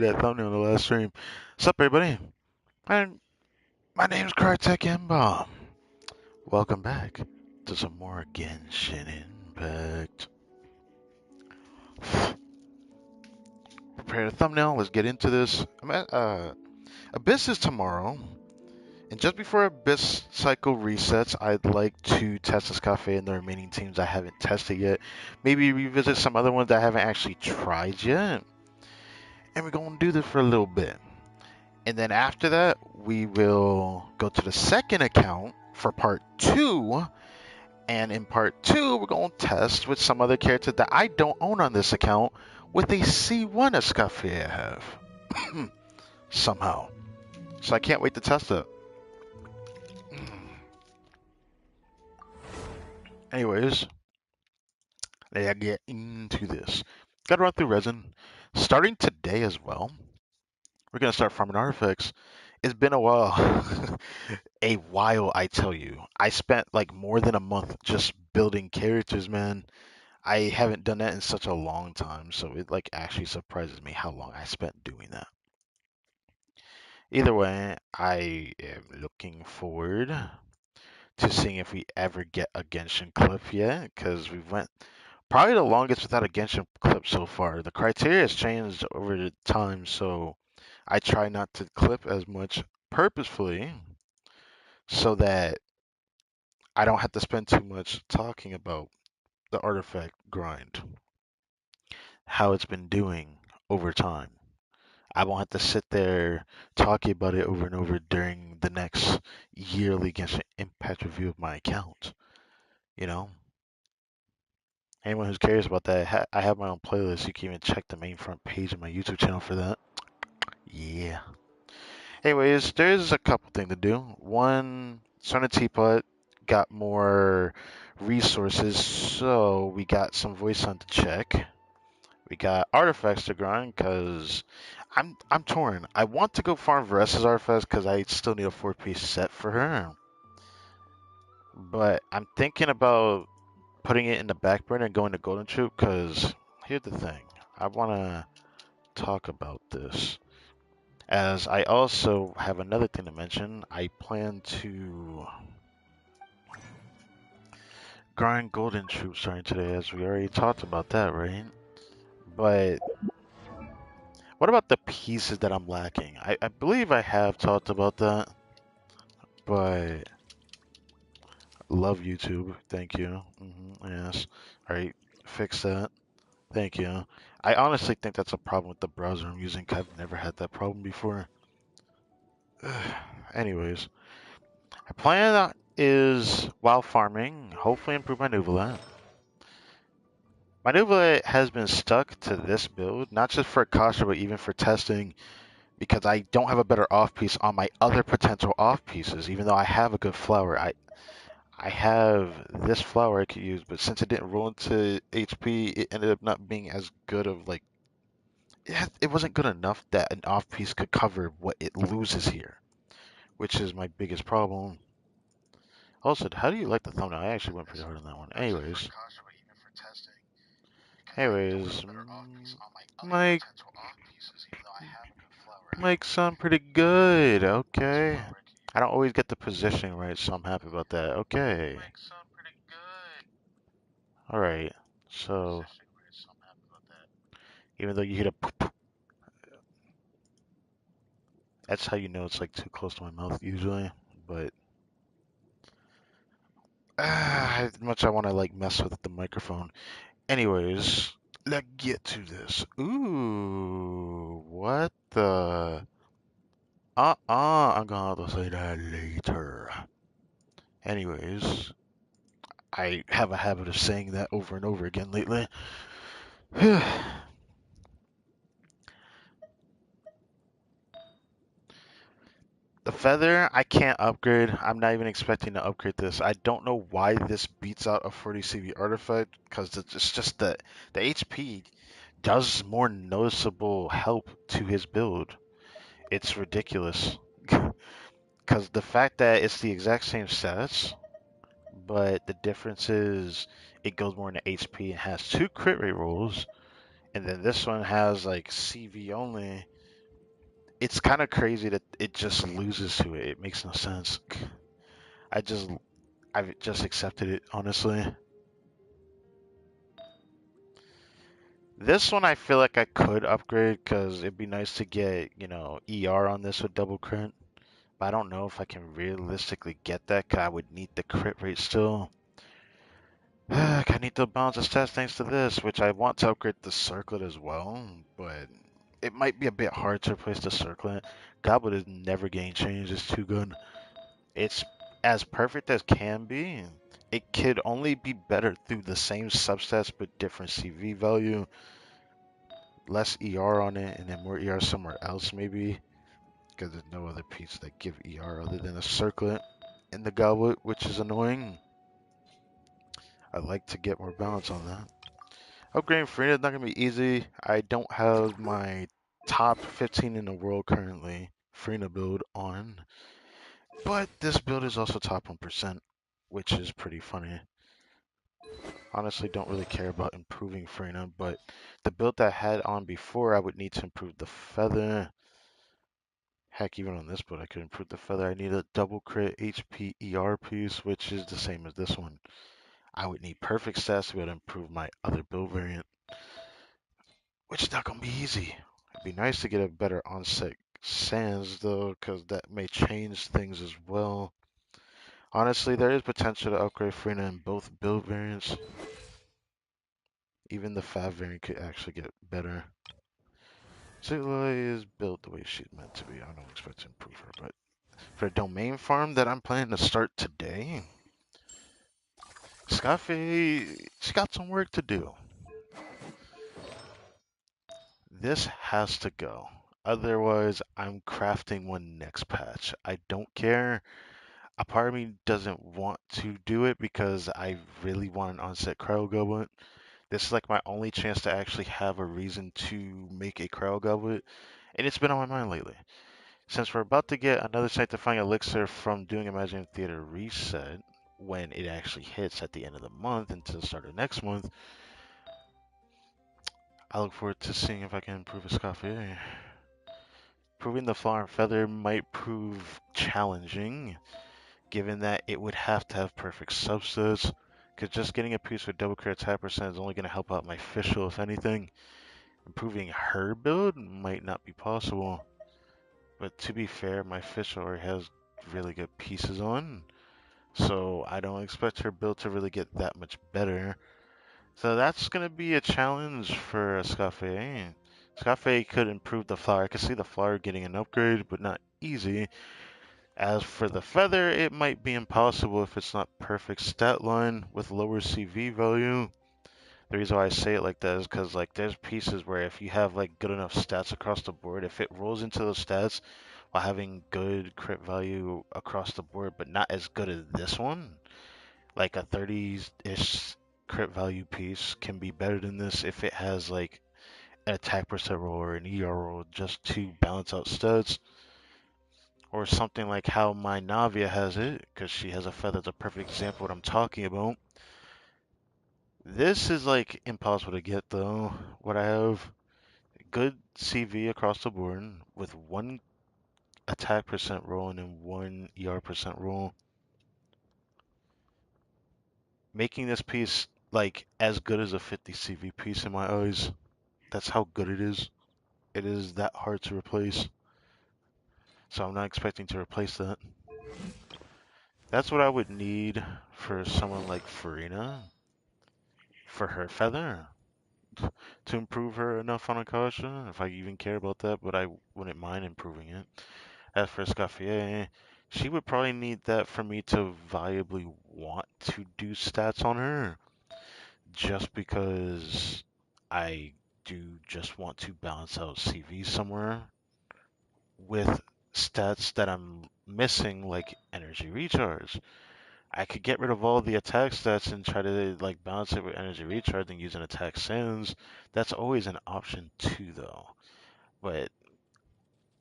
that thumbnail on the last stream. What's up, everybody? My, my name's Kartek Mbom. Welcome back to some more Genshin Impact. Prepare the thumbnail. Let's get into this. I'm at Abyss is tomorrow, and just before Abyss cycle resets, I'd like to test Escoffier and the remaining teams I haven't tested yet. Maybe revisit some other ones I haven't actually tried yet. And we're gonna do this for a little bit. And then after that, we will go to the second account for part two. And in part two, we're going to test with some other character that I don't own on this account with a C1 Escoffier I have. Somehow. So I can't wait to test it. Anyways, let's get into this. Gotta run through resin. Starting today as well, we're going to start farming artifacts. It's been a while. A while, I tell you. I spent like more than a month just building characters, man. I haven't done that in such a long time, so it like actually surprises me how long I spent doing that. Either way, I am looking forward to seeing if we ever get a Genshin clip yet, because we went probably the longest without a Genshin clip so far. The criteria has changed over the time, so I try not to clip as much purposefully so that I don't have to spend too much talking about the artifact grind, how it's been doing over time. I won't have to sit there talking about it over and over during the next yearly Genshin Impact review of my account. You know, anyone who's curious about that, I have my own playlist. You can even check the main front page of my YouTube channel for that. Yeah. Anyways, there's a couple things to do. One, Sun and Teapot got more resources, so we got some voice hunt to check. We got artifacts to grind because I'm torn. I want to go farm Varessa's artifacts because I still need a 4-piece set for her. But I'm thinking about putting it in the back burner and going to Golden Troop because here's the thing. I want to talk about this. As I also have another thing to mention, I plan to grind Golden Troop starting today, as we already talked about that, right? But what about the pieces that I'm lacking? I believe I have talked about that, but love YouTube. Thank you. Yes. All right. Fix that. Thank you. I honestly think that's a problem with the browser I'm using. I've never had that problem before. Anyways, my plan is while farming, hopefully improve my Nuvolet. My Nuvolet has been stuck to this build, not just for Akasha, but even for testing, because I don't have a better off piece on my other potential off pieces, even though I have a good flower. I have this flower I could use, but since it didn't roll into HP, it ended up not being as good of like it wasn't good enough that an off piece could cover what it loses here, which is my biggest problem. Also, how do you like the thumbnail? I actually went pretty hard on that one. Anyways, Mike, Mike sound pretty good. Okay. I don't always get the positioning right, so I'm happy about that. Okay. All right. So, even though you hit a poop, that's how you know it's like too close to my mouth usually. But how much I want to like mess with the microphone. Anyways, let's get to this. Ooh, what the? I'm gonna have to say that later. Anyways, I have a habit of saying that over and over again lately. The feather, I can't upgrade. I'm not even expecting to upgrade this. I don't know why this beats out a 40 CV artifact, because it's just that the HP does more noticeable help to his build. It's ridiculous. Because the fact that it's the exact same stats, but the difference is it goes more into HP and has 2 crit rate rolls, and then this one has like CV only, it's kind of crazy that it just loses to it. It makes no sense. I just I've just accepted it, honestly. This one I feel like I could upgrade because it'd be nice to get, ER on this with double crit. But I don't know if I can realistically get that because I would need the crit rate still. I need to balance the stats thanks to this, which I want to upgrade the circlet as well, but it might be a bit hard to replace the circlet. Goblet is never getting changed, it's too good. It's as perfect as can be. It could only be better through the same substats but different CV value, less ER on it, and then more ER somewhere else maybe, because there's no other piece that give ER other than a circlet in the goblet, which is annoying. I'd like to get more balance on that. Upgrading Farina is not going to be easy. I don't have my top 15 in the world currently Farina build on, but this build is also top 1%, which is pretty funny. Honestly, don't really care about improving Farina, but the build that I had on before, I would need to improve the feather. Heck, even on this build, I could improve the feather. I need a double crit HP ER piece, which is the same as this one. I would need perfect stats to be able to improve my other build variant, which is not going to be easy. It'd be nice to get a better onset sands, though, because that may change things as well. Honestly, there is potential to upgrade Farina in both build variants. Even the Fab variant could actually get better. Zilla is built the way she's meant to be. I don't expect to improve her, but for a domain farm that I'm planning to start today, Escoffier, she's got some work to do. This has to go. Otherwise, I'm crafting one next patch. I don't care. A part of me doesn't want to do it because I really want an onset cryo goblet. This is like my only chance to actually have a reason to make a cryo goblet, and it's been on my mind lately. Since we're about to get another sanctifying elixir from doing Imaginary Theater Reset, when it actually hits at the end of the month into the start of next month, I look forward to seeing if I can improve Escoffier. Proving the flower and feather might prove challenging, given that it would have to have perfect substance, because just getting a piece with double crit attack percent is only going to help out my Fischl, if anything. Improving her build might not be possible, but to be fair, my Fischl already has really good pieces on, so I don't expect her build to really get that much better. So that's going to be a challenge for Escoffier. Escoffier could improve the flower. I could see the flower getting an upgrade, but not easy. As for the feather, it might be impossible if it's not perfect stat line with lower CV value. The reason why I say it like that is because like there's pieces where if you have like good enough stats across the board, if it rolls into those stats while having good crit value across the board, but not as good as this one, like a 30-ish crit value piece can be better than this if it has like an attack percent roll or an ER roll just to balance out stats. Or something like how my Navia has it, because she has a feather. That's a perfect example of what I'm talking about. This is like impossible to get though. What I have good CV across the board with one attack percent roll and then one ER percent roll, making this piece like as good as a 50 CV piece in my eyes. That's how good it is. It is that hard to replace. So I'm not expecting to replace that. That's what I would need for someone like Farina for her feather to improve her enough on Akasha, if I even care about that, but I wouldn't mind improving it. As for Escoffier, she would probably need that for me to viably want to do stats on her, just because I do just want to balance out CV somewhere with stats that I'm missing, like energy recharge. I could get rid of all the attack stats and try to like balance it with energy recharge and use an attack sands. That's always an option too, though. But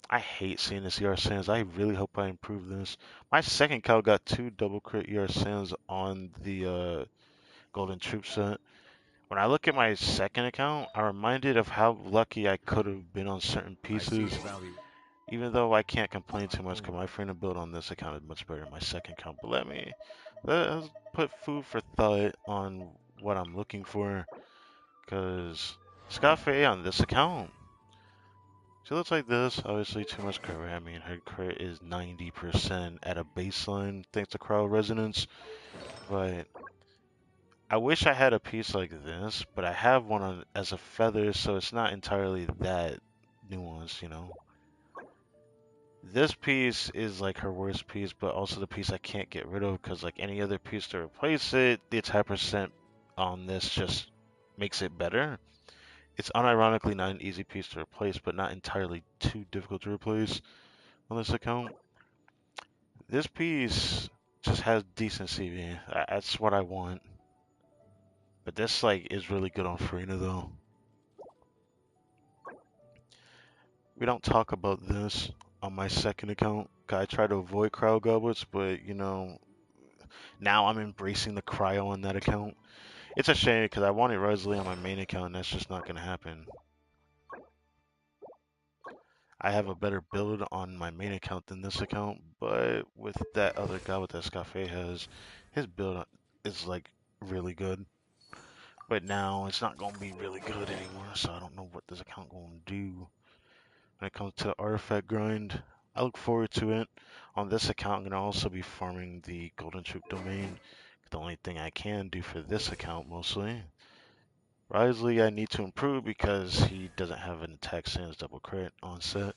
I hate seeing this ER sands. I really hope I improve this. My second cow got two double crit ER sands on the Golden Troop set. When I look at my second account, I'm reminded of how lucky I could have been on certain I see pieces. the value. Even though I can't complain too much because my frame of build on this account is much better than my second account. But let's put food for thought on what I'm looking for. Because Escoffier on this account, she looks like this. Obviously, too much crit rate. I mean, her crit is 90% at a baseline thanks to cryo resonance. But I wish I had a piece like this, but I have one on as a feather, so it's not entirely that nuanced, you know. This piece is like her worst piece, but also the piece I can't get rid of because like any other piece to replace it, the attack percent on this just makes it better. It's unironically not an easy piece to replace, but not entirely too difficult to replace on this account. This piece just has decent CV. That's what I want. But this like is really good on Farina though. We don't talk about this on my second account. I try to avoid cryo goblets, but you know, now I'm embracing the cryo on that account. It's a shame because I wanted Rosalie on my main account, and that's just not going to happen. I have a better build on my main account than this account, but with that other guy with that Escoffier has, his build is like really good. But now it's not going to be really good anymore, so I don't know what this account going to do. When it comes to artifact grind, I look forward to it. On this account, I'm going to also be farming the Golden Troop domain. The only thing I can do for this account mostly. Risley, I need to improve because he doesn't have an attack sans double crit on set.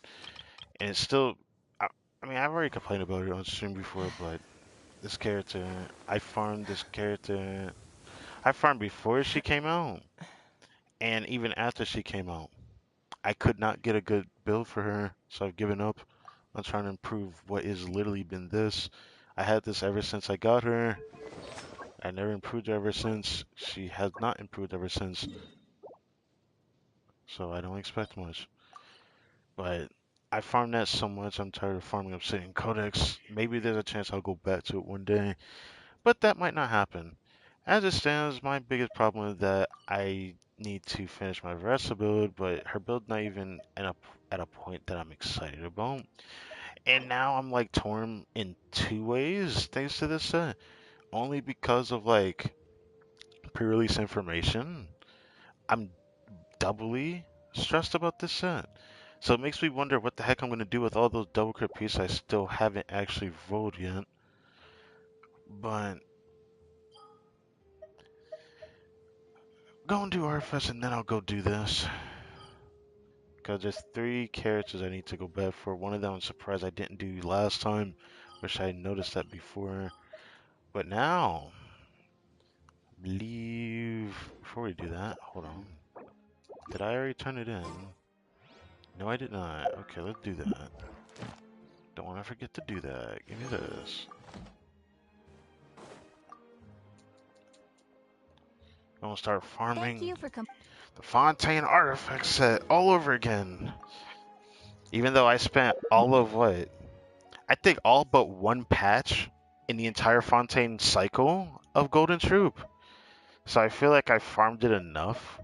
And it's still, I mean, I've already complained about it on stream before, but this character, I farmed this character, I farmed before she came out, and even after she came out. I could not get a good build for her, so I've given up on trying to improve what has literally been this. I had this ever since I got her. I never improved her ever since. She has not improved ever since, so I don't expect much. But I farmed that so much, I'm tired of farming Obsidian Codex. Maybe there's a chance I'll go back to it one day, but that might not happen. As it stands, my biggest problem is that I need to finish my Versa build, but her build not even at a point that I'm excited about. And now I'm like torn in two ways thanks to this set. Only because of like pre-release information. I'm doubly stressed about this set. So it makes me wonder what the heck I'm gonna do with all those double crit pieces I still haven't actually rolled yet. But go and do RFS and then I'll go do this. Because there's three characters I need to go back for. One of them I'm surprised I didn't do last time. Wish I noticed that before. But now, believe before we do that, hold on. Did I already turn it in? No, I did not. Okay, let's do that. Don't want to forget to do that. Give me this. I'm gonna start farming the Fontaine artifact set all over again. Even though I spent all of what? I think all but one patch in the entire Fontaine cycle of Golden Troop. So I feel like I farmed it enough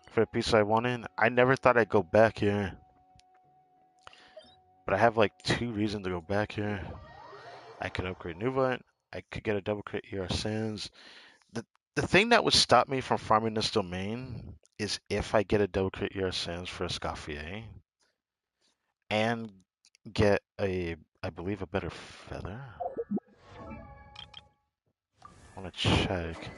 for the piece I wanted. I never thought I'd go back here. But I have like two reasons to go back here. I could upgrade Nuvite. I could get a double crit ER Sans. The the thing that would stop me from farming this domain is if I get a double crit ER Sans for Escoffier and get a, I believe, a better feather. I want to check.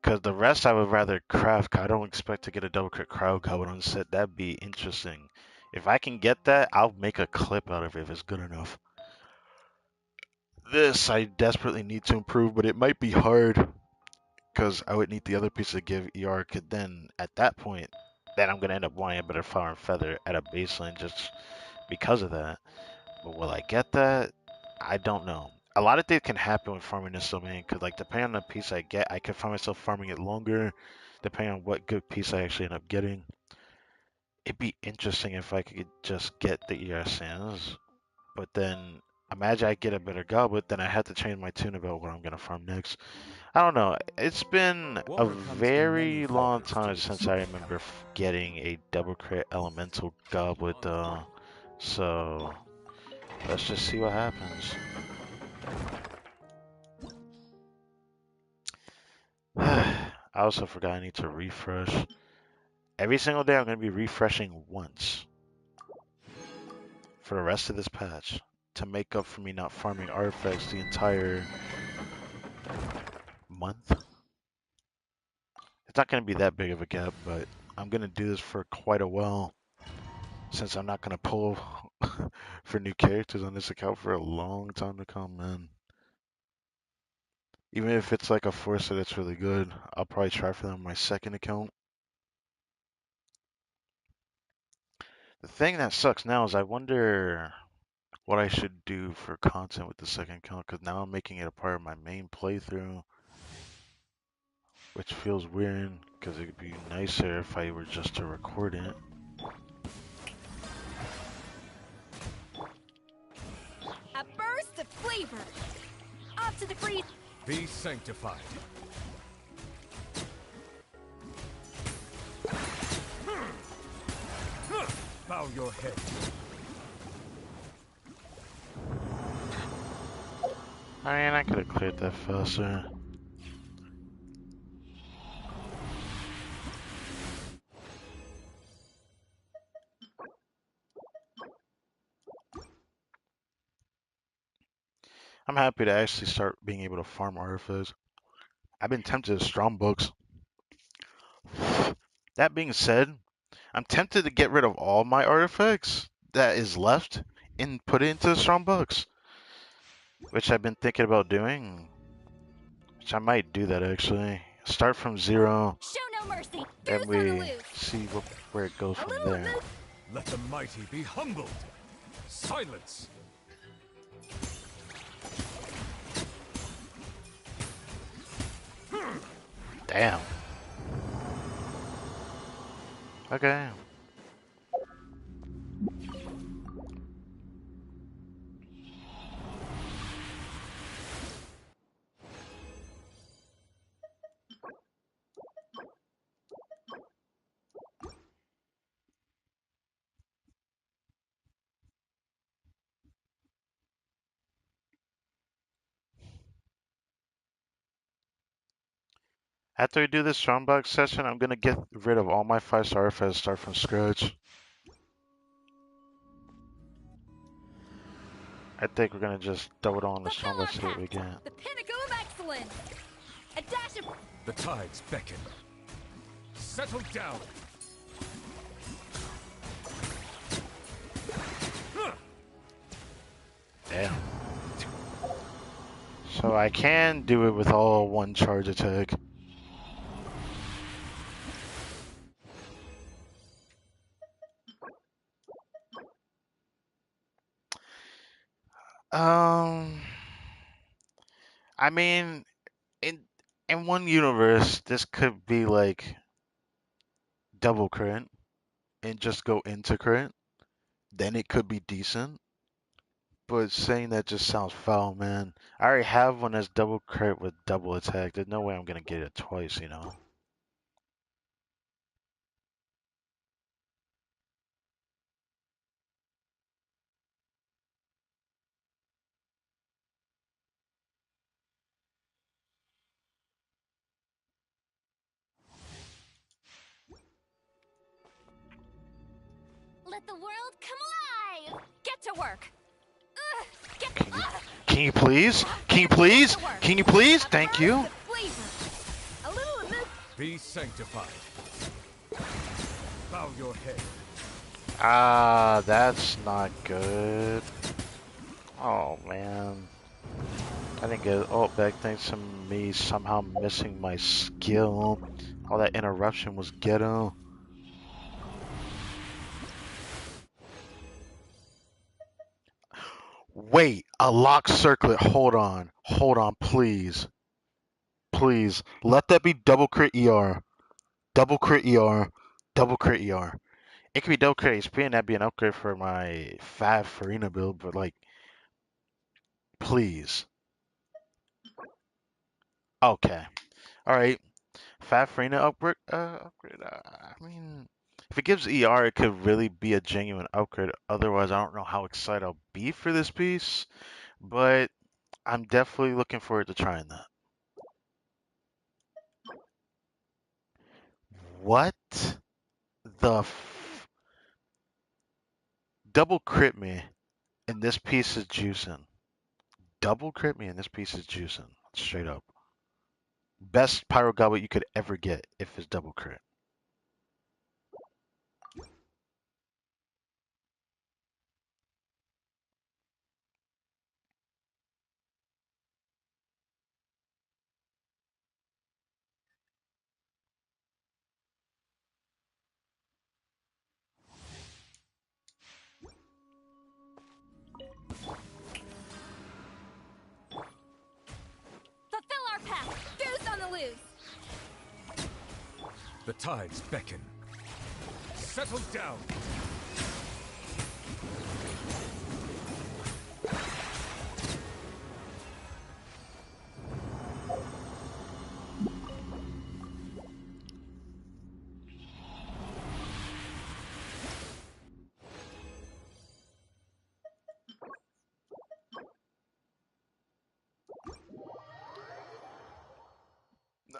Because the rest I would rather craft. 'Cause I don't expect to get a double crit crowd goblin on set. That'd be interesting. If I can get that, I'll make a clip out of it if it's good enough. This I desperately need to improve, but it might be hard because I would need the other piece to give ER. Could then at that point, then I'm gonna end up wanting a better flower and feather at a baseline just because of that. But will I get that? I don't know. A lot of things can happen with farming this domain because, like, depending on the piece I get, I could find myself farming it longer, depending on what good piece I actually end up getting. It'd be interesting if I could just get the ER Sands, but then imagine I get a better goblet, then I have to change my tune about what I'm gonna farm next. I don't know. It's been a Water comes in many very long flavors to time this since I world. remember getting a double crit elemental goblet, so let's just see what happens. I also forgot I need to refresh. Every single day I'm going to be refreshing once for the rest of this patch to make up for me not farming artifacts the entire month. It's not going to be that big of a gap, but I'm going to do this for quite a while since I'm not going to pull for new characters on this account for a long time to come, man. Even if it's like a forcer that's really good, I'll probably try for them on my second account. The thing that sucks now is I wonder what I should do for content with the second account because now I'm making it a part of my main playthrough, which feels weird because it'd be nicer if I were just to record it. A burst of flavor. Up to the freeze. Be sanctified. Bow your head. I mean, I could have cleared that faster. I'm happy to actually start being able to farm artifacts. I've been tempted to strong books. That being said, I'm tempted to get rid of all my artifacts that is left and put it into the strong books, which I've been thinking about doing. Which I might do that actually. Start from 0, Show no mercy. then Goose on the we loose. see where it goes A from little there. Let the mighty be humbled. Silence. Damn. Okay. After we do this strongbox session, I'm gonna get rid of all my 5-star artifacts, start from scratch. I think we're gonna just double down on the Fulfill our strongbox, see what we pact. get. The pinnacle of excellence. A dash of. The tides beckon. Settle down. Damn. So I can do it with all one charge attack. Um, I mean, in in one universe, this could be like double crit and just go into crit. Then it could be decent. But saying that just sounds foul, man. I already have one that's double crit with double attack. There's no way I'm gonna get it twice, you know? Let the world come alive. Get to work. Get. Can you, can you please? Can you please? Can you please? Thank you. Of flavor. A little of this. Be sanctified. Bow your head. Ah, that's not good. Oh, man. I didn't get it all back thanks to me somehow missing my skill. All that interruption was ghetto. Wait, a lock circlet. Hold on. Hold on, please. Please. Let that be double crit ER. Double crit ER. Double crit ER. It could be double crit HP and that'd be an upgrade for my Fab Farina build, but like, Please. Okay. All right. Fat Frena upgrade. I mean, if it gives ER, it could really be a genuine upgrade. Otherwise, I don't know how excited I'll be for this piece, but I'm definitely looking forward to trying that. What the double crit me and this piece is juicing. Double crit me and this piece is juicing. Straight up. Best Pyro Goblet you could ever get if it's double crit. Fulfill our path! Deuce on the loose! The tides beckon. Settle down.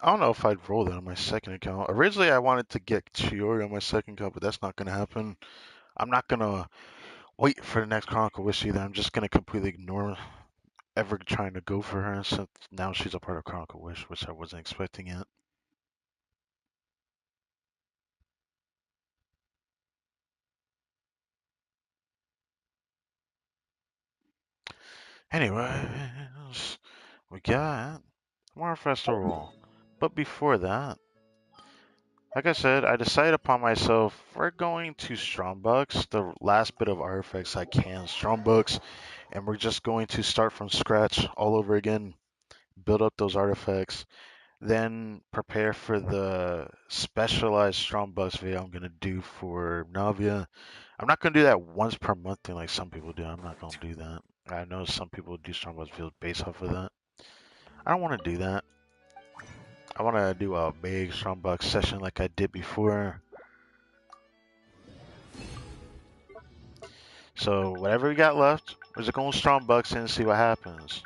I don't know if I'd roll that on my second account. Originally, I wanted to get Chiori on my second account, but that's not going to happen. I'm not going to wait for the next Chronicle Wish either. I'm just going to completely ignore ever trying to go for her since now she's a part of Chronicle Wish, which I wasn't expecting yet. Anyways, we got more festival. But before that, like I said, I decided upon myself, we're going to Strombucks, the last bit of artifacts I can Strombucks, and we're just going to start from scratch all over again, build up those artifacts, then prepare for the specialized Strombucks video I'm going to do for Navia. I'm not going to do that once per month thing like some people do. I'm not going to do that. I know some people do Strombucks videos based off of that. I don't want to do that. I want to do a big Strombucks session like I did before. So whatever we got left, we're just going Strombucks and see what happens.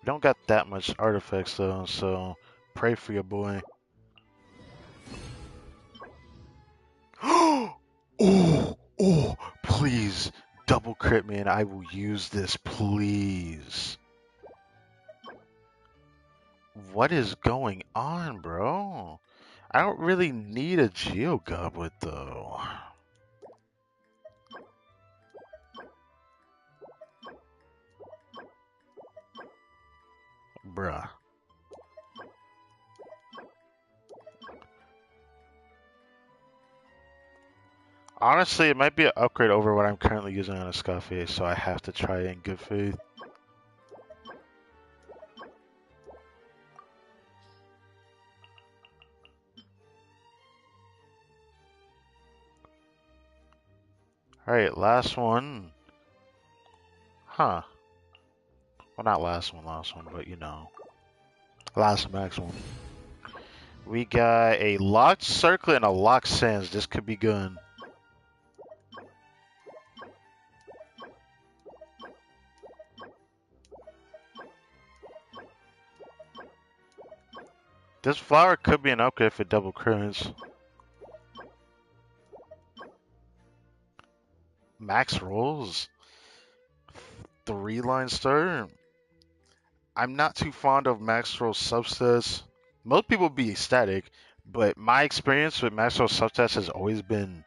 We don't got that much artifacts though, so pray for your boy. Oh, oh, please double crit me and I will use this, please. What is going on, bro? I don't really need a Geo Goblet though. Bruh. Honestly, it might be an upgrade over what I'm currently using on Escoffier, so I have to try it in good faith. Alright, last one. Huh. Well, not last one, but you know. Last max one. We got a locked circle and a locked sands. This could be good. This flower could be an upgrade if it double crits. Max rolls. 3-line starter. I'm not too fond of max roll subsets. Most people be ecstatic, but my experience with max roll subsets has always been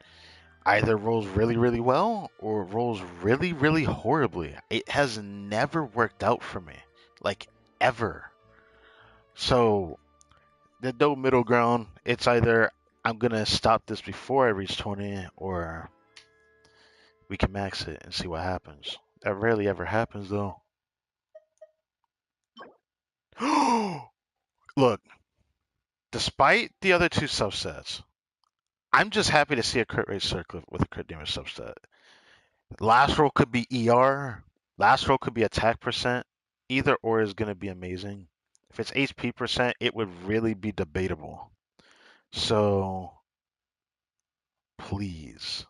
either rolls really, really well or rolls really, really horribly. It has never worked out for me. Like, ever. So, the no middle ground. It's either I'm going to stop this before I reach 20 or we can max it and see what happens. That rarely ever happens, though. Look, despite the other two subsets, I'm just happy to see a crit rate circlet with a crit damage subset. Last roll could be ER. Last roll could be attack percent. Either or is going to be amazing. If it's HP percent, it would really be debatable. So, please.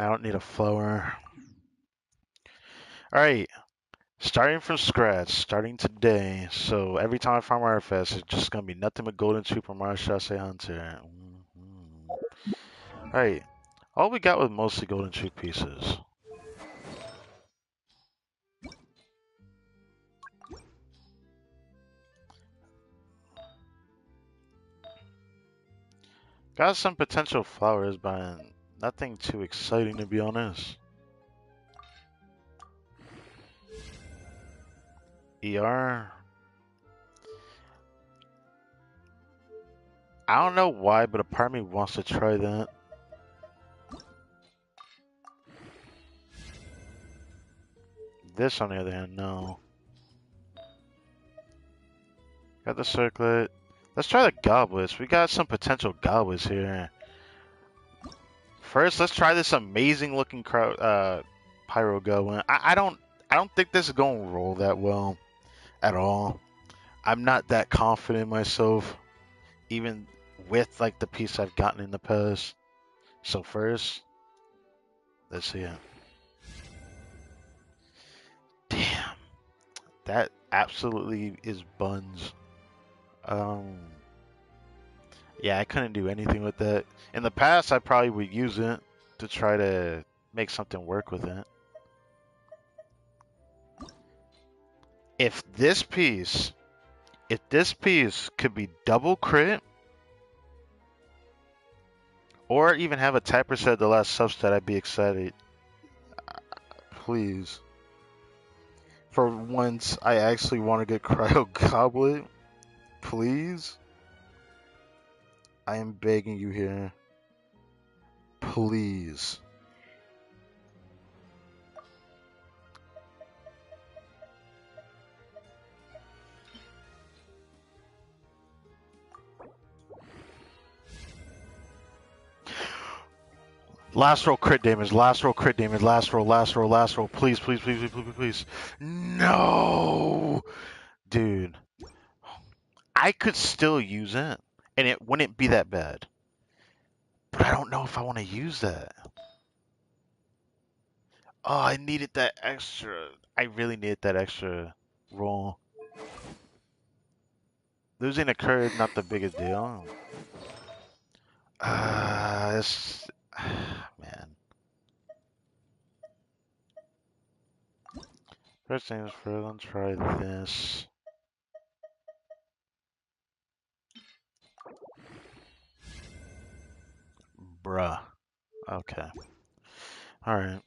I don't need a flower. All right. Starting from scratch, starting today. So every time I farm RFS, it's just gonna be nothing but golden super Mario Chasse Hunter. Alright. All we got was mostly golden troop pieces. Got some potential flowers, but nothing too exciting to be honest. ER. I don't know why, but a part of me wants to try that. This, on the other hand, no. Got the circlet. Let's try the goblets. We got some potential goblets here. First, let's try this amazing looking pyro goblin. I don't think this is gonna roll that well at all. I'm not that confident in myself, even with like the piece I've gotten in the past. So first, let's see it. Damn, that absolutely is buns. Um, yeah, I couldn't do anything with that. In the past, I probably would use it to try to make something work with it. If this piece, if this piece could be double crit, or even have a type percent the last substat, I'd be excited. Please. For once, I actually want to get Cryo Goblet. Please? I am begging you here. Please. Last roll crit damage, last roll crit damage, last roll, last roll, last roll. Please, please, please, please, please, please, please. No! Dude. I could still use it, and it wouldn't be that bad. But I don't know if I want to use that. Oh, I needed that extra. I really needed that extra roll. Losing a crit, not the biggest deal. This, man. First things first, let's try this. Bruh. Okay. Alright.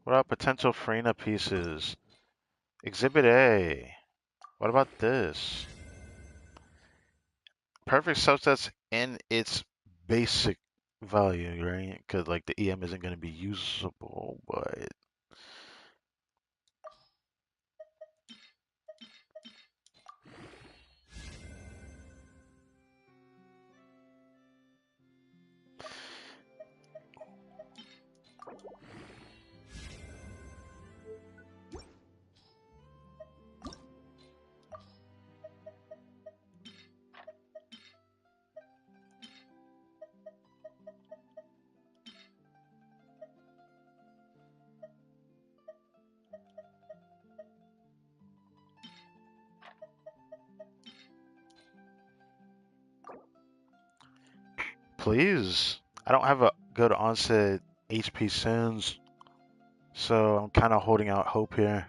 What about potential Farina pieces? Exhibit A. What about this? Perfect subsets in its basic value, right? Because like the EM isn't going to be usable, but please. I don't have a good onset HP sins, so I'm kind of holding out hope here.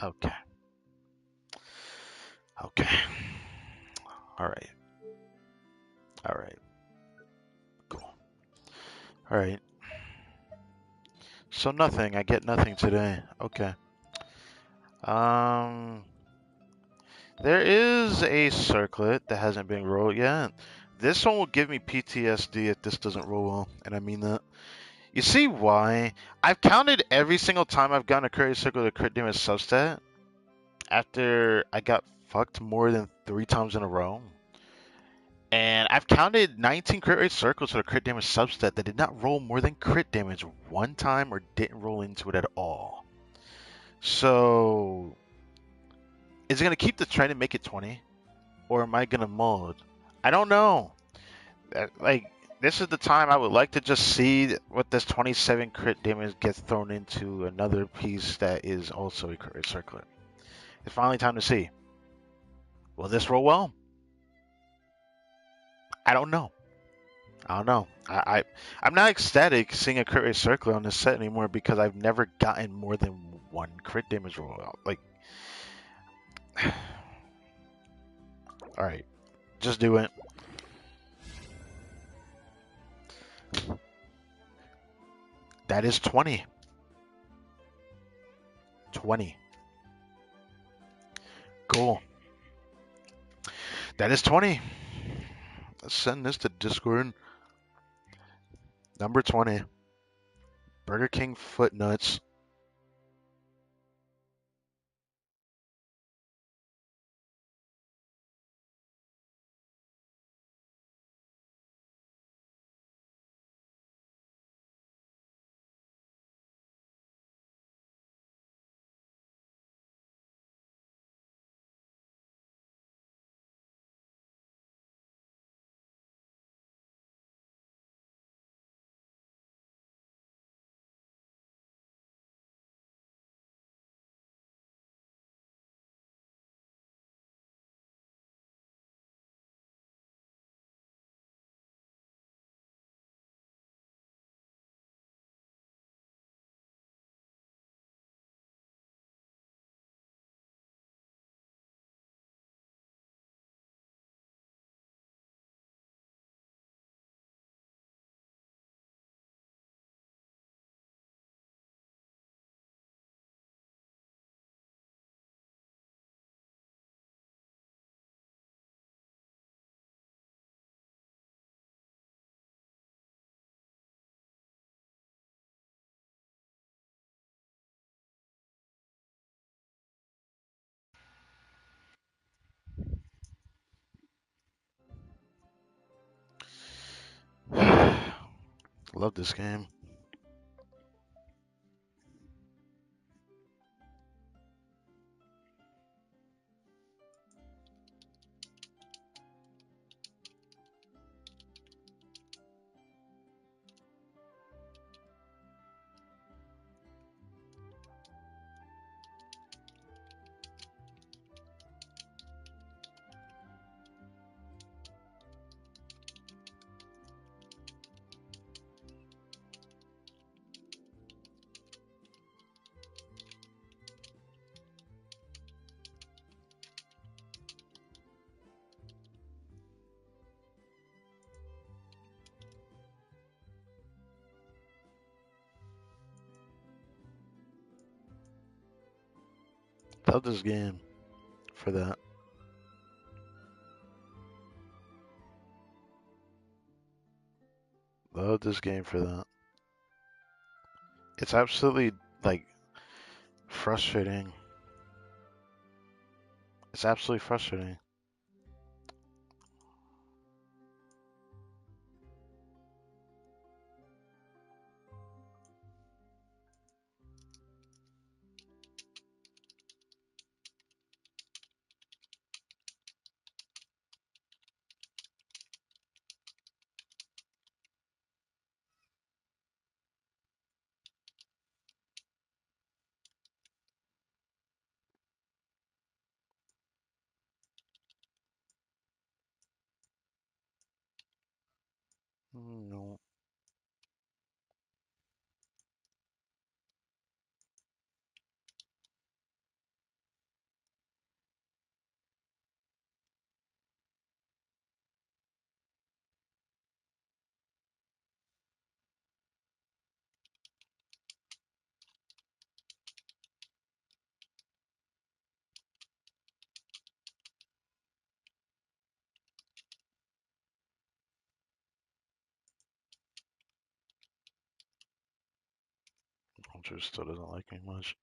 Okay. Okay. All right. All right. Cool. All right. So nothing. I get nothing today. Okay. Um, there is a circlet that hasn't been rolled yet. This one will give me PTSD if this doesn't roll well, and I mean that. You see why? I've counted every single time I've gotten a crit circle to crit damage substat after I got fucked more than 3 times in a row. And I've counted 19 crit rate circles for the crit damage substat that did not roll more than crit damage one time or didn't roll into it at all. So, is it going to keep the trend and make it 20? Or am I going to mold? I don't know. Like, this is the time I would like to just see what this 27 crit damage gets thrown into another piece that is also a crit rate circlet. It's finally time to see. Will this roll well? I don't know. I don't know. I'm not ecstatic seeing a crit rate circlet on this set anymore because I've never gotten more than one crit damage roll out. Like, all right, just do it. That is 20. 20. Cool. That is 20. Let's send this to Discord. Number 20. Burger King foot nuts. Love this game. Love this game for that. Love this game for that. It's absolutely like frustrating. It's absolutely frustrating. No. Ultra still doesn't like me much.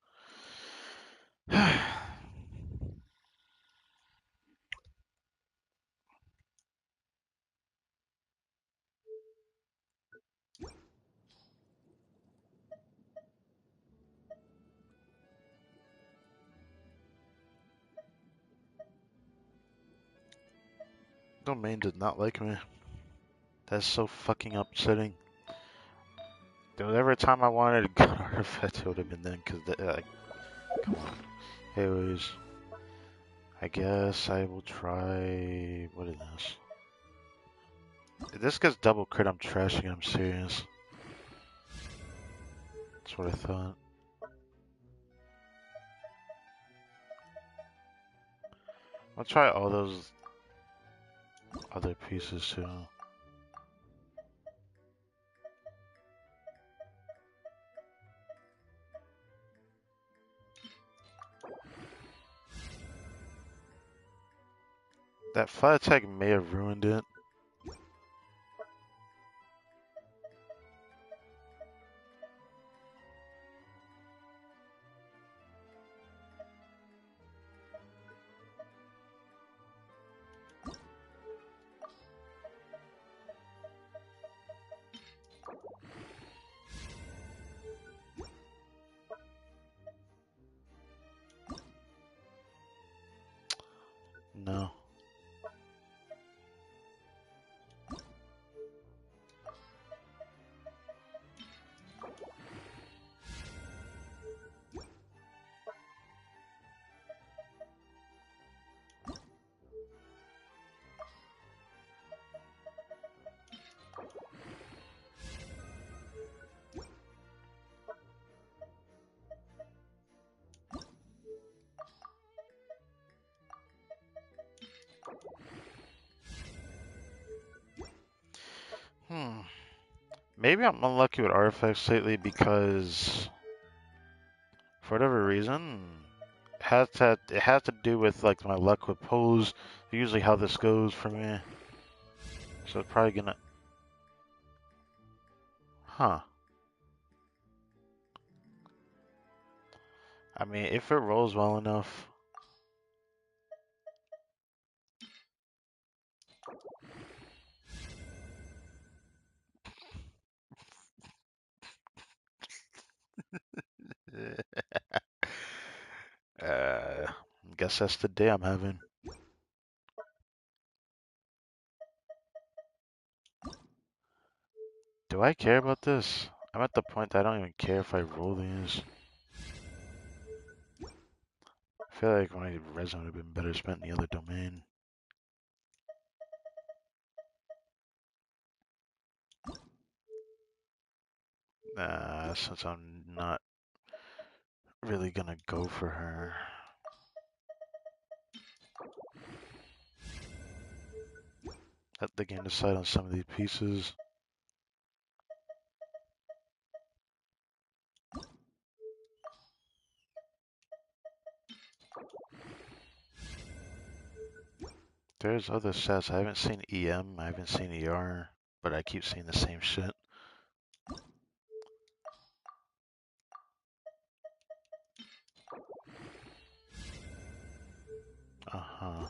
Domain did not like me. That's so fucking upsetting. Dude, every time I wanted a good artifact, it would have been then, because, like, come on. Anyways, I guess I will try. What is this? If this gets double crit, I'm trashing it, I'm serious. That's what I thought. I'll try all those other pieces too. That fire attack may have ruined it. No. Maybe I'm unlucky with artifacts lately because, for whatever reason, it has to do with like my luck with pulls. Usually how this goes for me. So it's probably gonna. Huh. I mean, if it rolls well enough. Uh, guess that's the day I'm having. Do I care about this? I'm at the point that I don't even care if I roll these. I feel like my resin would have been better spent in the other domain. Nah, since I'm not really gonna go for her. Let the game decide on some of these pieces. There's other sets. I haven't seen EM, I haven't seen ER, but I keep seeing the same shit. Uh-huh.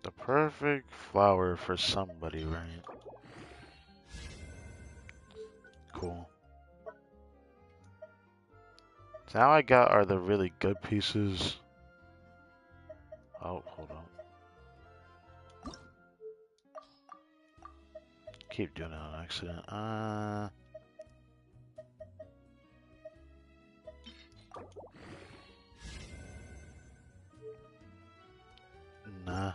The perfect flower for somebody, right? Cool. So now I got are the really good pieces. Oh, hold on. Keep doing it on accident. Nah.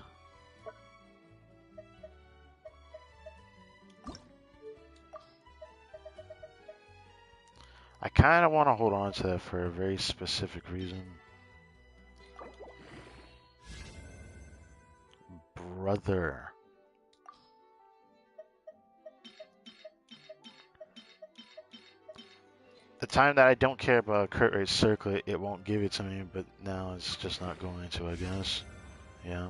I kind of want to hold on to that for a very specific reason. Brother. The time that I don't care about crit rate circlet, it won't give it to me, but now it's just not going to, I guess. Yeah.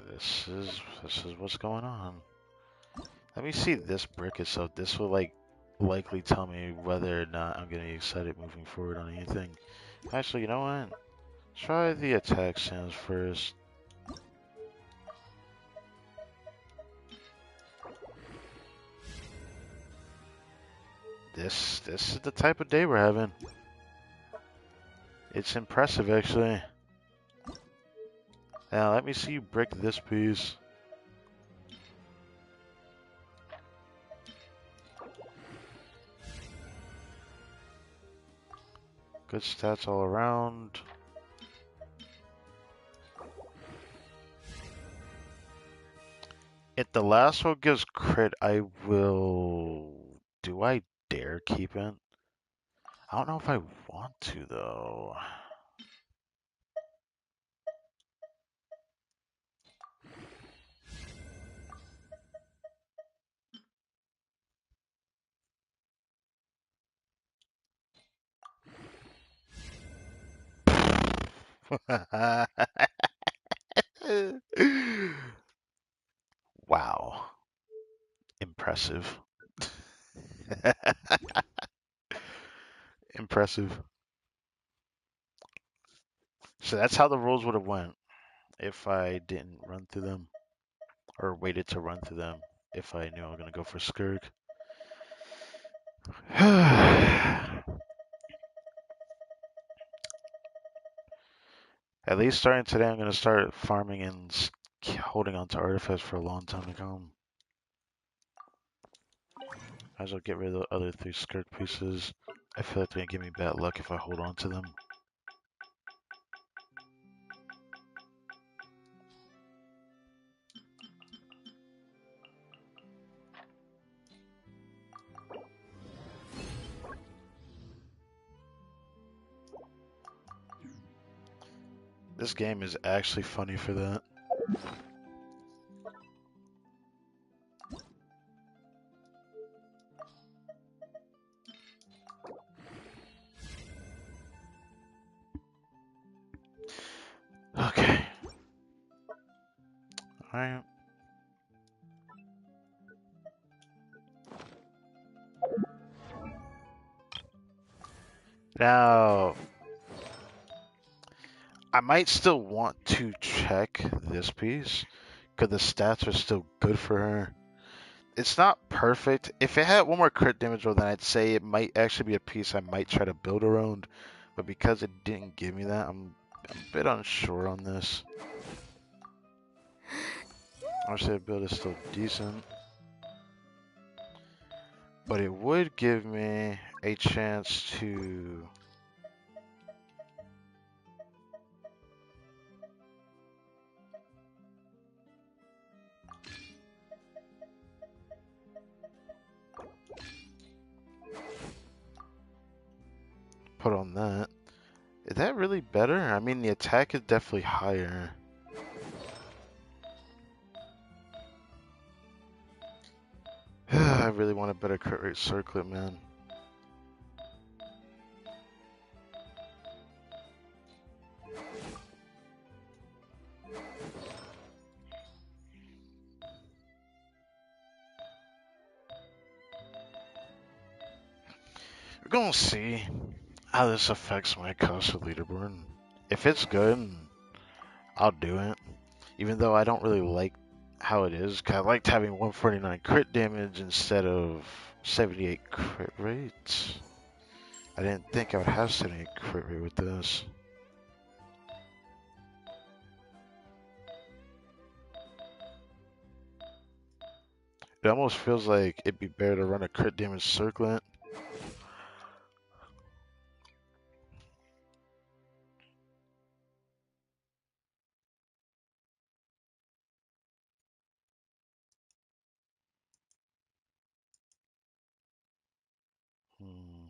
This is what's going on. Let me see this brick itself. This will like likely tell me whether or not I'm getting excited moving forward on anything. Actually, you know what? Try the attack sounds first. This is the type of day we're having. It's impressive actually. Now let me see you brick this piece. Good stats all around. If the last one gives crit, I will. Do I dare keep it? I don't know if I want to though. Wow. Impressive. Impressive. So that's how the rules would have went if I didn't run through them or waited to run through them if I knew I was gonna go for Skirk. At least starting today, I'm gonna start farming and holding on to artifacts for a long time to come. Might as well get rid of the other 3 Skirk pieces. I feel like they're gonna give me bad luck if I hold on to them. This game is actually funny for that. Okay. Alright. Now, I might still want to check this piece because the stats are still good for her. It's not perfect. If it had one more crit damage roll, then I'd say it might actually be a piece I might try to build around. But because it didn't give me that, I'm a bit unsure on this. Obviously, the build is still decent. But it would give me a chance to... put on that. Is that really better? I mean, the attack is definitely higher. I really want a better crit rate circlet, man. We're gonna see how this affects my cost of leaderboard. If it's good, I'll do it. Even though I don't really like how it is, 'cause I liked having 149 crit damage instead of 78 crit rate. I didn't think I would have 78 crit rate with this. It almost feels like it'd be better to run a crit damage circlet. Hmm.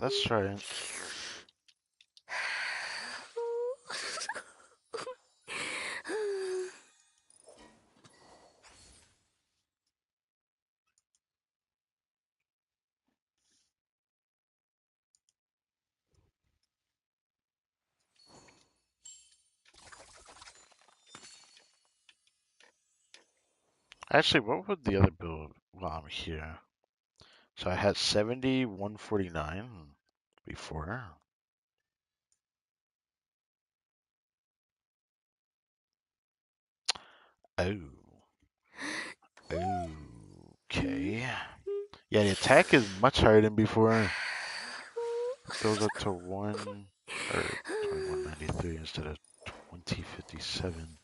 Let's try it. Actually, what would the other build while I'm here? So I had 70, 149 before. Oh, okay. Yeah, the attack is much higher than before. It goes up to 2193 instead of 2057.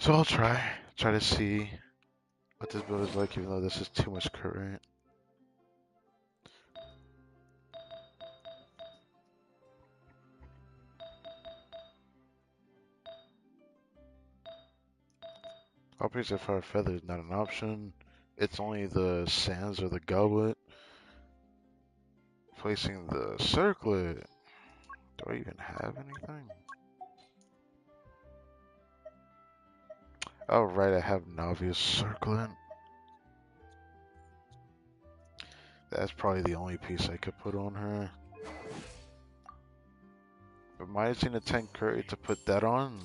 So I'll try to see what this build is like, even though this is too much current. Obviously, if our feather is not an option, it's only the sands or the goblet. Placing the circlet. Do I even have anything? Oh, right, I have Navia's circlet. That's probably the only piece I could put on her. But minusing the 10 curry to put that on,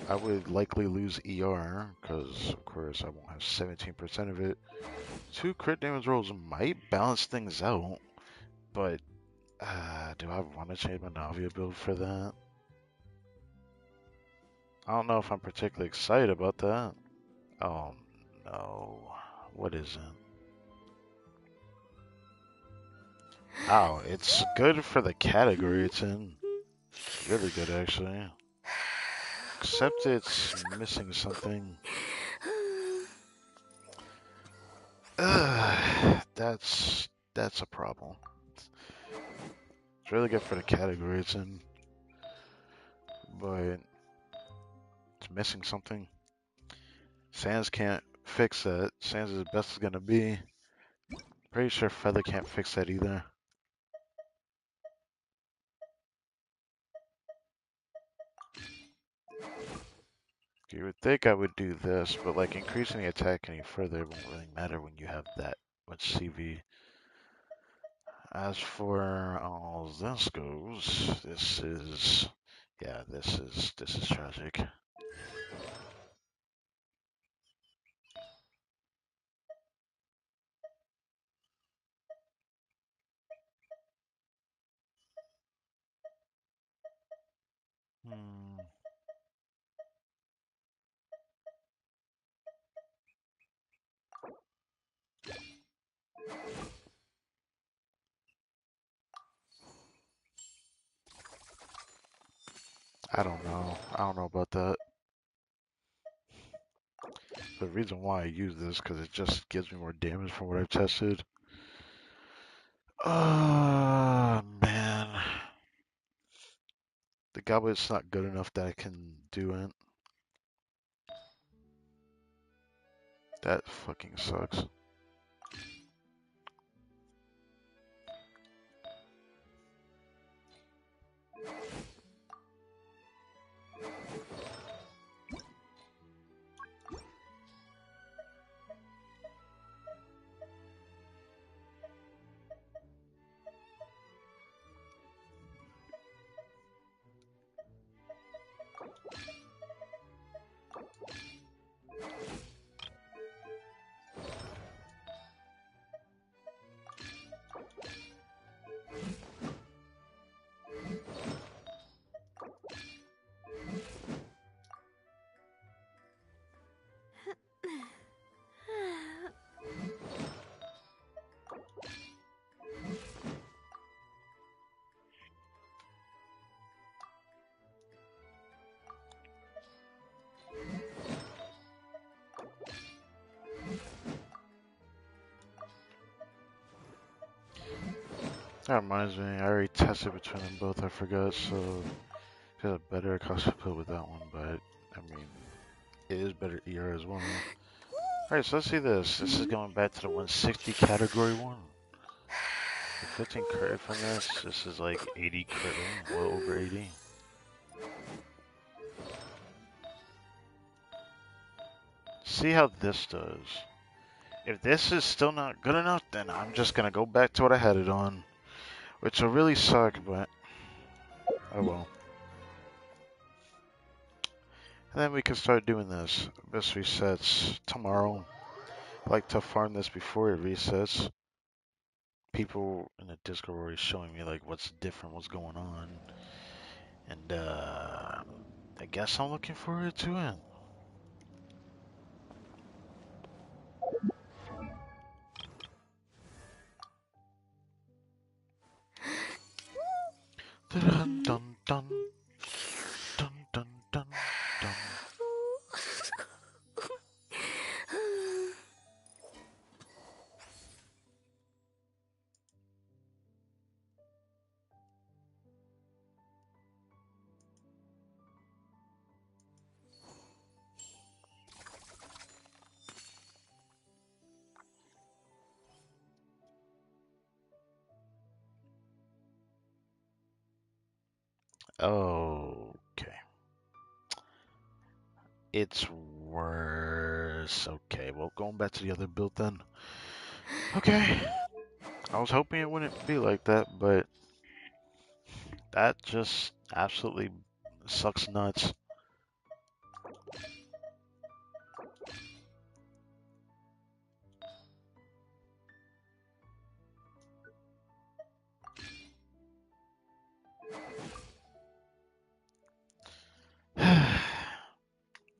I would likely lose ER, because of course I won't have 17% of it. 2 crit damage rolls might balance things out, but do I want to change my Navia build for that? I don't know if I'm particularly excited about that. Oh no, what is it? Oh, it's good for the category it's in. Really good, actually. Except it's missing something. That's a problem. It's really good for the category it's in, but it's missing something. Sans can't fix that. Sans is the best it's gonna be. Pretty sure Feather can't fix that either. You would think I would do this, but like increasing the attack any further won't really matter when you have that much CV. As for all this goes, this is tragic. Hmm. I don't know. I don't know about that. The reason why I use this because it just gives me more damage from what I've tested. Oh man, the goblet's not good enough that I can do it. That fucking sucks. That reminds me, I already tested between them both, I forgot, so got a better cost per pill with that one, but I mean, it is better ER as well. Alright, so let's see this. This is going back to the 160 category one. The 15 credit from this is like 80 credit, well over 80. See how this does. If this is still not good enough, then I'm just gonna go back to what I had it on. Which will really suck, but oh well. And then we can start doing this. This resets tomorrow. I like to farm this before it resets. People in the Discord were already showing me like what's different, what's going on. And I guess I'm looking forward to it. Dun dun dun dun dun dun dun. Okay. It's worse. Okay, well, going back to the other build then. Okay. I was hoping it wouldn't be like that, but that just absolutely sucks nuts.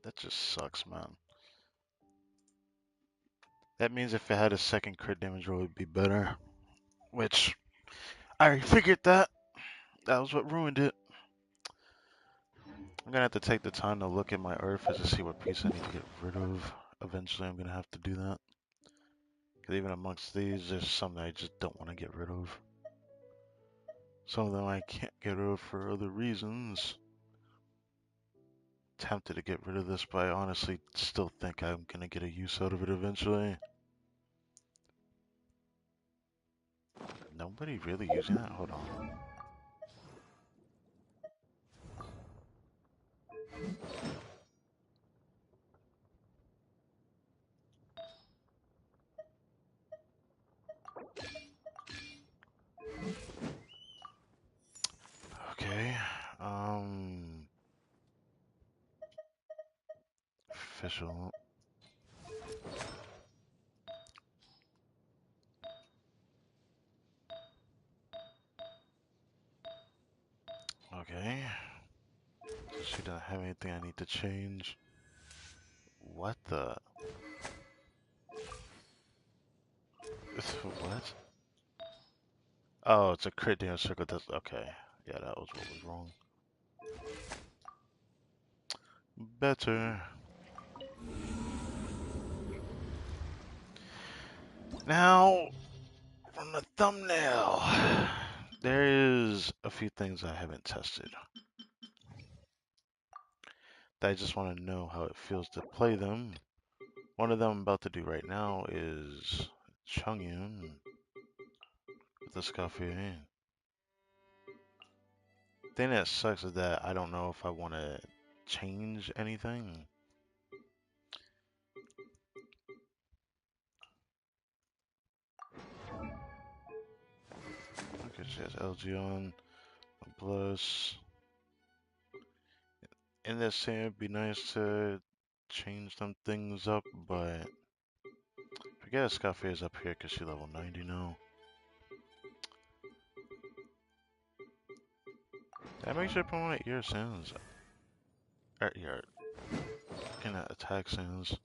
That just sucks, man. That means if it had a second crit damage roll, it would be better. Which, I already figured that. That was what ruined it. I'm gonna have to take the time to look at my Earths to see what piece I need to get rid of. Eventually, I'm gonna have to do that. Because even amongst these, there's some that I just don't want to get rid of. Some of them I can't get rid of for other reasons. Tempted to get rid of this, but I honestly still think I'm gonna get a use out of it eventually. Nobody really using that? Hold on. Okay. Official. Okay. She doesn't have anything I need to change. What the? What? Oh, it's a crit damage circle. That's okay. Yeah, that was what was wrong. Better. Now, from the thumbnail, there is a few things I haven't tested. That I just want to know how it feels to play them. One of them I'm about to do right now is Chungyun with the Escoffier. The thing that sucks is that I don't know if I want to change anything. Okay, she has LG on, plus. In this scene, it'd be nice to change some things up, but I guess Escoffier is up here because she's level 90 now. That makes her promote ear sounds. Yeah, looking at attack sounds.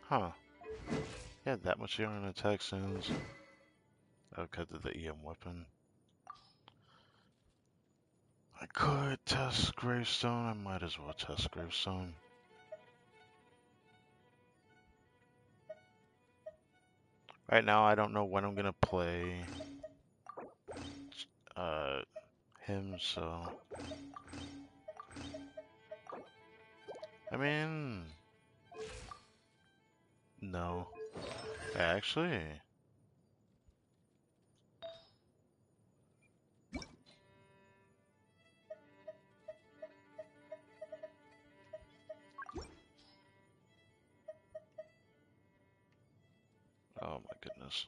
Huh. Yeah, that much here on attack sounds. Oh, because of the EM weapon. I could test Gravestone. I might as well test Gravestone. Right now, I don't know when I'm gonna play uh, him, so. I mean, no. Actually. Oh my goodness.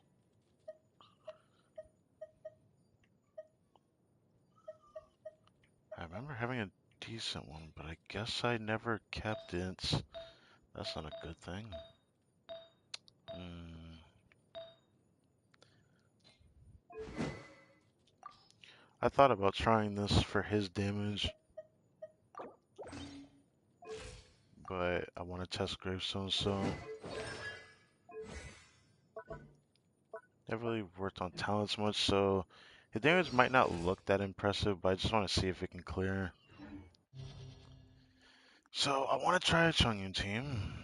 I'm remember having a decent one, but I guess I never kept it. That's not a good thing. Mm, I thought about trying this for his damage, but I want to test Gravestone, so never really worked on talents much, so the damage might not look that impressive, but I just want to see if it can clear. So I want to try a Chongyun team.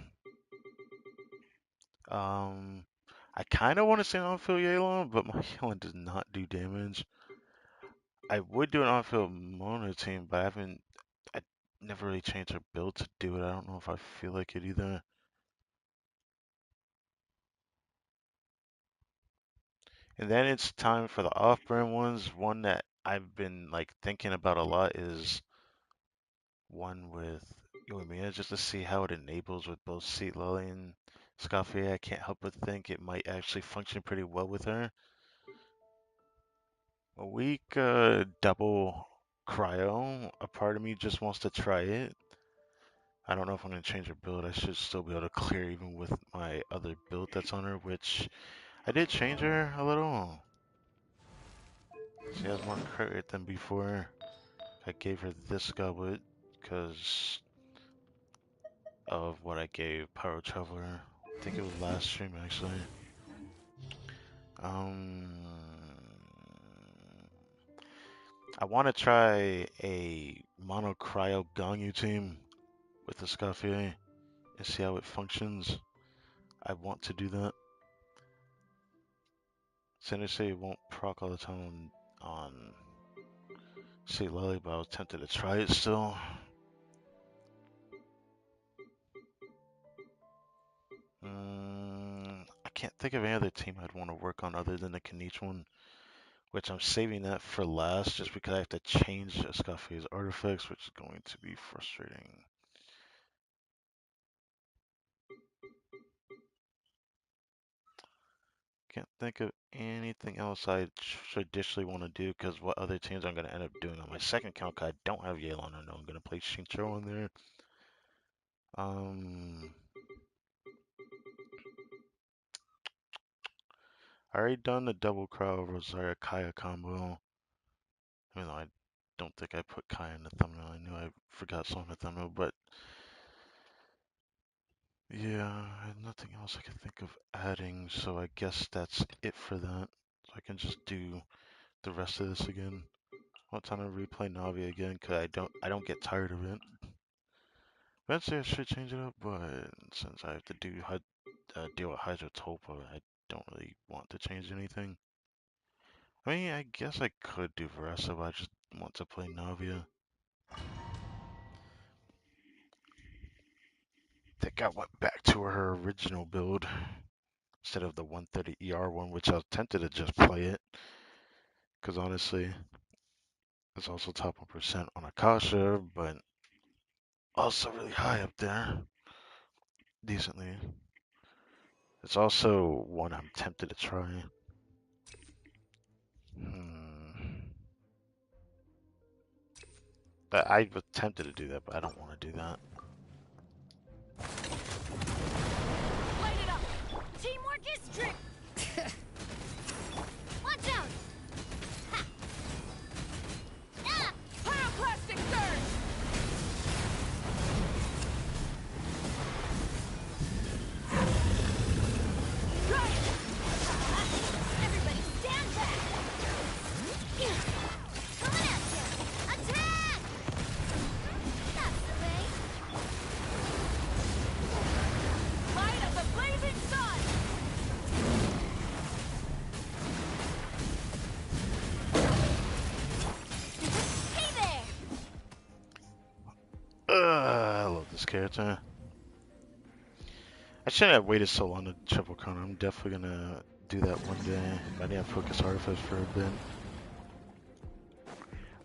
I kind of want to say on-field Yelan, but my Yelan does not do damage. I would do an on-field Mona team, but I never really changed her build to do it. I don't know if I feel like it either. And then it's time for the off-brand ones. One that I've been like thinking about a lot is one with Yoimiya, just to see how it enables with both Seat Lily and Escoffier. I can't help but think it might actually function pretty well with her. A weak double cryo. A part of me just wants to try it. I don't know if I'm going to change her build. I should still be able to clear even with my other build that's on her, which I did change her a little. She has more crit rate than before. I gave her this goblet because of what I gave Pyro Traveler. I think it was last stream actually. Um, I want to try a mono cryo Ganyu team with the Escoffier and see how it functions. I want to do that. Since say it won't proc all the time on Sea Lily, but I was tempted to try it still. I can't think of any other team I'd want to work on other than the Kanichi one, which I'm saving that for last just because I have to change Escoffier's artifacts, which is going to be frustrating. Can't think of anything else I traditionally want to do because what other teams I'm going to end up doing on my second account, because I don't have Yelan. I know I'm going to play Shincho on there. I already done the double crow Rosaria Kaya combo. Even though I don't think I put Kaya in the thumbnail. I knew I forgot something in the thumbnail, but yeah, I had nothing else I could think of adding, so I guess that's it for that. So I can just do the rest of this again. I'm trying to replay Navi again because I don't get tired of it. Eventually I should change it up, but since I have to deal with Hydrotopa, I don't really want to change anything. I mean, I guess I could do Veresa, but I just want to play Navia. I think I went back to her original build instead of the 130 ER one, which I was tempted to just play it. Because honestly, it's also top 1% on Akasha, but also really high up there. Decently. It's also one I'm tempted to try. But I was tempted to do that, but I don't want to do that. Light it up! Teamwork is trick! Watch out! Ha! Ah! Pyroclastic surge! Right! Everybody stand back! Coming at ya! Attack! That's the way! Light of the blazing sun! Hey there! I love this character. I shouldn't have waited so long to triple chrono. I'm definitely gonna do that one day. I need to focus artifice for a bit.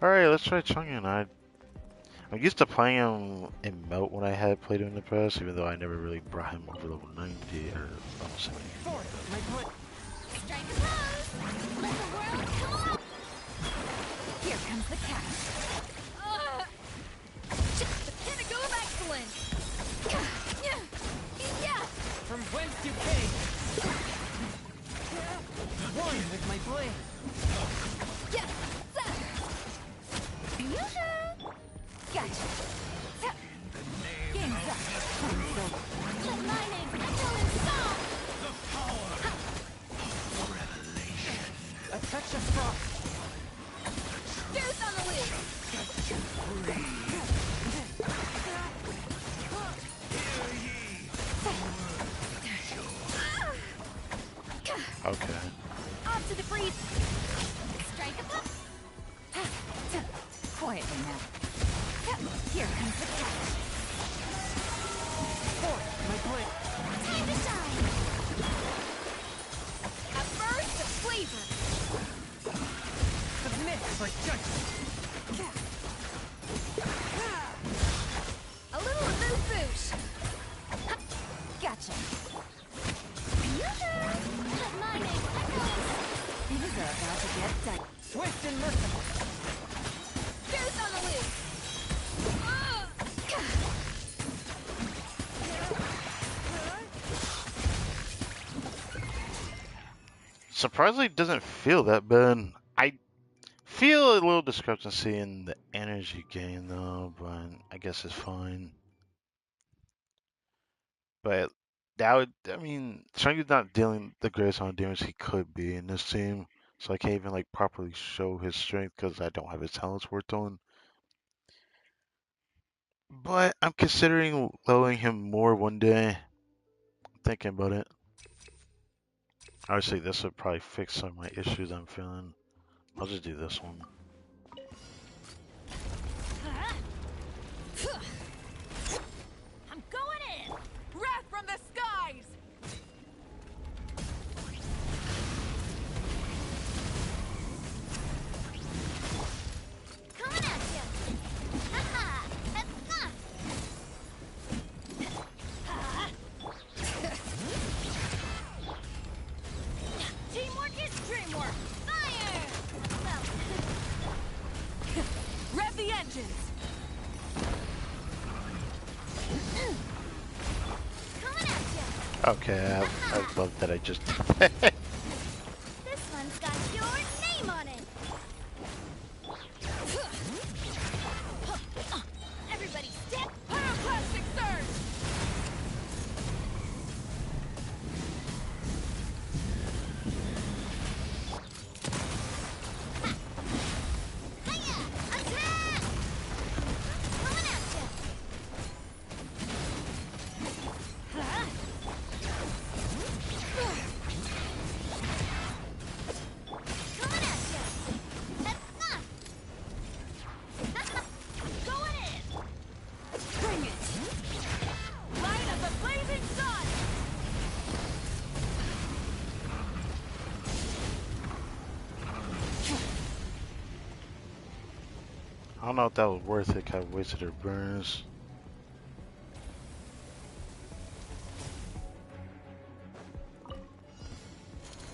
Alright, let's try Chongyun. I'm used to playing him in Melt when I had played him in the past, even though I never really brought him over level 90 or level 70. Strike a pose! Let the world come on! Here comes the catch. for judgment. A little boosh boosh. Gotcha. Let my name echoes. Things are about to get done. Swift and merciful. Goose on the loose. Surprisingly, it doesn't feel that bad. I feel a little discrepancy in the energy gain though, but I guess it's fine. But that would, I mean, Chunky's not dealing the greatest amount of damage he could be in this team, so I can't even like properly show his strength because I don't have his talents worked on. But I'm considering lowering him more one day. Thinking about it. Obviously, this would probably fix some of my issues I'm feeling. I'll just do this one. I'm going in. Wrath from the skies. Coming at you. Ha Teamwork is dreamwork. Fire! Well. Rev the engines. Coming at you. Okay, I love that I just did that. This one's got your name on it. Everybody step. Pyroclastic surge. Hiya! Attack! Coming at you. Coming at you. Going in. Bring it. Light of the blazing sun. I don't know if that was worth it. 'Cause I wasted her burns.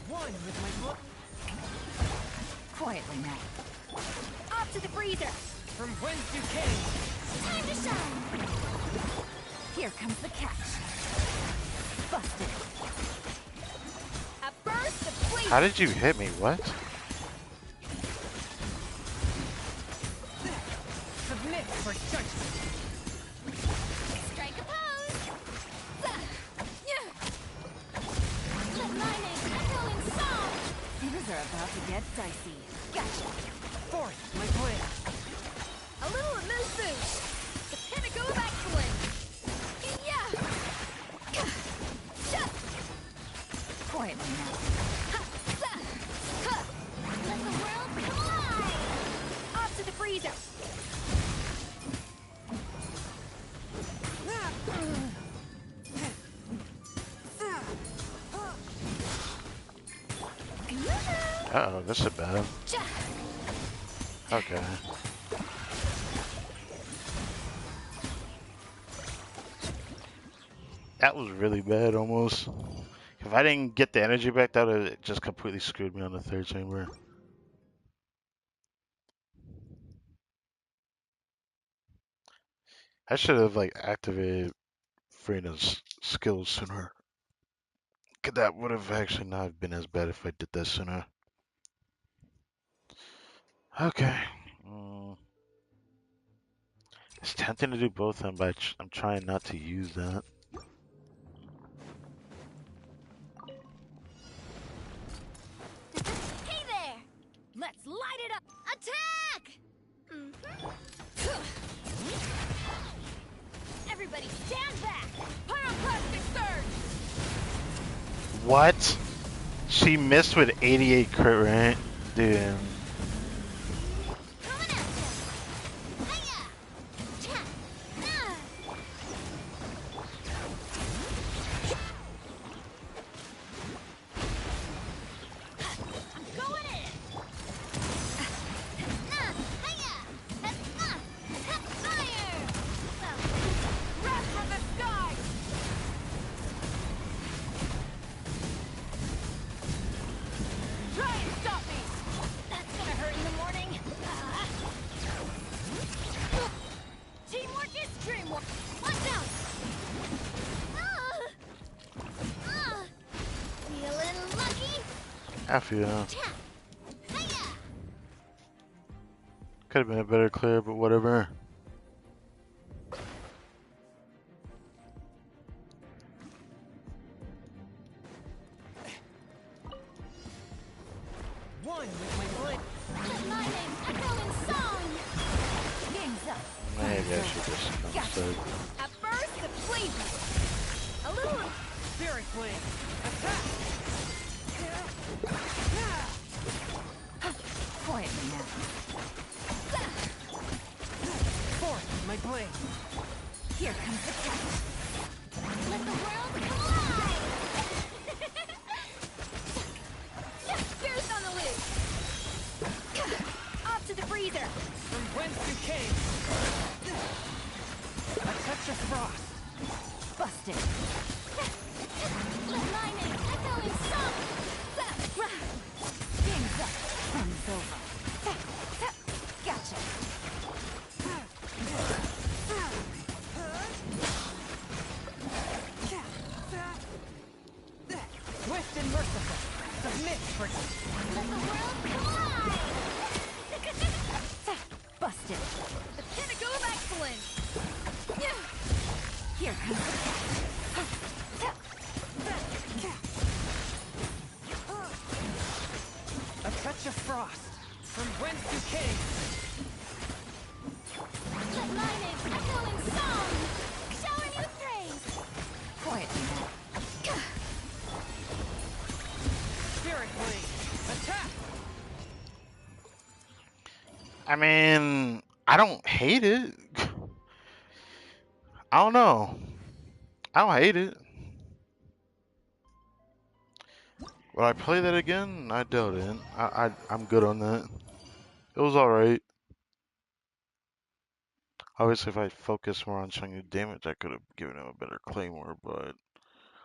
One with my blood. Quietly now. Off to the freezer. From whence you came. Time to shine. Here comes the catch. Busted. A burst of flavor. How did you hit me? What? Submit for judgment. Strike a pose. Let my name echo in song. Things are about to get dicey. Gotcha. Forth my blade. A little moose boosh. The pinnacle of excellence. Yeah. Quietly now. Let the world collide. Off to the freezer. Uh-oh, this is bad. Okay. That was really bad almost. If I didn't get the energy back, that would have just completely screwed me on the third chamber. I should have like activated Frena's skills sooner. 'Cause that would have actually not been as bad if I did that sooner. Okay. It's tempting to do both of them, but I'm trying not to use that. Hey there! Let's light it up! Attack! Everybody stand back! Pyroclastic surge! What? She missed with 88 crit, right? Dude. Coming at ya! Hiya! Cha! Ah! I'm going in! Half, yeah. Cha! Hiya! Could have been a better clear, but whatever. One with my blade. Let my name echo in song! Game's up. Maybe I should just come Gotcha. instead. At first, the flavor. A little... Spirit blade. Attack. Quietly now. Forth with my blade. Here comes the cat. Let the world collide! Burst on the loose! Off to the freezer! From whence you came. A touch of frost. Busted! Let my name echo in song! Game's up. Fun's over. Gotcha! Swift and merciful. Submit for Let the world collide! Busted! The pinnacle of excellence! Here comes the a touch of frost. From whence you came. Let my name echo in song! Showering you praise! Quietly now. Spirit blade. Attack. I mean, I don't hate it. I don't know. I don't hate it. Would I play that again? I doubt it. I'm good on that. It was alright. Obviously, if I focused more on showing you damage, I could have given him a better claymore, but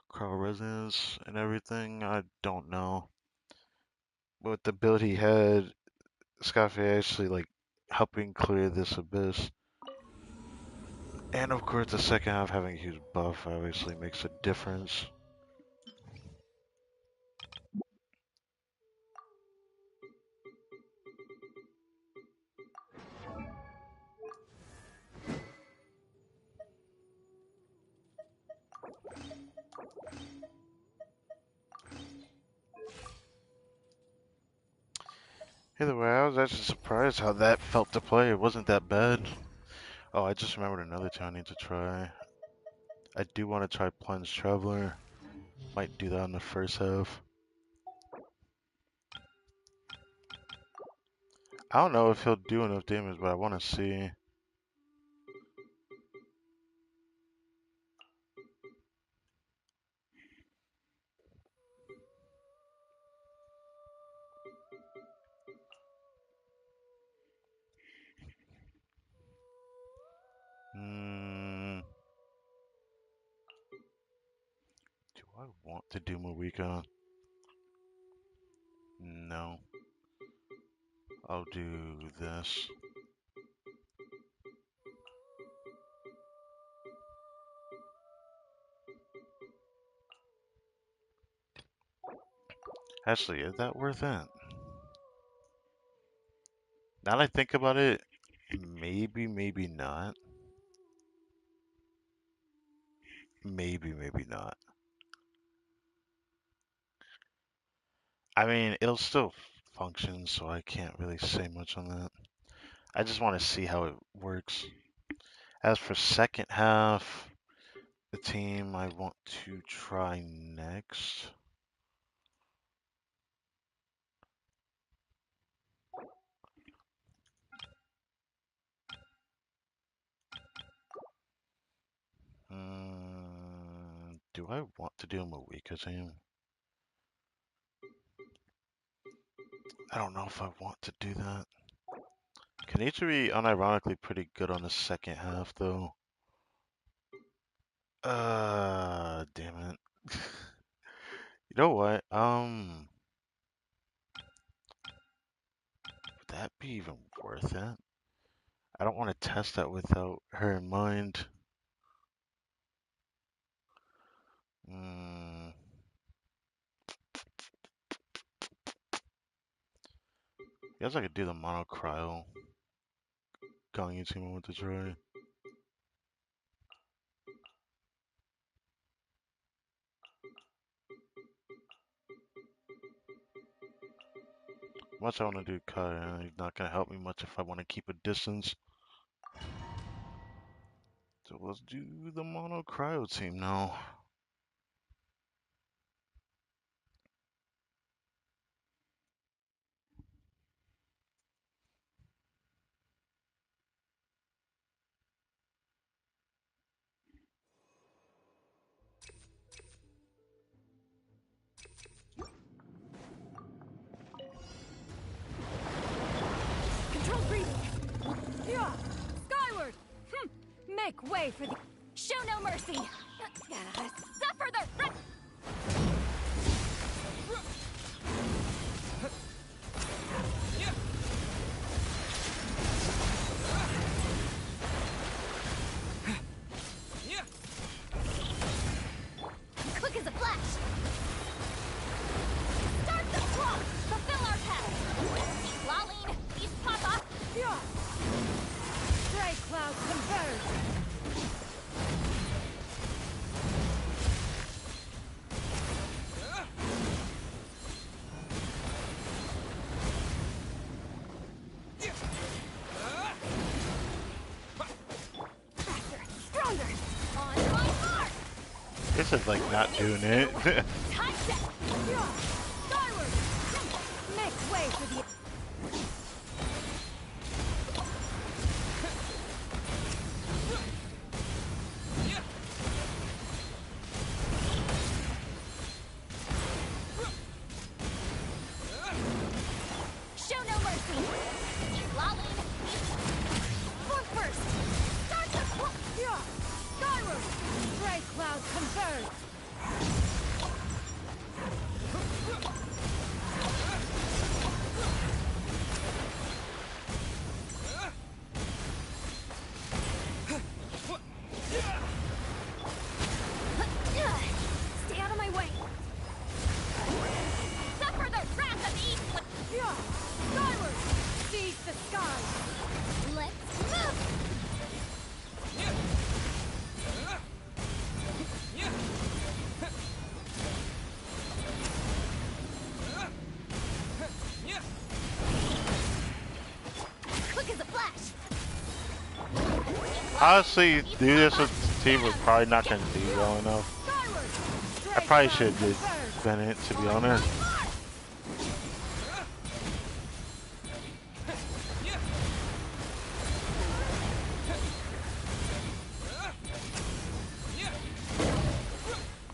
crowd resonance and everything, I don't know. But with the build he had, Escoffier actually like helping clear this abyss. And of course, the second half having a huge buff obviously makes a difference. Either way, I was actually surprised how that felt to play. It wasn't that bad. Oh, I just remembered another town I need to try. I do want to try Plunge Traveler. Might do that in the first half. I don't know if he'll do enough damage, but I want to see. Hmm. Do I want to do Moika? No. I'll do this. Actually, is that worth it? Now that I think about it, maybe, maybe not. Maybe, maybe not. I mean, it'll still function, so I can't really say much on that. I just want to see how it works. As for second half, the team I want to try next. Do I want to do a Moika team? I don't know if I want to do that. Kenichi unironically pretty good on the second half though. Damn it. You know what? Would that be even worth it? I don't want to test that without her in mind. Mm, Guess I could do the mono cryo. Calling you team I want to try. Much I want to do Kai, he's not gonna help me much if I want to keep a distance. So let's do the mono cryo team now. Control breathing. Yeah. Skyward. Make way for the. Show no mercy. Suffer the. Quick as a flash. Start the clock. Fulfill our task. Lolling. East Papa. Yeah. Stray cloud converge. Faster, stronger. On my mark. This is like not doing it. Time set. Yeah. Skyward. Make way for the. Show no mercy. Lolling. Form first. Start the clock. Yeah. Skyward. Stray cloud converge. Stay out of my way. Suffer the wrath of East. Yeah. Skyward. Seize the sky. Let's move. Quick as a flash. Honestly, do this with the team was probably not gonna do well enough. Skyward. I probably should have did Bennett, to be honest.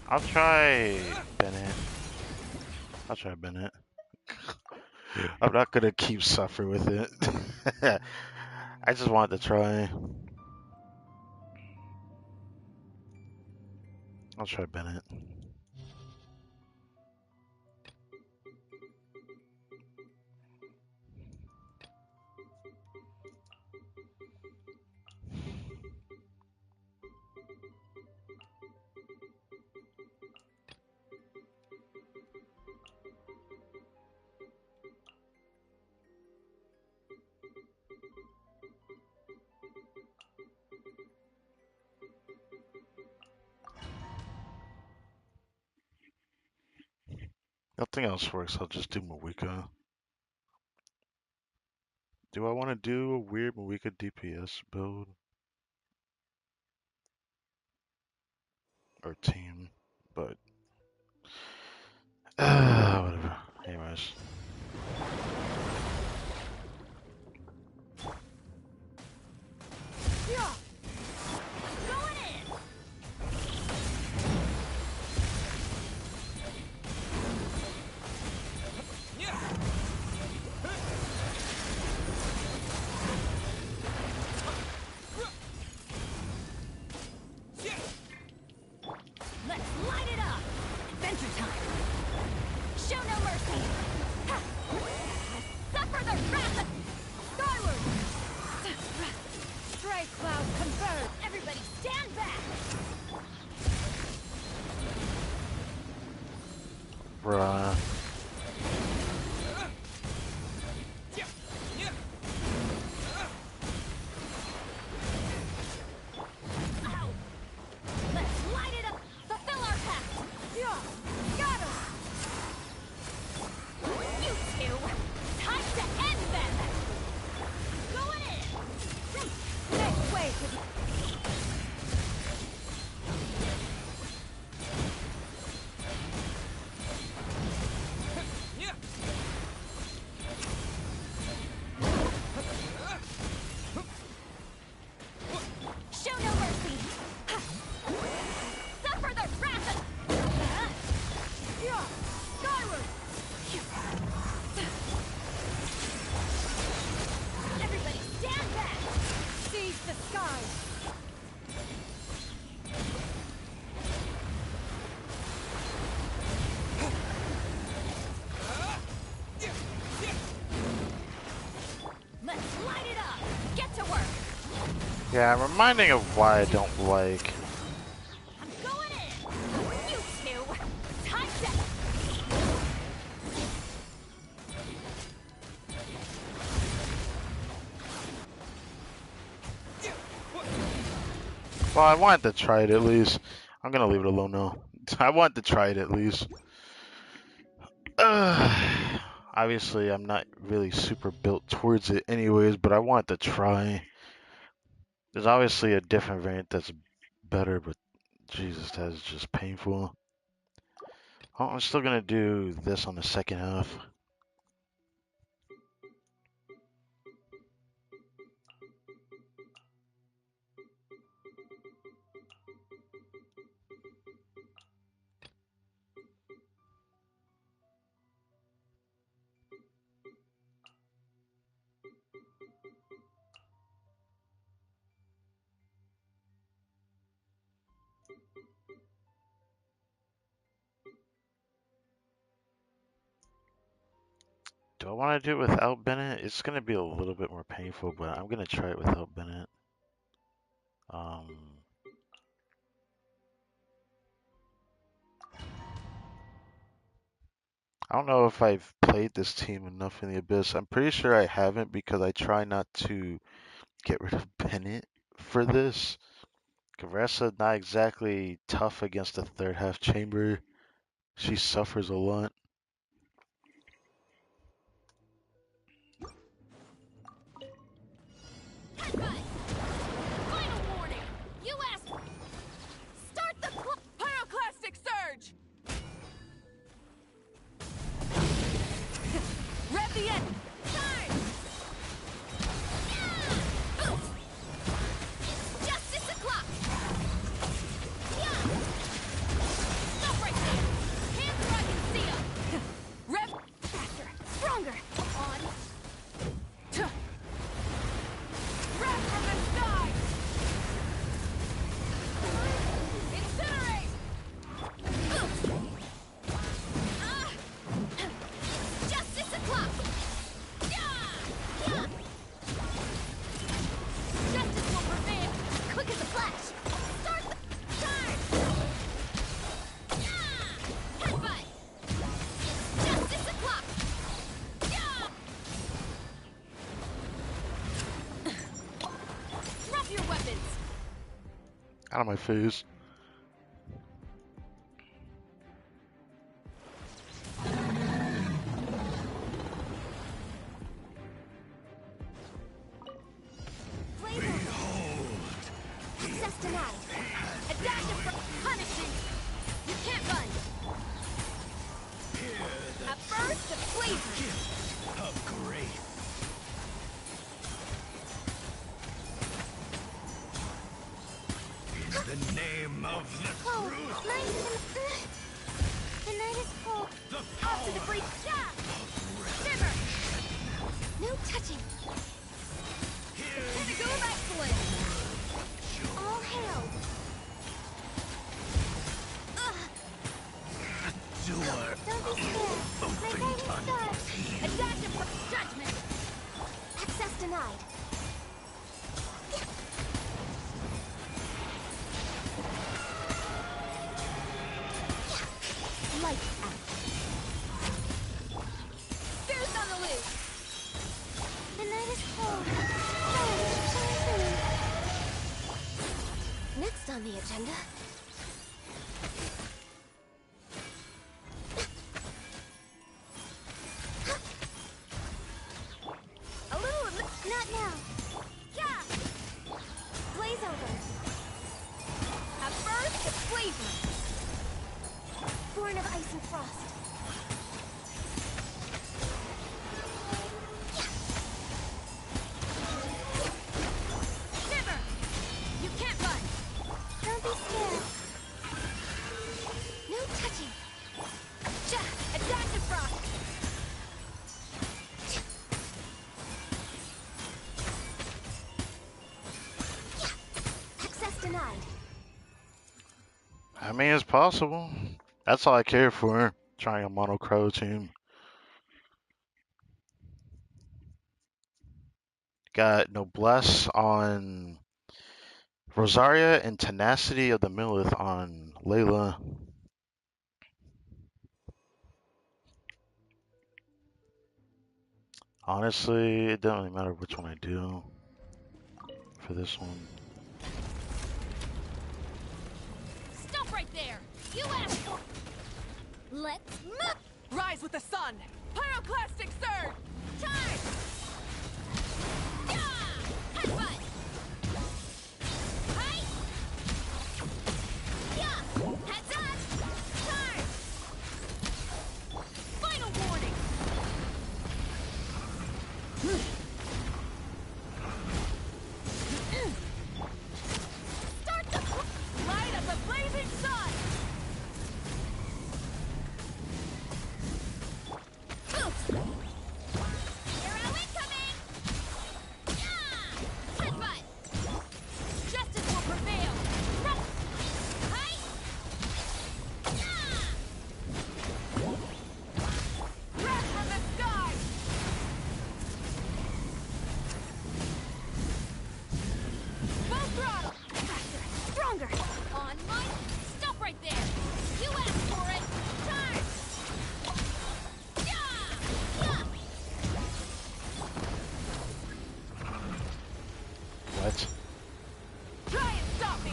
I'll try Bennett. I'll try Bennett. I'm not gonna keep suffering with it. I just wanted to try. I'll try Bennett. Nothing else works. I'll just do Mawika. Do I want to do a weird Mawika DPS build? Or team? But, whatever. Anyways. Yeah. Going in. Let's light it up. Adventure time. Show no mercy. Ha. Yeah, I'm reminding of why I don't like. I'm going in. You two. Time to. Well, I wanted to try it at least. I'm gonna leave it alone now. I wanted to try it at least. Obviously, I'm not really super built towards it, anyways, but I want to try. There's obviously a different variant that's better, but Jesus, that is just painful. Oh, I'm still gonna do this on the second half. Do I want to do it without Bennett? It's gonna be a little bit more painful, but I'm gonna try it without Bennett. Um, I don't know if I've played this team enough in the Abyss. I'm pretty sure I haven't because I try not to get rid of Bennett for this. Caressa not exactly tough against the third half chamber. She suffers a lot. Headbutt. Final warning. You asked. Start the pyroclastic surge. Rev the end. Time. Yeah. Oof. Justice o'clock. Yeah. Stop right there. Hands where I can see 'em. Rev faster, stronger. On. Tuh. Rev from the sky. Incinerate. Oof. Ah. Justice o'clock. Yeah. Yeah. Justice will prevail. Quick as a flash. Start the time. Yeah. Headbutt. Justice o'clock. Yeah. Drop your weapons. Out of my face. Access denied. Adaptive punishment. You can't run. A burst of flavor. Of grace. In the name of the Cold. truth, The night is cold. the Off to the power breach. Yeah. of Simmer. No touching. Here Pinnacle of excellence. All hail. door Don't be scared. My guiding star. Adaptive judgment. Access denied. Lights out. Spears on the loose. The night is cold. Shine, shine through. Next on the agenda. A little. Not now. Yeah. Blaze over. A burst of flavor. Born of ice and frost. Shiver! You can't run! Don't be scared. No touching. Adaptive frost. Access denied. I mean, it's possible. That's all I care for. Trying a mono crow team. Got Noblesse on Rosaria and Tenacity of the Millith on Layla. Honestly, it doesn't really matter which one I do for this one. Stop right there! You asked for... Let's move! Rise with the sun! Pyroclastic surge! Charge! Yeah! Headbutt! Hi! Yeah! Heads up! Charge! Final warning! Start the... Light of the blazing sun! Hero incoming! Yeah! Headbutt! Justice will prevail! Hi! Yeah! Breath from the sky! Full throttle! Faster! Stronger! On my... Stop right there! You asked for it! Charge! Yeah! Yeah! What? Try and stop me!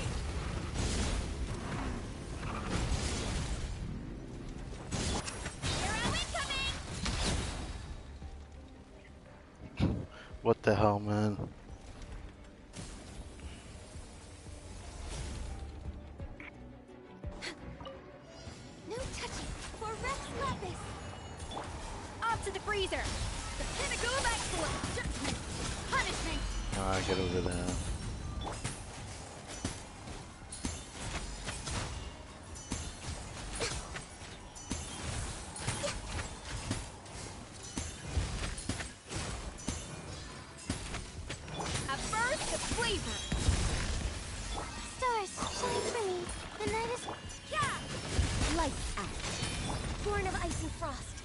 Hero incoming! What the hell, man? No touching! For Rex Lapis! Off to the freezer! The pinnacle of excellence! Judgment! Punishment! Ah, get over there. A burst of flavor! Stars, shine for me. The night is... Yeah! Light out. Born of ice and frost.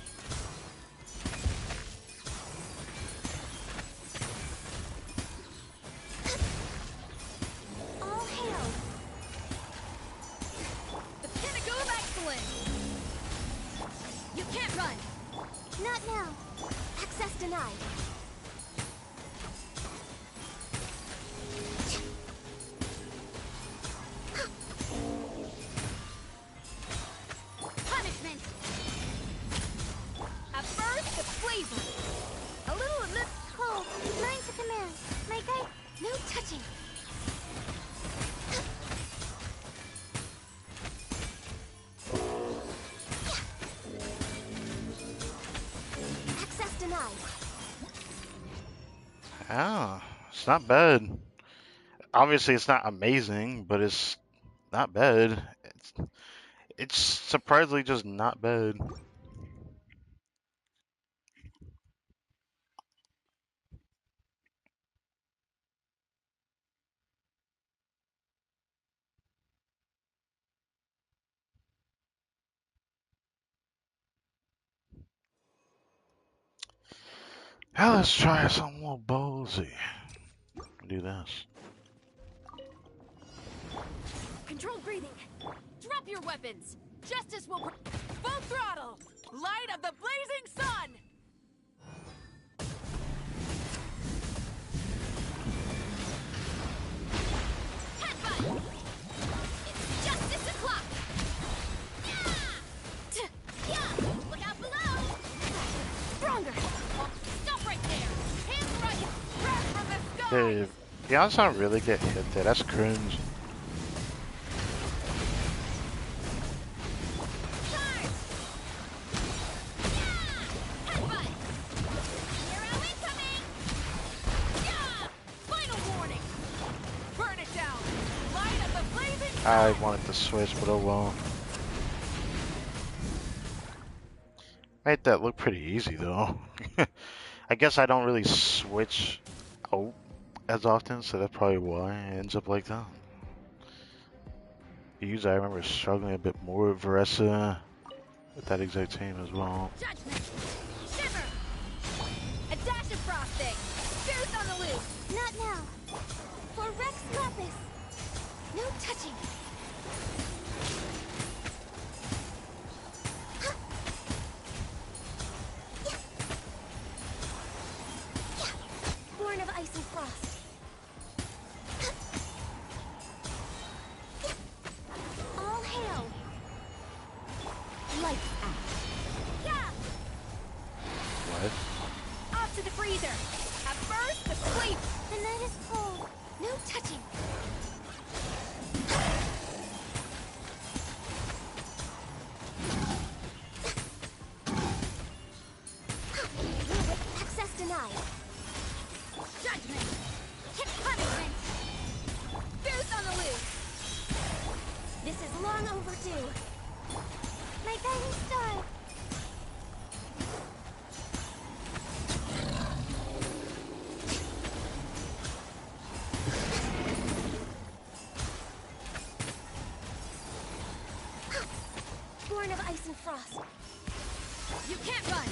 All hail. The pinnacle of excellence! You can't run. Not now. Access denied. Punishment. A burst of flavor! A little of this... Cold. Mine to command. My guide. No touching. Access denied. Ah, it's not bad. Obviously, it's not amazing, but it's not bad. It's surprisingly just not bad. Now let's try something more ballsy. Do this. Controlled breathing! Drop your weapons! Justice will... Full throttle! Light of the blazing sun! Headbutt! It's justice o'clock! Yeah! Yeah! Look out below! Stronger! Stop right there! Hands right! Breath from the sky! Hey, the outside really get hit there. That's cringe. Charge! Yeah! Headbutt! Hero incoming! Yeah! Final warning! Burn it down! Light of the blazing sun! I wanted to switch, but oh well. Made that look pretty easy though. I guess I don't really switch out as often, so that's probably why it ends up like that. Usually I remember struggling a bit more with Varessa with that exact team as well. Judgment! Shiver! A dash of frosting! Fierce on the loose! Not now! For Rex Lapis! No touching. Born of ice and frost. All hail. Lights out. Yeah! What? Off to the freezer. A burst of sleep. The night is cold. No touching. Access denied. Judgment. Hit punishment. Boots on the loose. This is long overdue. My guiding star. Born of ice and frost. You can't run.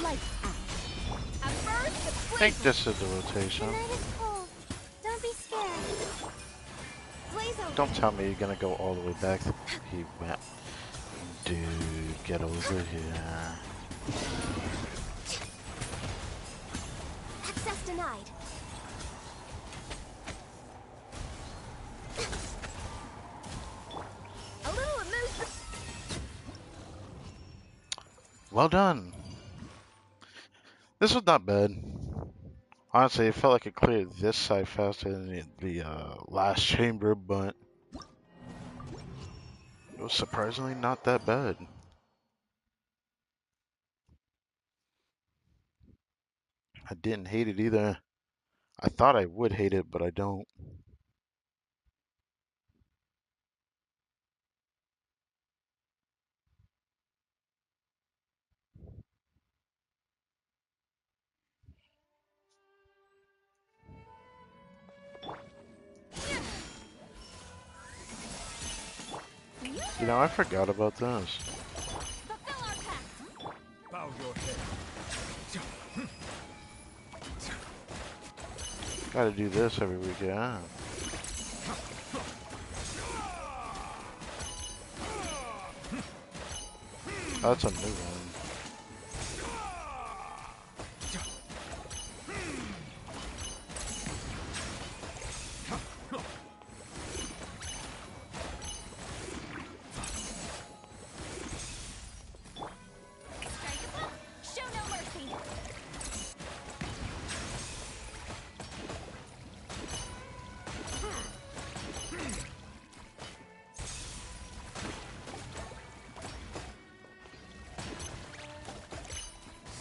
Lights out. A burst of I sleep. think this is the The rotation. night is cold. Don't be scared. Blaze over. Don't tell me you're gonna go all the way back. He went. Dude, get over here. Access denied. A little amuse. Well done. This was not bad. Honestly, it felt like it cleared this side faster than the last chamber, but it was surprisingly not that bad. I didn't hate it either. I thought I would hate it, but I don't. You know, I forgot about this. Fulfill our pact. Bow your head. Gotta do this every weekend. That's a new one. Show no mercy.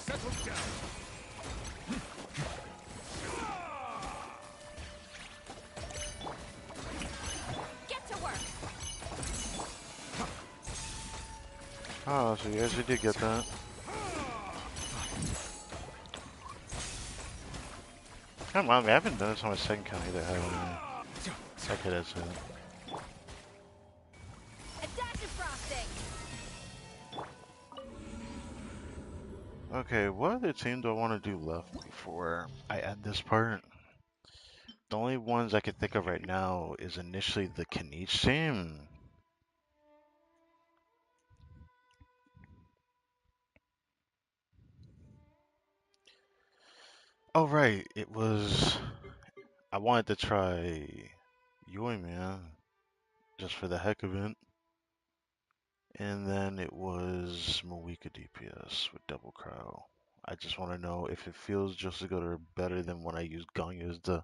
Settle down. Get to work. Oh, so you actually did get that. Come on, I haven't done this on my second count either, haven't I? Okay, that's it. A dash of frosting. Okay, what other team do I want to do left before I end this part? The only ones I can think of right now is initially the Kaniche team. Oh, right, it was. I wanted to try Yui Man just for the heck of it. And then it was Moika DPS with Double Crow. I just want to know if it feels just as good or better than when I used Ganya as the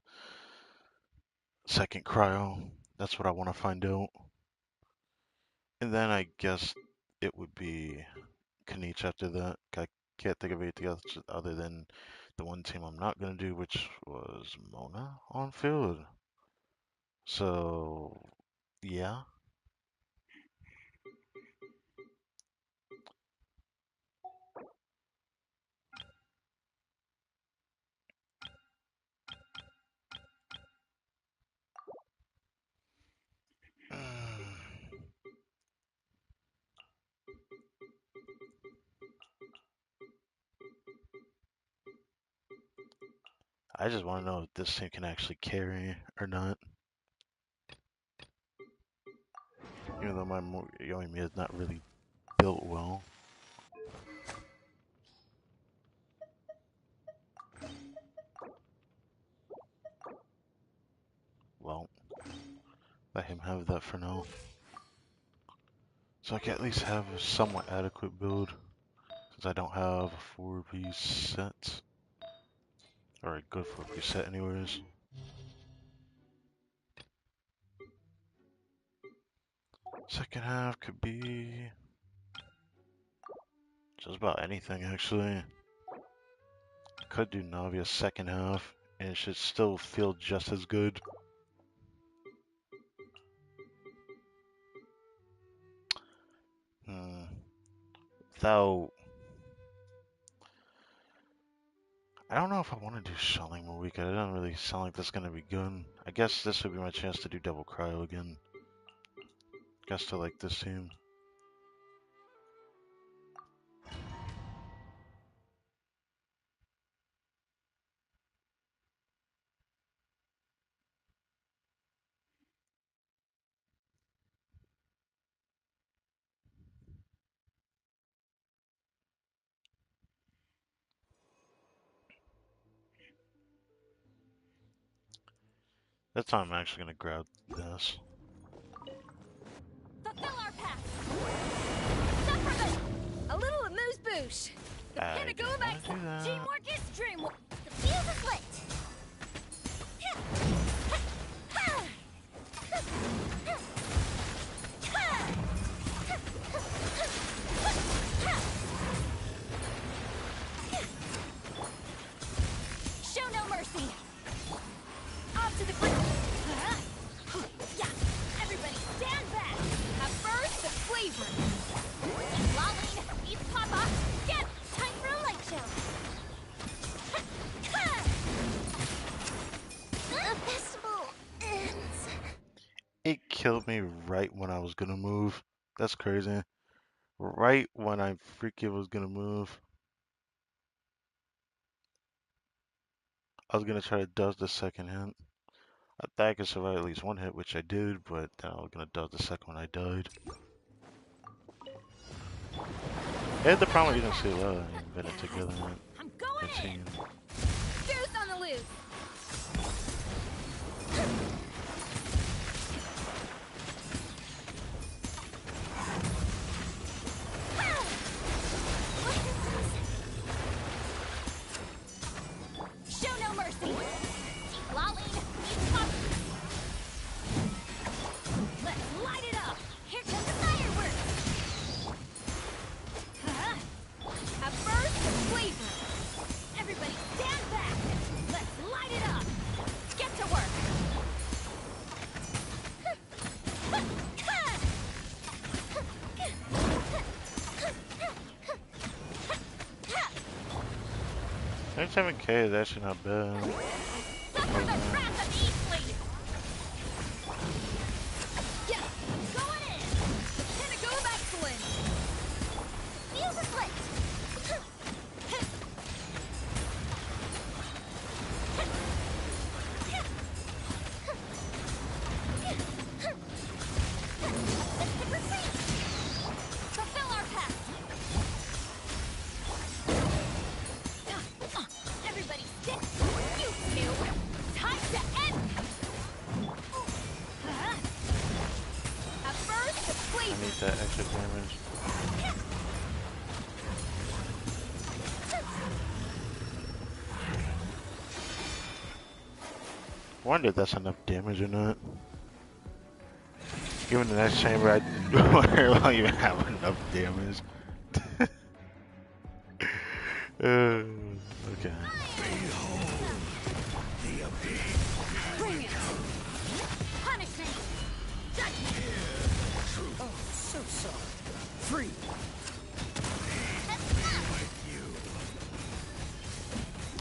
second cryo. That's what I want to find out. And then I guess it would be Kaniche after that. I can't think of anything else other than the one team I'm not going to do, which was Mona on field. So, yeah. I just want to know if this team can actually carry or not. Even though my Yoimi is not really built well. Well, let him have that for now. So I can at least have a somewhat adequate build. Since I don't have a 4-piece set. Or a good 4-piece set anyways. Second half could be just about anything actually. Could do Navia's second half and it should still feel just as good. Though I don't know if I want to do Shelling more week. It doesn't really sound like that's gonna be good. I guess this would be my chance to do double cryo again. Guess to like this team. That's time I'm actually gonna grab this. Fulfill our pact. Suffragate. A little amuse bouche. The I pinnacle didn't of wanna do excellence. that. Teamwork is dreamwork. The fuse is lit. Show no mercy. Off to the grid. Yeah. Everybody stand back. A burst of flavor. Lolling, eat Papa. Get time for a light show. The festival ends. It killed me right when I was gonna move. That's crazy. Right when I freaking was gonna move. I was gonna try to dodge the second hit. I thought I could survive at least one hit, which I did, but then I was gonna dodge the second one I died. And the problem you didn't see well, I ain't been it together. I'm going It's in. Deuce on the loose. Show no mercy. Lolling, eat Papa. Let's light it up. Here comes the fireworks. A burst of flavor. Everybody stand back. Let's light it up. Get to work. Anytime in K is actually not bad. Suffer the wrath of the East Lady. Yeah, going in. The pinnacle of excellence. Fuse is lit. Let's hit retreat. Fulfill our pact. Everybody stick. You two. Time to end. A burst of I flavor. need that extra damage. I wonder if that's enough damage or not. Given the next chamber, I wonder if I'll even have enough damage. Okay. Bring it. Punishment. Judgment. Oh, so sorry. Free.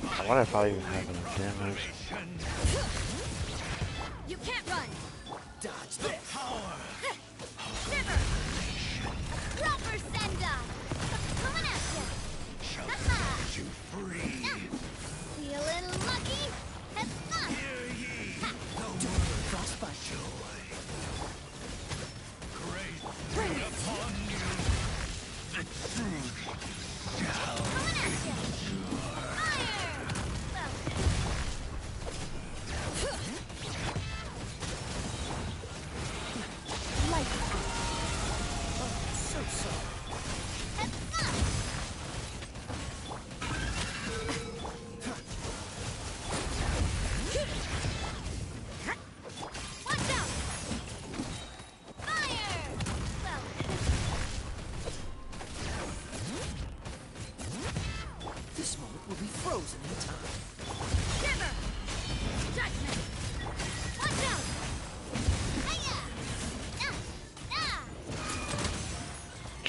I wonder if I even have enough damage. You can't run. Dodge this. Shiver. Proper send-up. Coming at you. Ha-ha. You free. Feeling lucky? Have fun. Frostbite. Crazy.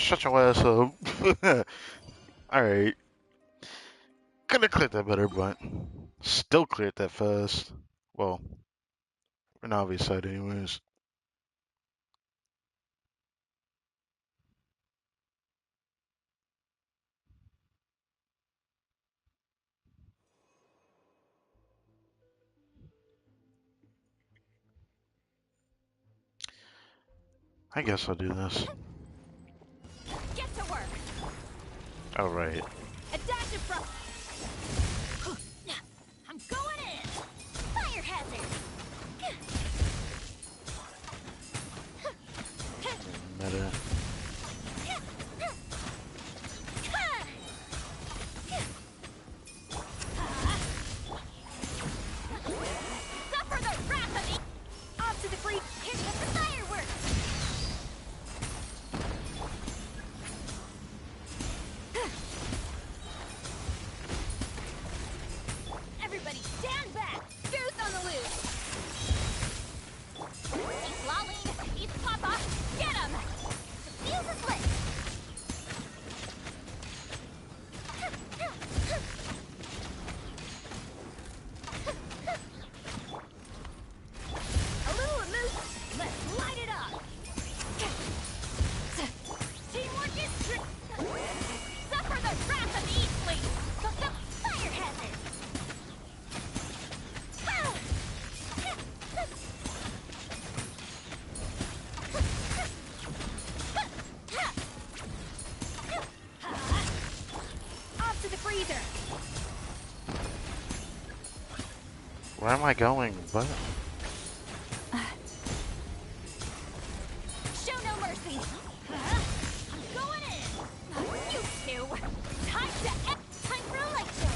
Shut your ass up. Alright. Could have cleared that better, but still cleared that fast. Well, an obvious side anyways. I guess I'll do this. Get to work. Alright. A dash of frost. I'm going in. Fire hazard. Meta. Suffer the wrath of me. Off to the free. Here comes the fireworks. Everybody stand back. Goose on the loose. Eat Lolline. Eat Papa. Get him. The fuse is lit. A little amuse. Let's light it up. Teamwork is suffer the wrath of Eat, please. The fire hazard. Off to the freezer. Where am I going? What? Show no mercy. I'm going in. You two. Time for a light show.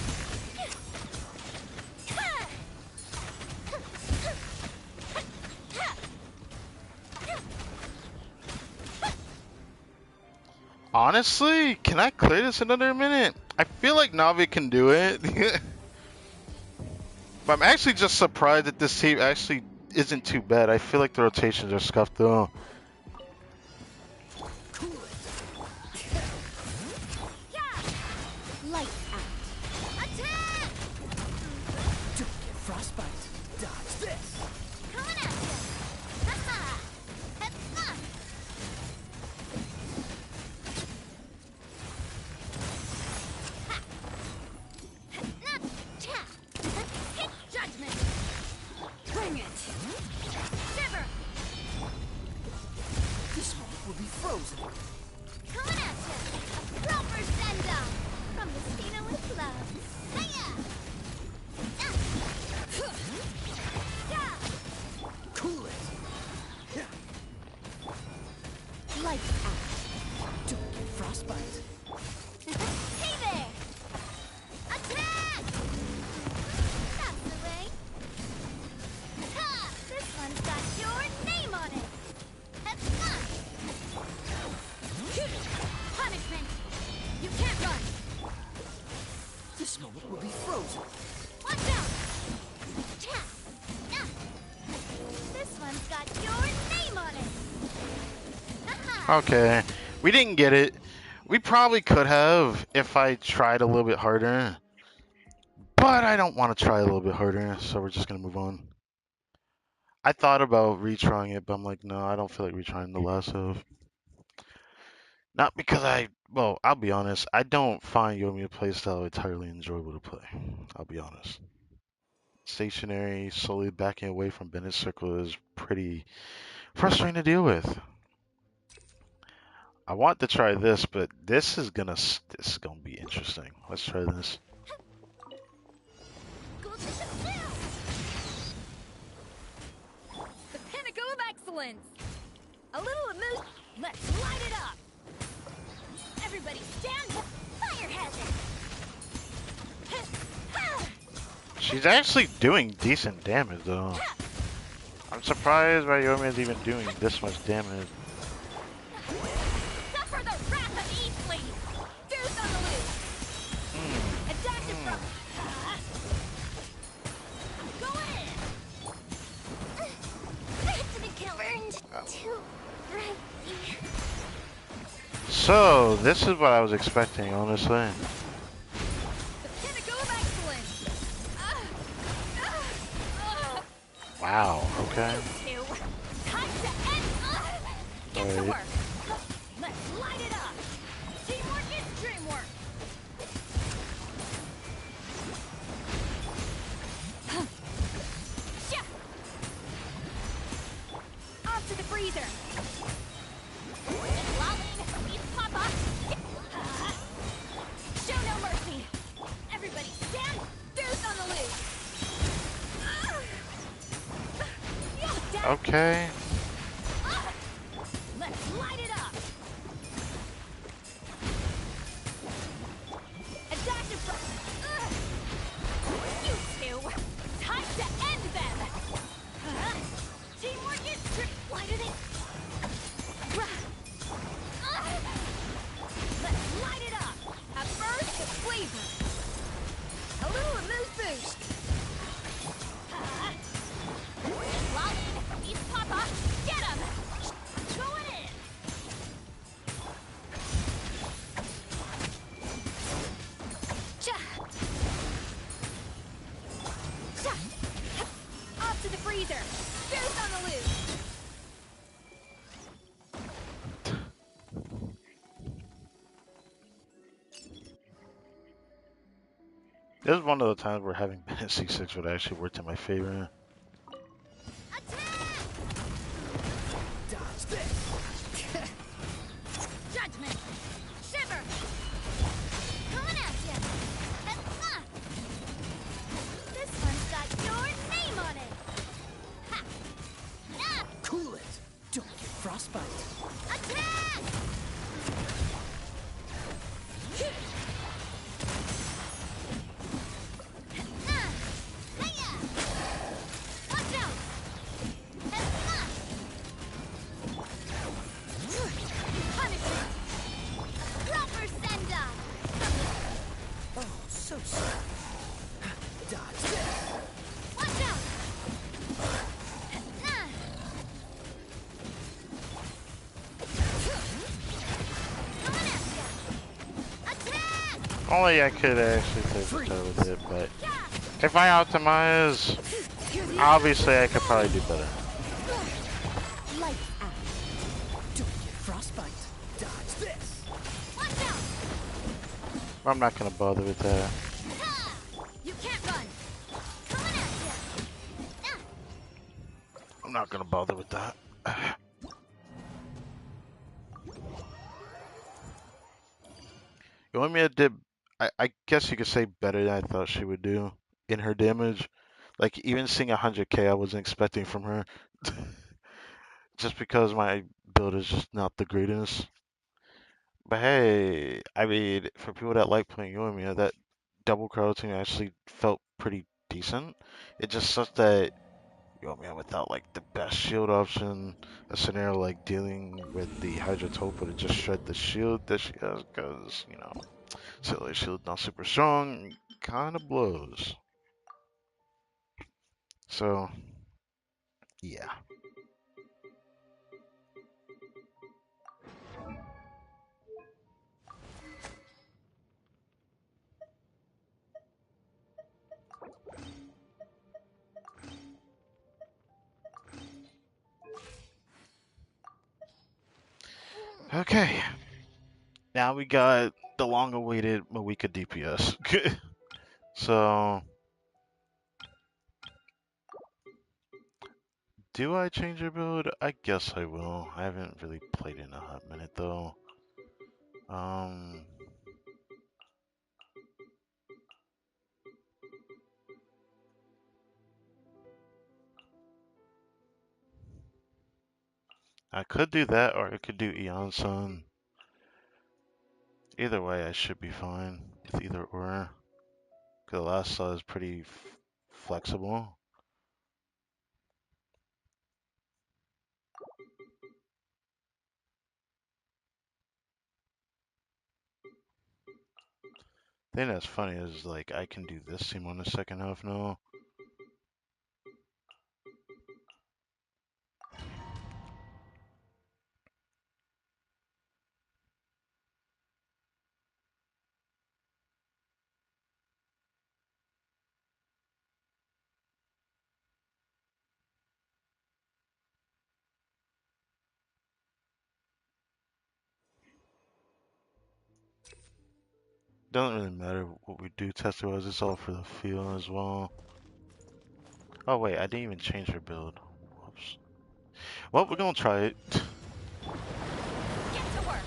Honestly, can I clear this in under a minute? I feel like Navi can do it. But I'm actually just surprised that this team actually isn't too bad. I feel like the rotations are scuffed though. Light out. Attack! Don't get frostbite. Dodge this. Coming at you. Ha-ha. That's fun. Ha. Not tap. Hit judgment. Bring it. Shiver. This one will be frozen. Coming at you. A proper send-off. From the Stina with love. Hiya! Yeah. Cool it. Light out. Don't get frostbite. Hey there! Attack! That's the way. Ha! This one's got your name on it. That's fun. Punishment. You can't run. This moment will be frozen. Watch out! Tap! Ah. This one's got your name on it. Ha-ha. Okay, we didn't get it. We probably could have if I tried a little bit harder. But I don't want to try a little bit harder, so we're just going to move on. I thought about retrying it, but I'm like, no, I don't feel like retrying the last of. Not because well, I'll be honest, I don't find Yoimiya playstyle entirely enjoyable to play. I'll be honest. Stationary, slowly backing away from Bennett's circle is pretty frustrating to deal with. I want to try this, but this is gonna be interesting. Let's try this. Go to the south. The pinnacle of excellence. A little amuse. Let's light it up. Everybody stand back. Fire hazard. Ha! She's actually doing decent damage though. I'm surprised why Yomi is even doing this much damage. Suffer the wrath of Eat, please. Goose on the loose. A dash of frost. I'm going in. To be burned too brightly. So, this is what I was expecting, honestly. The pinnacle of excellence. Wow, okay. You two. Time to end. Get to Alright. work. Let's light it up. Teamwork is dreamwork. Sha! Off to the freezer. Lolling, beef papa. Show no mercy. Everybody stand. Deuce on the loose. Down. Okay. Let's light it up. Adaptive. You two. Time to end them. Teamwork is true. Why do they? Let's light it up. At first, the flavor. A little amuse boost. Lolling, beef papa, get him. Going in. Cha. Cha. Off to the freezer. Deuce on the loose. This is one of the times where having been at C6 would actually work in my favor. Attack! Dodge this. Judgment. Shiver. Coming at ya. This one's got your name on it. Ha. Ah. Cool it. Don't get frostbite. Attack! Ah. Hiya. Watch out. Punishment. Proper send-off. Oh, so sorry. Dodge this. Watch out. Coming at ya. Attack! Only I could actually take the toe with it, but Yeah. if I optimize, obviously I could probably do better. Light out. Don't get frostbite. Dodge this. Watch out. I'm not gonna bother with that. Ha! You can't run. Coming at ya. I'm not gonna bother with that. Yoimiya did, I guess you could say better than I thought she would do in her damage. Like, even seeing 100k, I wasn't expecting from her. Just because my build is just not the greatest. But hey, I mean, for people that like playing Yoimiya, that double crouching actually felt pretty decent. It just sucks that Yoimiya without like the best shield option, a scenario like dealing with the Hydra Tope would just shred the shield that she has because, you know, Silly Shield not super strong, kind of blows. So, yeah. Okay. Now we got the long-awaited Moeka DPS. So, do I change your build? I guess I will. I haven't really played in a hot minute though. Um, I could do that, or I could do Eon Sun. Either way, I should be fine with either or. Cause the last saw is pretty flexible. The thing that's funny is like I can do this team on the second half now. Doesn't really matter what we do test-wise, it's all for the feel as well. Oh wait, I didn't even change her build. Whoops. Well, we're gonna try it. Get to work.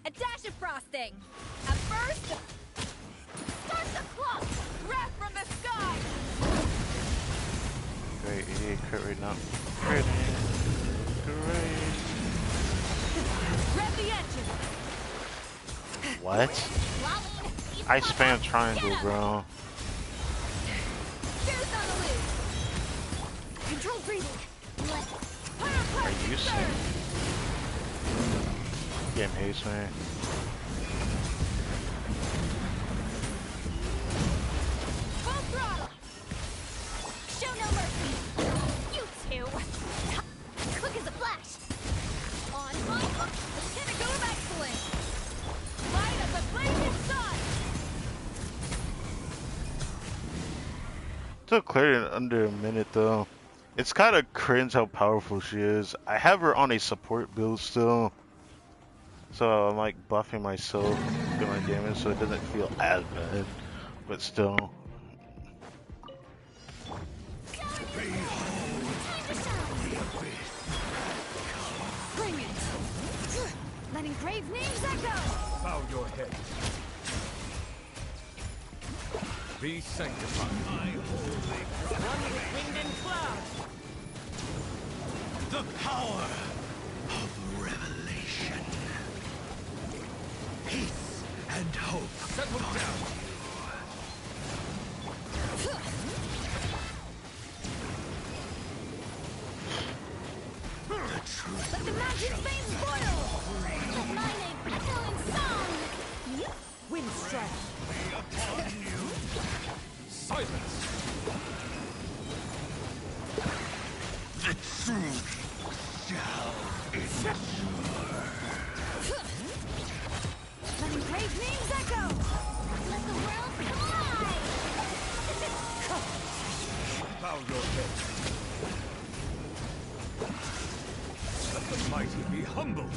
A dash of frosting. A burst. Start the clock. Wrath from the sky. Great, 88 crit right now. Great. Great. Rev the engine. What? Lolling. I spam triangle, bro. Fierce on the loose. Control breathing. Are you sick? Getting haste, man. Full throttle. Show no mercy. You two. Quick as a flash. On my hook. The pinnacle of excellence. Light of the blazing sun. Took clear in under a minute though. It's kind of cringe how powerful she is. I have her on a support build still, so I'm like buffing myself, doing my damage, so it doesn't feel as bad. But still, Bring it. Letting grave names echo. Bow your head. Be sanctified. The power of revelation. Peace and hope. Settle down. The truth. Let the mountain's veins boil. Let my name echo in song. Wind strike. Silence. The truth shall endure. Letting grave names echo. Let the world come alive. Bow your head. Let the mighty be humbled.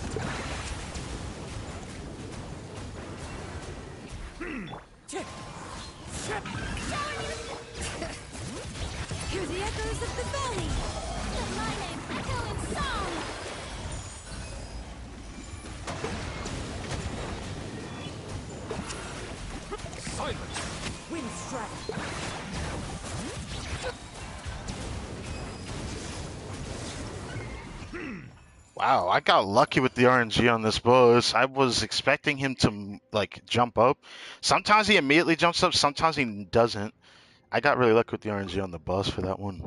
Hear the echoes of the valley. Let my name echo in song. Silence. Wind strike. wow, I got lucky with the RNG on this boss. I was expecting him to like jump up. Sometimes he immediately jumps up, sometimes he doesn't. I got really lucky with the RNG on the boss for that one.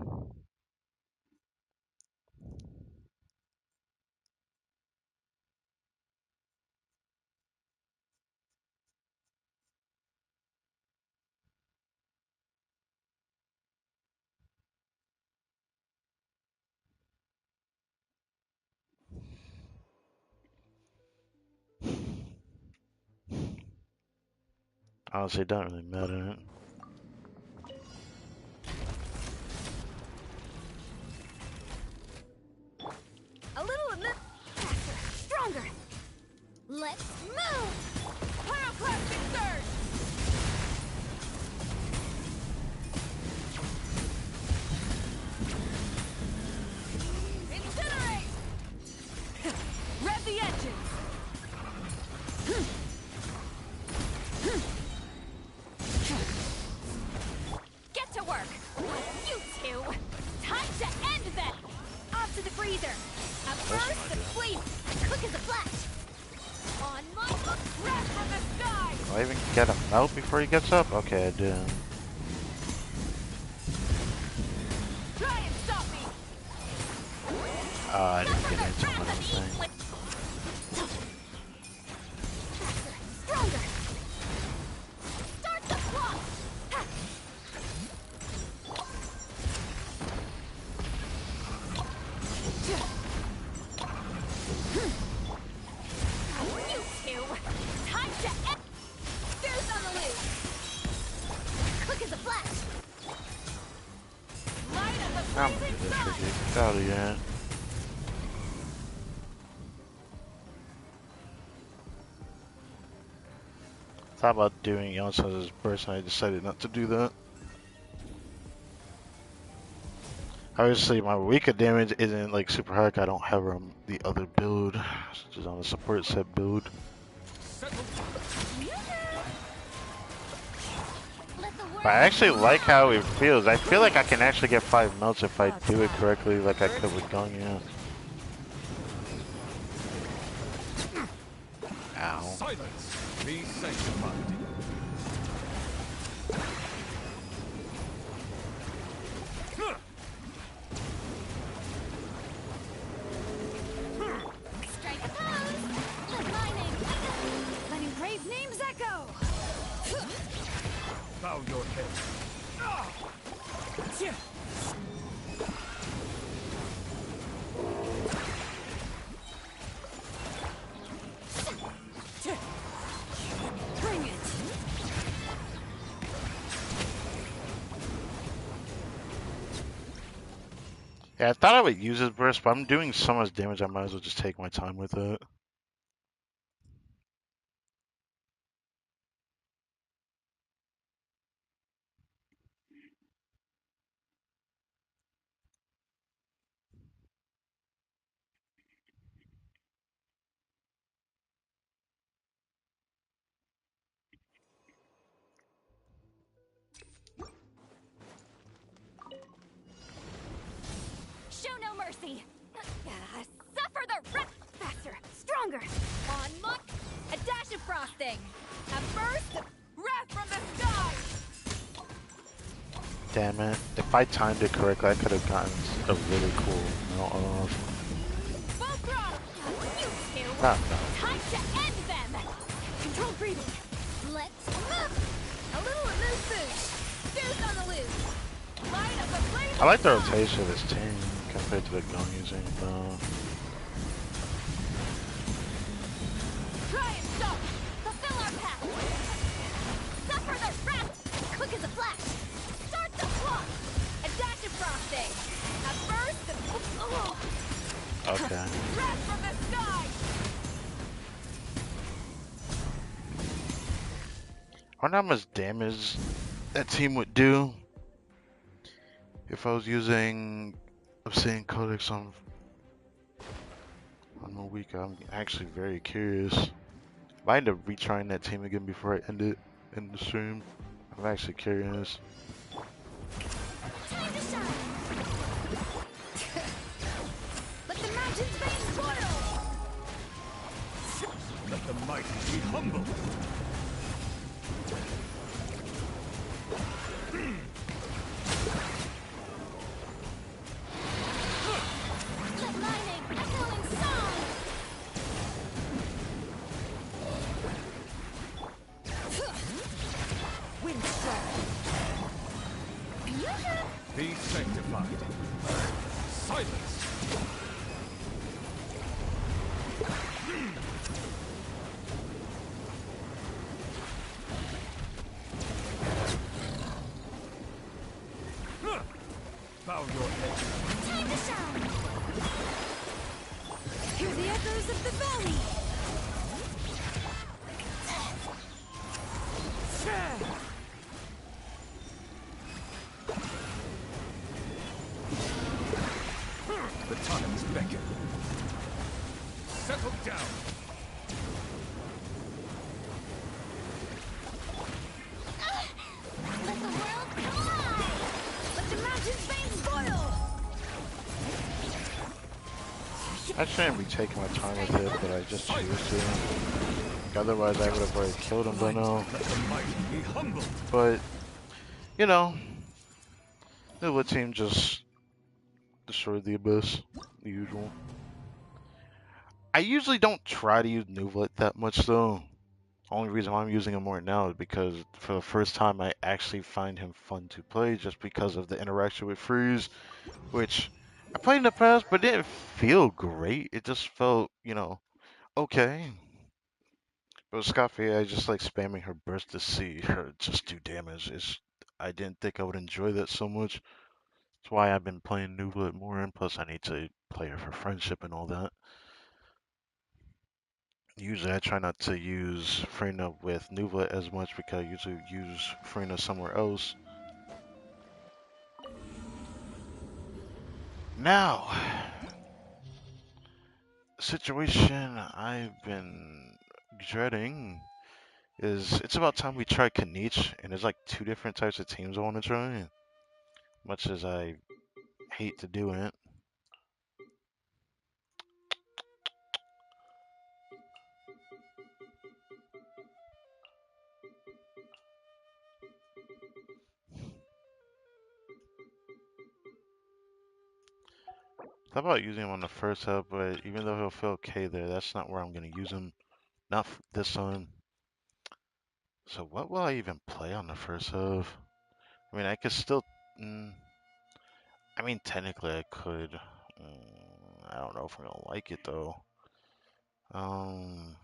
Honestly, it doesn't really matter. A little faster, stronger. Let's move. Pyroclastic surge. Incinerate. Rev the engine. Get to work. You two. Time to end them. Off to the freezer. A burst of flame. Quick as a flash. On my hook. Wrath from the sky. Do I even get him out before he gets up? Okay, I did. Try and stop me. I didn't get into him, I don't think. Stronger. Start the clock. You two. Time to end. Fierce on the loose. Quick as a flash. Light of the I'm gonna do blazing this sun. shit. Get out of here. Thought about doing Yonsei's burst and I decided not to do that. Obviously, my weaker damage isn't like super high. I don't have the other build, which is on the support set build. Settle. Let the But I world actually like how it feels. I feel like I can actually get 5 melts if I do it correctly, like I could with Gongya. Ow. Silence. Be sanctified. strike a pose. Let my name echo. Letting brave names echo. Bow your head. Bring it. Yeah, I thought I would use this burst, but I'm doing so much damage I might as well just take my time with it. Show no mercy. Suffer the rip. Faster, stronger. On my. A dash of frosting. A burst of Wrath from the sky. Damn it. If I timed it correctly, I could have gotten a really cool melt off. Full throttle. You two. No. Time to end them. Controlled breathing. Let's move. A little loose boost. Goose on the loose. Light of the blazing I like the sun. rotation of this team compared to the Gongya's using. Try and stop. Fulfill our path. Suffer the wrath. Quick as a flash. Start the clock. A dash of frosting. A burst of... Oh. Okay. Wrath from the sky. I wonder how much damage that team would do if I was using Obsidian Codex on a week. I'm actually very curious. If I end up retrying that team again before I end it in the stream, I'm actually curious. Time to shine. Let the mountains veins boil. Let the mighty be humbled. Let my name echo in song. Windstrike. Be sanctified. Silence. Bow your head. Time to shine. Hear the echoes of the valley. The times beckon. Settle down. Let the world collide. Let the mountains veins boil. I shouldn't be taking my time with it, but I just choose to. Otherwise, I would have already killed him by now. Let the mighty be humbled. But, you know, the Lit team just destroyed the Abyss, the usual. I usually don't try to use Nuvolet that much though. Only reason why I'm using him more now is because for the first time I actually find him fun to play just because of the interaction with Freeze, which I played in the past but didn't feel great. It just felt, okay. But with Escoffier, I just like spamming her burst to see her just do damage. I didn't think I would enjoy that so much. That's why I've been playing Nuvolet more, and plus I need to play her for friendship and all that. Usually I try not to use Frina with Nuva as much because I usually use Frina somewhere else. Now, situation I've been dreading is it's about time we try Kanich, and there's like two different types of teams I want to try. Much as I hate to do it. Thought about using him on the first hub, but even though he'll feel okay there, that's not where I'm going to use him. Not this one. So what will I even play on the first hub? I mean, I could still. Mm, I mean, technically I could. I don't know if I'm gonna like it though. Um.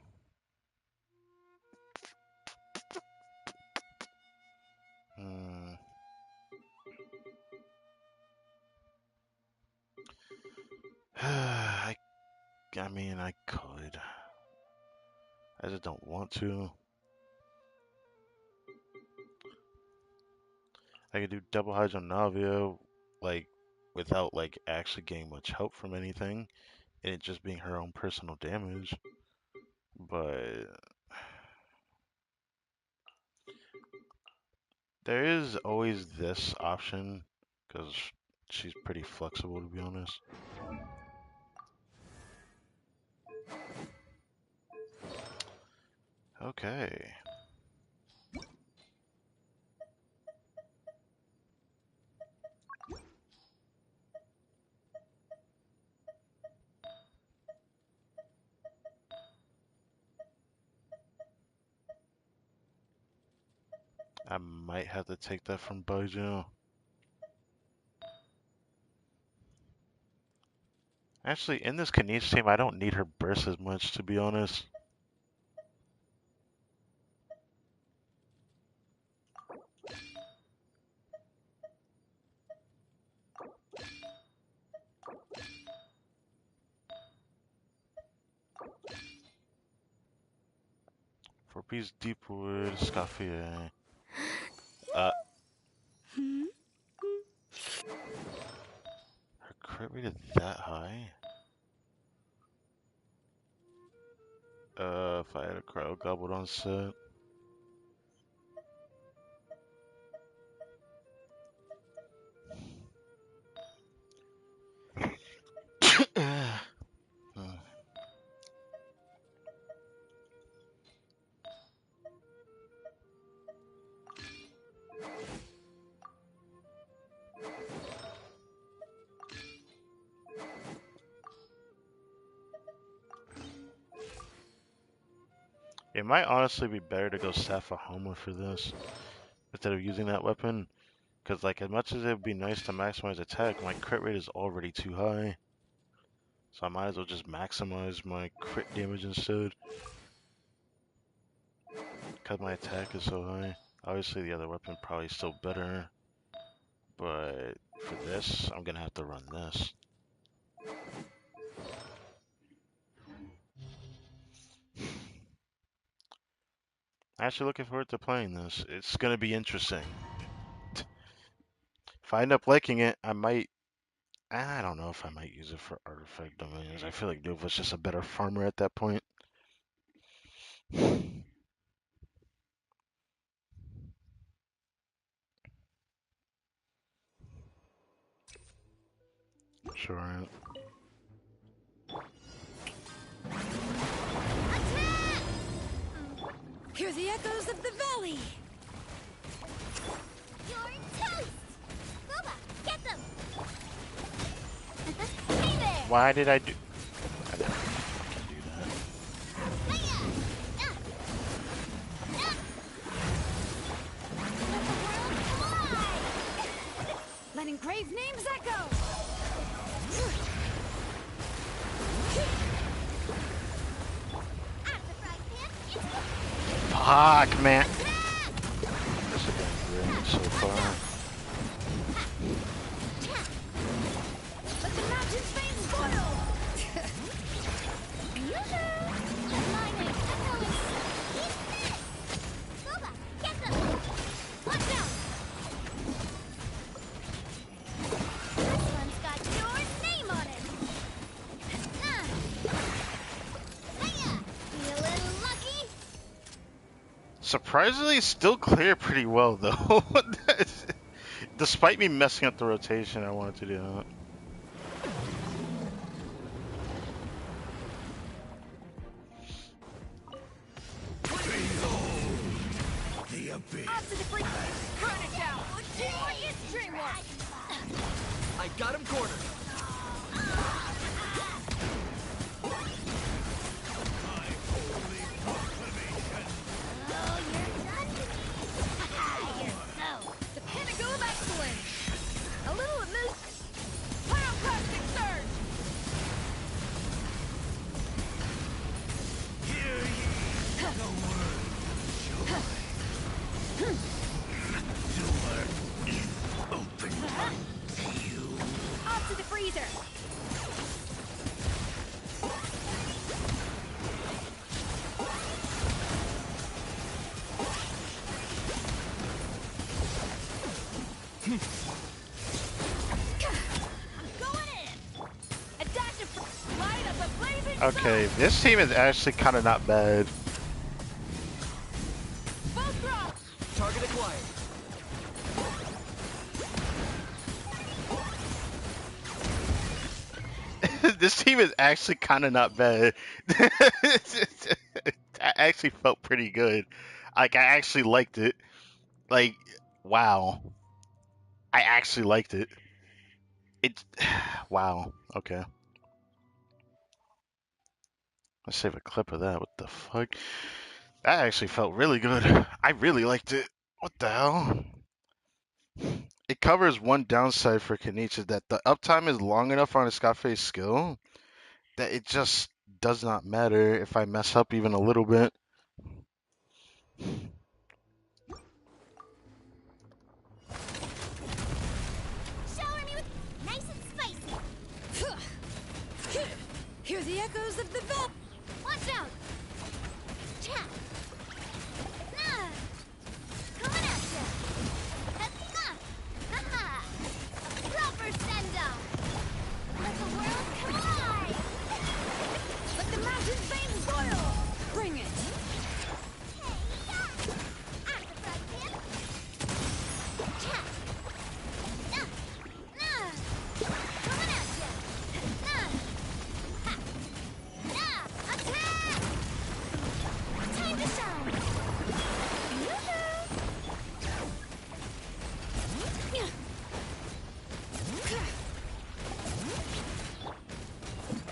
mm, I mean, I could. I just don't want to. I could do double Hydro Navia, like, without, like, actually getting much help from anything, and it just being her own personal damage. But there is always this option, because she's pretty flexible, to be honest. Okay. I might have to take that from Baiju. Actually, in this Kaniche team, I don't need her burst as much, to be honest. For Beast Deepwood, Escoffier. Uh, her crit rate is that high? If I had a crowd gobbled on set. It might honestly be better to go Sapphahoma for this instead of using that weapon. Because, like, as much as it would be nice to maximize attack, my crit rate is already too high. So I might as well just maximize my crit damage instead. Because my attack is so high. Obviously, the other weapon probably still better. But for this, I'm going to have to run this. Actually looking forward to playing this. It's going to be interesting. If I end up liking it, I might. I don't know if I might use it for artifact domains. I feel like Nuva's just a better farmer at that point. Sure. Hear the echoes of the valley! You're toast! Boba, get them! Hey there! Why did I do? I never fucking do that. Hiya! Let the world fly! Letting grave names echo! At the frying pan, it's Fuck, man. This has been great so far. Let the mountain's veins boil! Yoo-hoo! Aligning! Surprisingly, still clear pretty well though. Despite me messing up the rotation, I wanted to do that. The abyss. Up to the free. Run it down. Teamwork is dreamwork. I got him cornered. Oh, you're done to me. You're so. The pinnacle of excellence. A little amuse. Pyroclastic surge. Hear ye the word of joy. The door is open to you. Up to the freezer. I'm going in. Adaptive light of the blazing Okay, sun. this team is actually kind of not bad. Full throttle. Target acquired. This team is actually kind of not bad. I actually felt pretty good. Like, I actually liked it. Like, wow. I actually liked it. It's wow. Okay. Let's save a clip of that. What the fuck? That actually felt really good. I really liked it. What the hell? It covers one downside for Kenichi is that the uptime is long enough on Escoffier's skill that it just does not matter if I mess up even a little bit. Shower me with nice and spicy. Hear the echoes of the bell. Watch out. Chat. Nah. Coming at ya. Ha-ha. Proper send-off. Let the world collide. Let the mountain veins boil. Bring it. Hey, yeah. Octopus him. Chat. Nah. Nah. Coming at ya. Nah. Ha. Nah. Attack. Time to shine.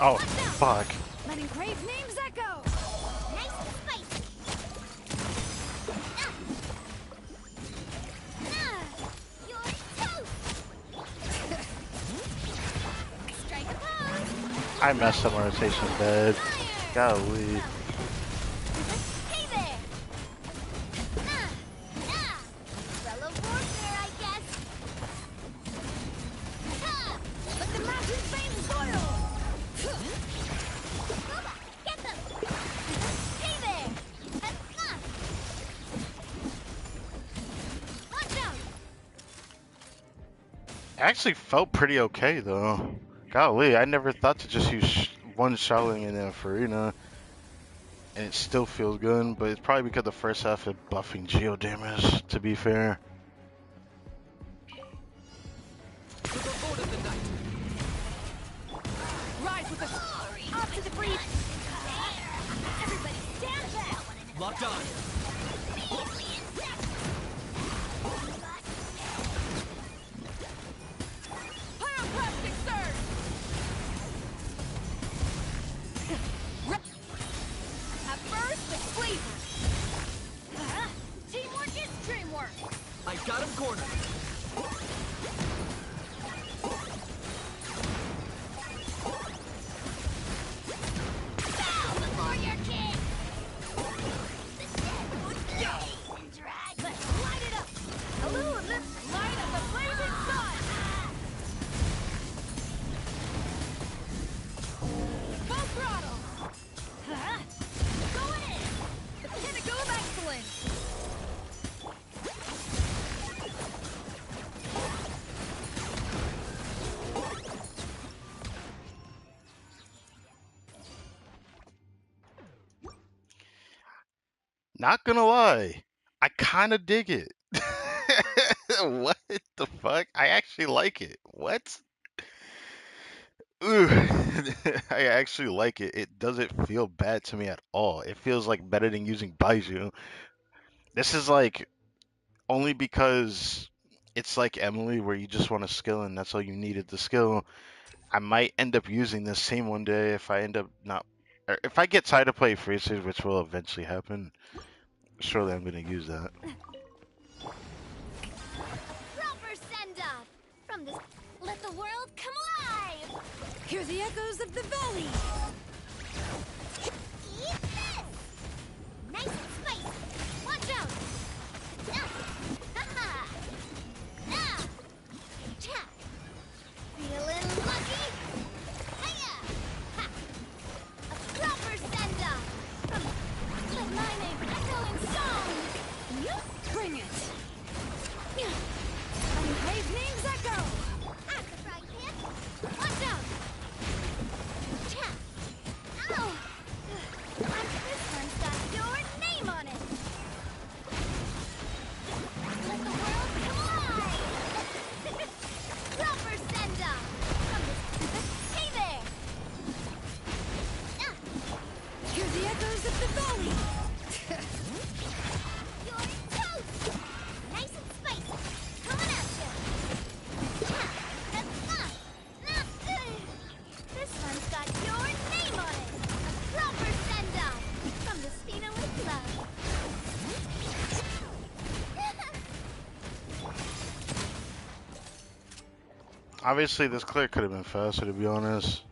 Oh, fuck. Let engraved names echo. Nice and spicy. You're toast. Strike a pose. I messed up my rotation bad. Fire. Golly. Hey there. Fellow warfare, I guess. Ha! Let the mountain veins boil. Booba, get them. Hey there. Watch out. Actually felt pretty okay though. Golly, I never thought to just use one shouting in Farina, and it still feels good. But it's probably because the first half is buffing geo damage. To be fair, To the lord of the night. Rise with us. Up to the breach. Everybody stand back. Locked on. Pyroclastic surge. At first, the flavor. Teamwork is dreamwork. I got him cornered. Bow before your king. The dead would blaze and drag. Let's light it up. A little of this light of the blazing sun. Full throttle. Going in. The pinnacle of excellence. not gonna lie. I kind of dig it. What the fuck? I actually like it. What? Ooh. I actually like it. It doesn't feel bad to me at all. It feels like better than using Baiju. This is like only because it's like Emily, where you just want a skill and that's all you needed the skill. I might end up using this same one day if I end up not, or if I get tired of playing freezers, which will eventually happen. Surely I'm gonna use that. Proper send-off! From this... Let the world come alive! Hear the echoes of the valley! Eat this! Nice and spicy! Watch out! Ah! Ha-ha! Ah! Cha! Feeling lucky? Hiya! Ha! A proper send-off! From... Let my name echo in song! Yup, bring it! Unpaved names echo! At the frying pan! Watch out! Cha! Ow! And this one's got your name on it! Let the world come alive! Proper send-off! From this... Hey there! Ah! Hear the echoes of the valley! You're toast! Nice and spicy! Coming at ya! Ah! Ah! Ah! This one's got your name on it! A proper send-off! From the Spina with love! Obviously, this clear could have been faster, to be honest.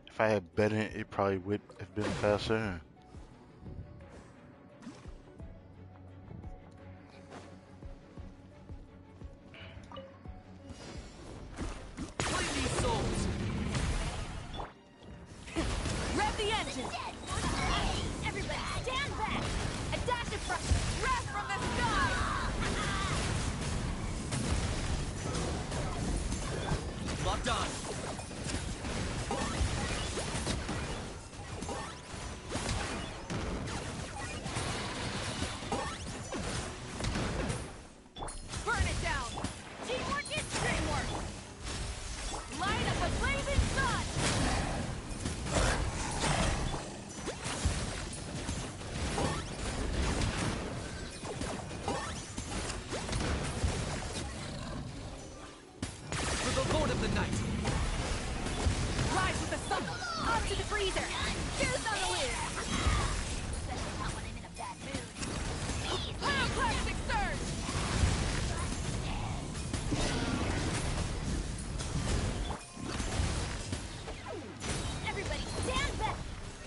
If I had bet it, it probably would have been faster. Play these souls! Rev the engine! Everybody stand back! A dash of breath from the sky! Locked on! Burn it down! Teamwork is dreamwork! Light up the blazing sun! For the Lord of the Night! Rise with the sun! Up to the freezer! Juice on the lid! Especially not when I'm in a bad mood. Pyroclastic surge! Everybody stand back!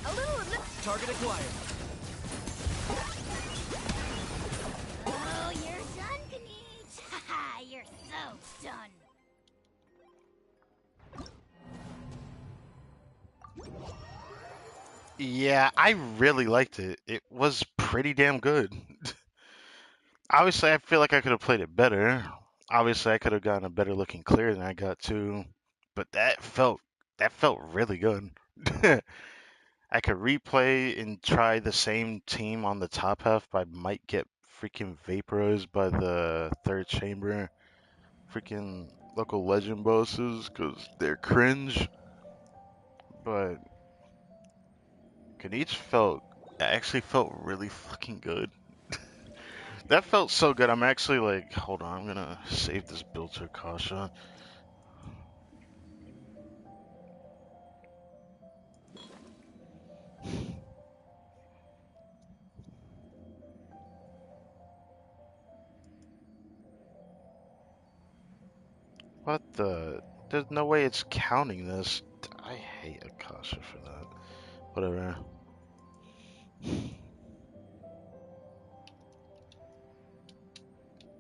A little Target acquired. Oh, you're done, Kanich! Haha, you're so done! Yeah, I really liked it. It was pretty damn good. Obviously, I feel like I could have played it better. Obviously, I could have gotten a better looking clear than I got too. But that felt really good. I could replay and try the same team on the top half, but I might get freaking vaporized by the third chamber freaking local legend bosses because they're cringe. But Kanich actually felt really fucking good. That felt so good. I'm actually like, hold on, I'm gonna save this build to Akasha. What the? There's no way it's counting this. I hate Akasha for that. Whatever.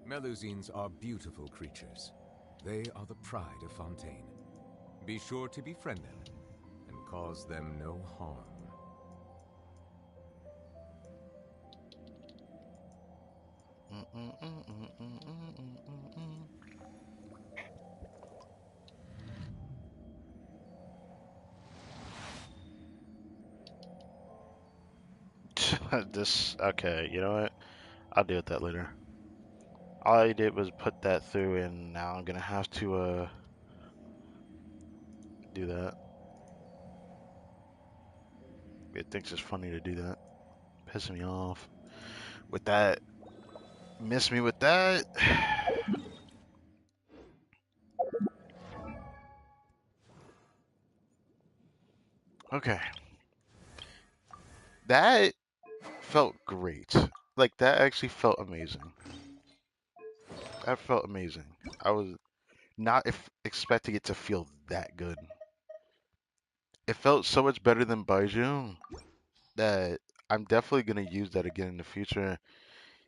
Melusines are beautiful creatures. They are the pride of Fontaine. Be sure to befriend them and cause them no harm. This, okay, you know what? I'll deal with that later. All I did was put that through, and now I'm gonna have to do that. It thinks it's funny to do that. Pissing me off with that. Miss me with that. Okay, that felt great. Like that actually felt amazing. That felt amazing. I was not expecting it to feel that good. It felt so much better than Baiju that I'm definitely gonna use that again in the future.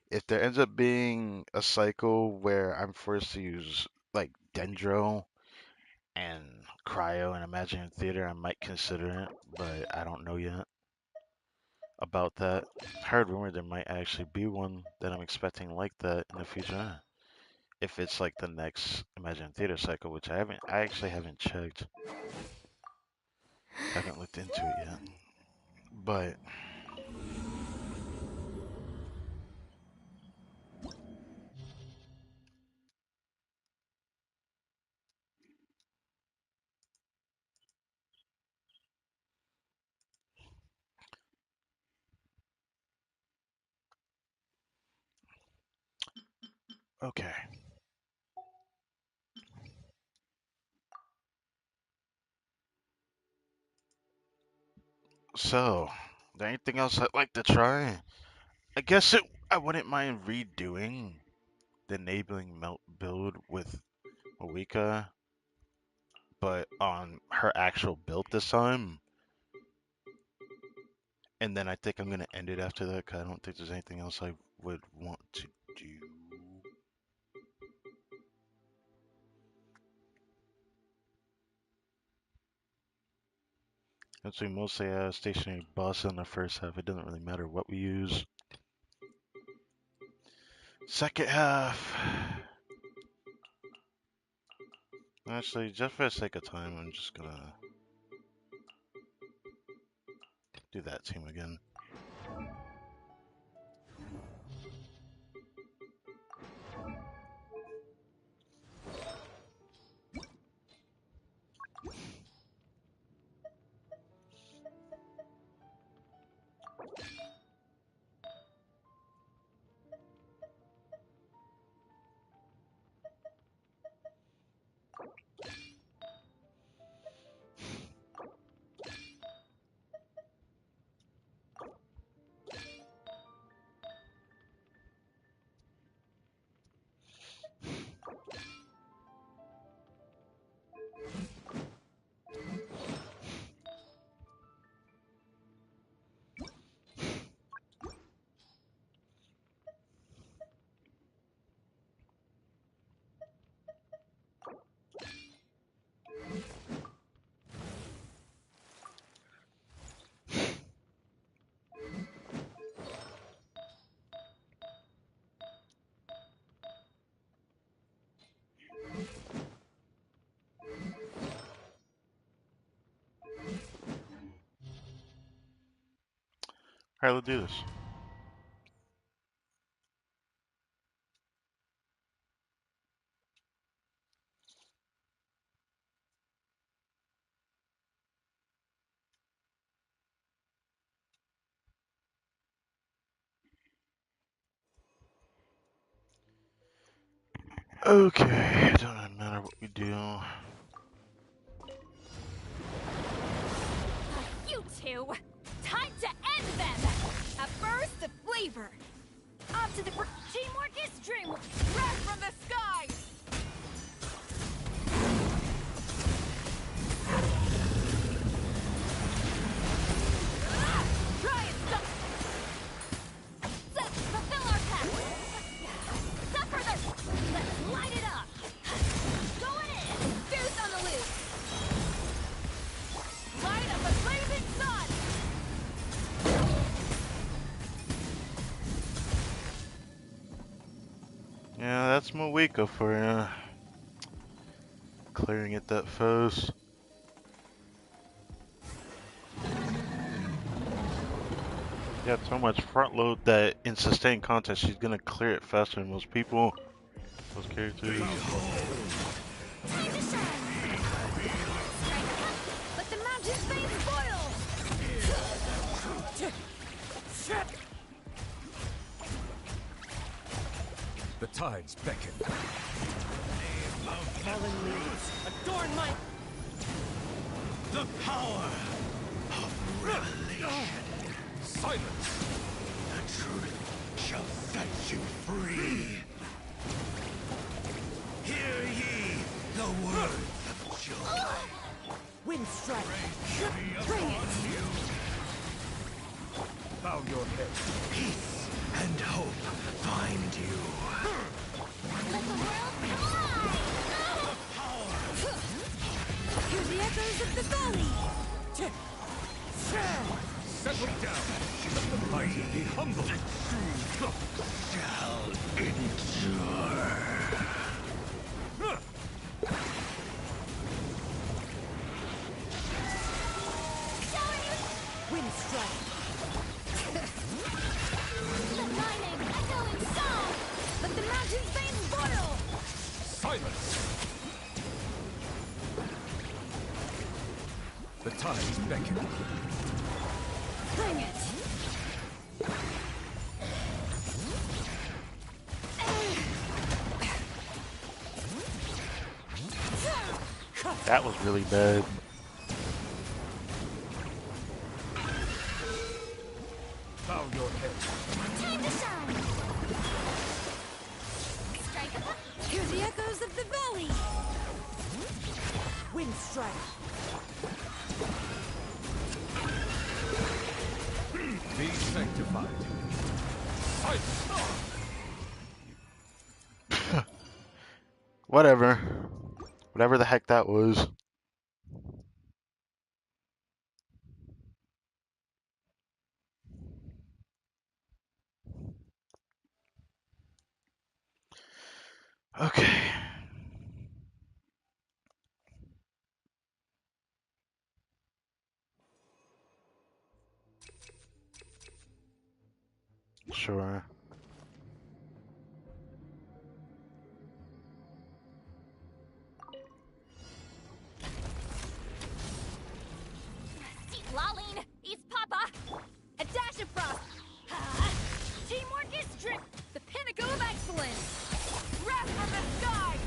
If there ends up being a cycle where I'm forced to use like Dendro and Cryo and Imaginary Theater, I might consider it, but I don't know yet about that. Heard rumor there might actually be one that I'm expecting like that in the future. If it's like the next Imagine Theater cycle, which I actually haven't checked, haven't looked into it yet. But okay, so there anything else I'd like to try? I wouldn't mind redoing the enabling melt build with Awika, but on her actual build this time. And then I think I'm gonna end it after that because I don't think there's anything else I would want to do. Since we mostly have stationary boss in the first half, it doesn't really matter what we use. Second half. Actually, just for the sake of time, I'm just gonna do that team again. Alright, let's do this. Okay, it doesn't matter what we do. You two! Time to end them! A burst of flavor! Up to the teamwork is dreamwork! Wrath from the sky! Try and stop! Let's fulfill our task! Stop further! Let's light it up! Going in! Boost on the loose! Light of the blazing sun! Yeah, that's Moika for you. Clearing it that fast. got so much front load that in sustained content, she's gonna clear it faster than most people. Those characters. Time to shine. Let the mountain's veins boil. The tides beckon. Fallen leaves, adorn my... The power of revelation. Silence! The truth shall set you free. Hear ye the words of joy. Wind strike. Bring it. Bow your head. Peace and hope find you. Let the world collide. Hear the echoes of the valley. Settle down. Let the mighty be humbled. Shall endure. Wind strike. Let my name echo in song. Let the mountain's veins boil. Silence! The tides beckon. Bring it. That was really bad. Bow your head. Time to shine. Strike up. Hear the echoes of the valley. Wind strike. Be sanctified. Silence! Whatever. Whatever the heck that was. Okay. Sure. See Laline. East Papa. A dash of frost. Teamwork is strength. The pinnacle of excellence. Wrath from the sky.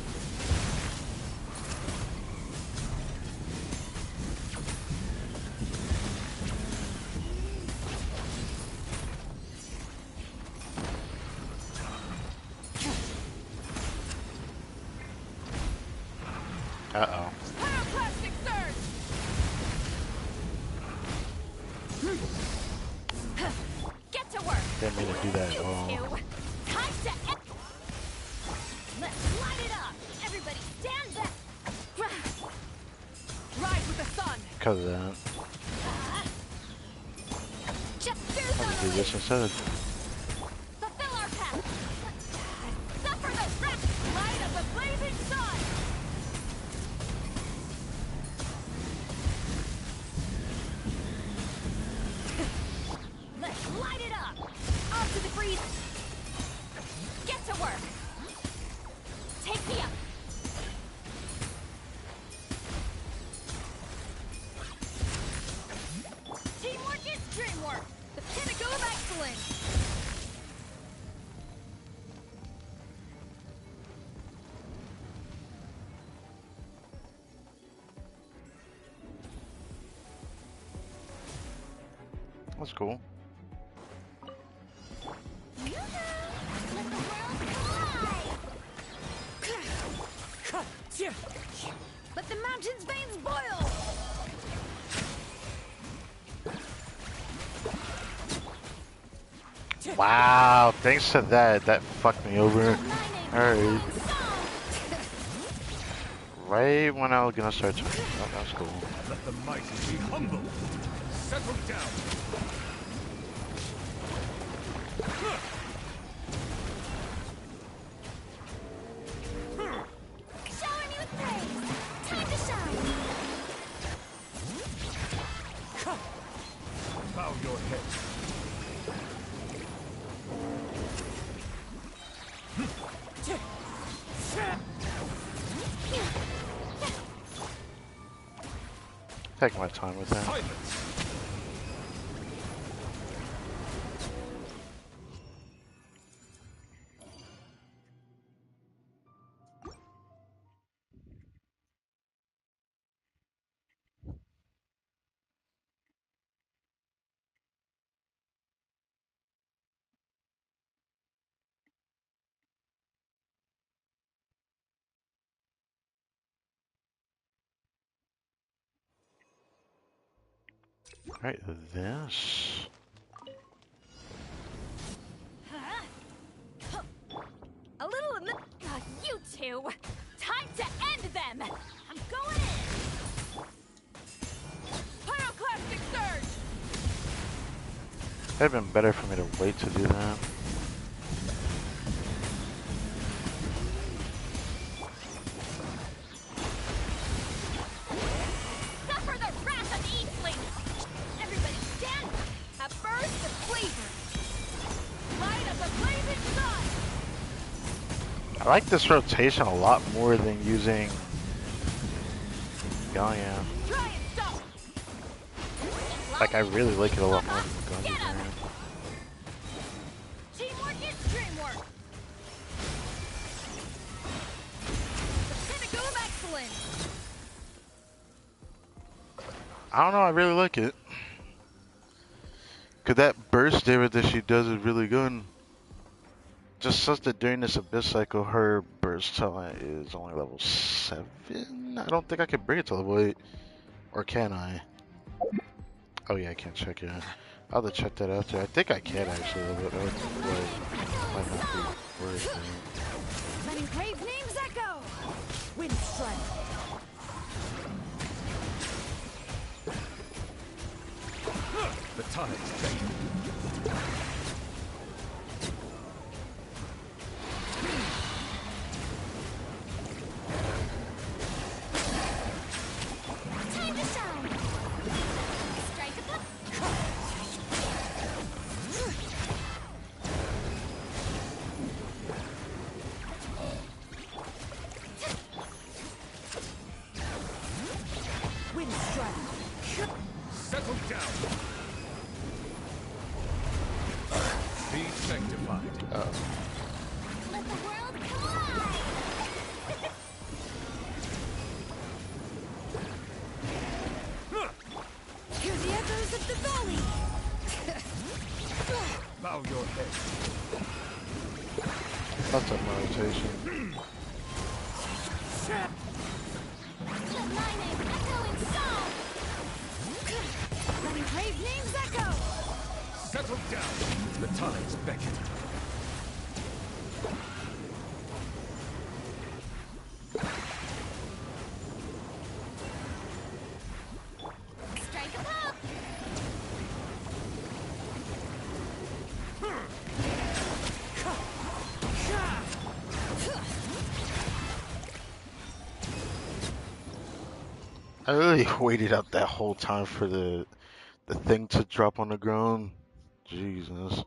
Uh-oh. Pyroclastic surge. Get to work. Didn't mean to do that at all. Two. Time to let's light it up. Everybody stand back. Rise with the sun. Because of that. Just fierce I'll on just do the this instead. fulfill our path. Suffer the wrath. Light of the blazing sun. Let's light it up. Off to the breeze. Get to work. Take me up. Teamwork is dreamwork. The pinnacle of excellence. That's cool. Let the world collide. Let the mountain's veins boil. Wow, thanks to that, that fucked me over. Alright. Right when I was gonna start to... Oh, that's cool. Let the mighty be humbled. Settle down. Shower me with praise. Time to shine. Bow your head. Take my time with that. Silence! Alright, this. A little of you two! Time to end them! I'm going in! Pyroclastic surge! It'd have been better for me to wait to do that. Suffer the wrath of Eastling! Everybody stand! A burst of flavor! Light of the blazing sun! I like this rotation a lot more than using Galleon. Try and stop! Like, I really like it a lot more than the Get 'em! Galleon. Teamwork is dreamwork! The pinnacle of excellence! I don't know, I really like it. Cause that burst David that she does is really good. Just such that during this Abyss cycle, her burst talent is only level 7? I don't think I can bring it to level 8. Or can I? Oh yeah, I can check it. I'll have to check that after. I think I can actually level it up, but might not be worth it. Letting brave names echo! Wind strike! The tides beckon. Time to shine! Strike a pop! Wind strike! Settle down. Be sanctified. Let the world collide! Hear the echoes of the valley! Bow your head. That's a rotation. Let my name echo in song! Letting brave names echo! Settle down. The tides beckon. Strike a pop! I really waited out that whole time for the thing to drop on the ground. Jesus.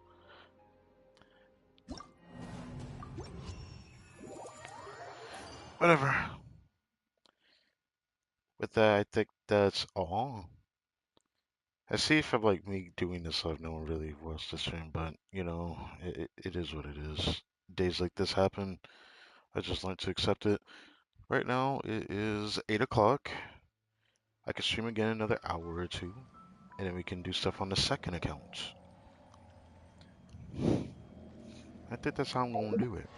Whatever. With that, I think that's all. I see if I'm like me doing this live, no one really watched the stream, but you know, it is what it is. Days like this happen. I just learned to accept it. Right now, it is 8 o'clock. I can stream again another hour or two, and then we can do stuff on the second account. I think that's how I'm gonna do it.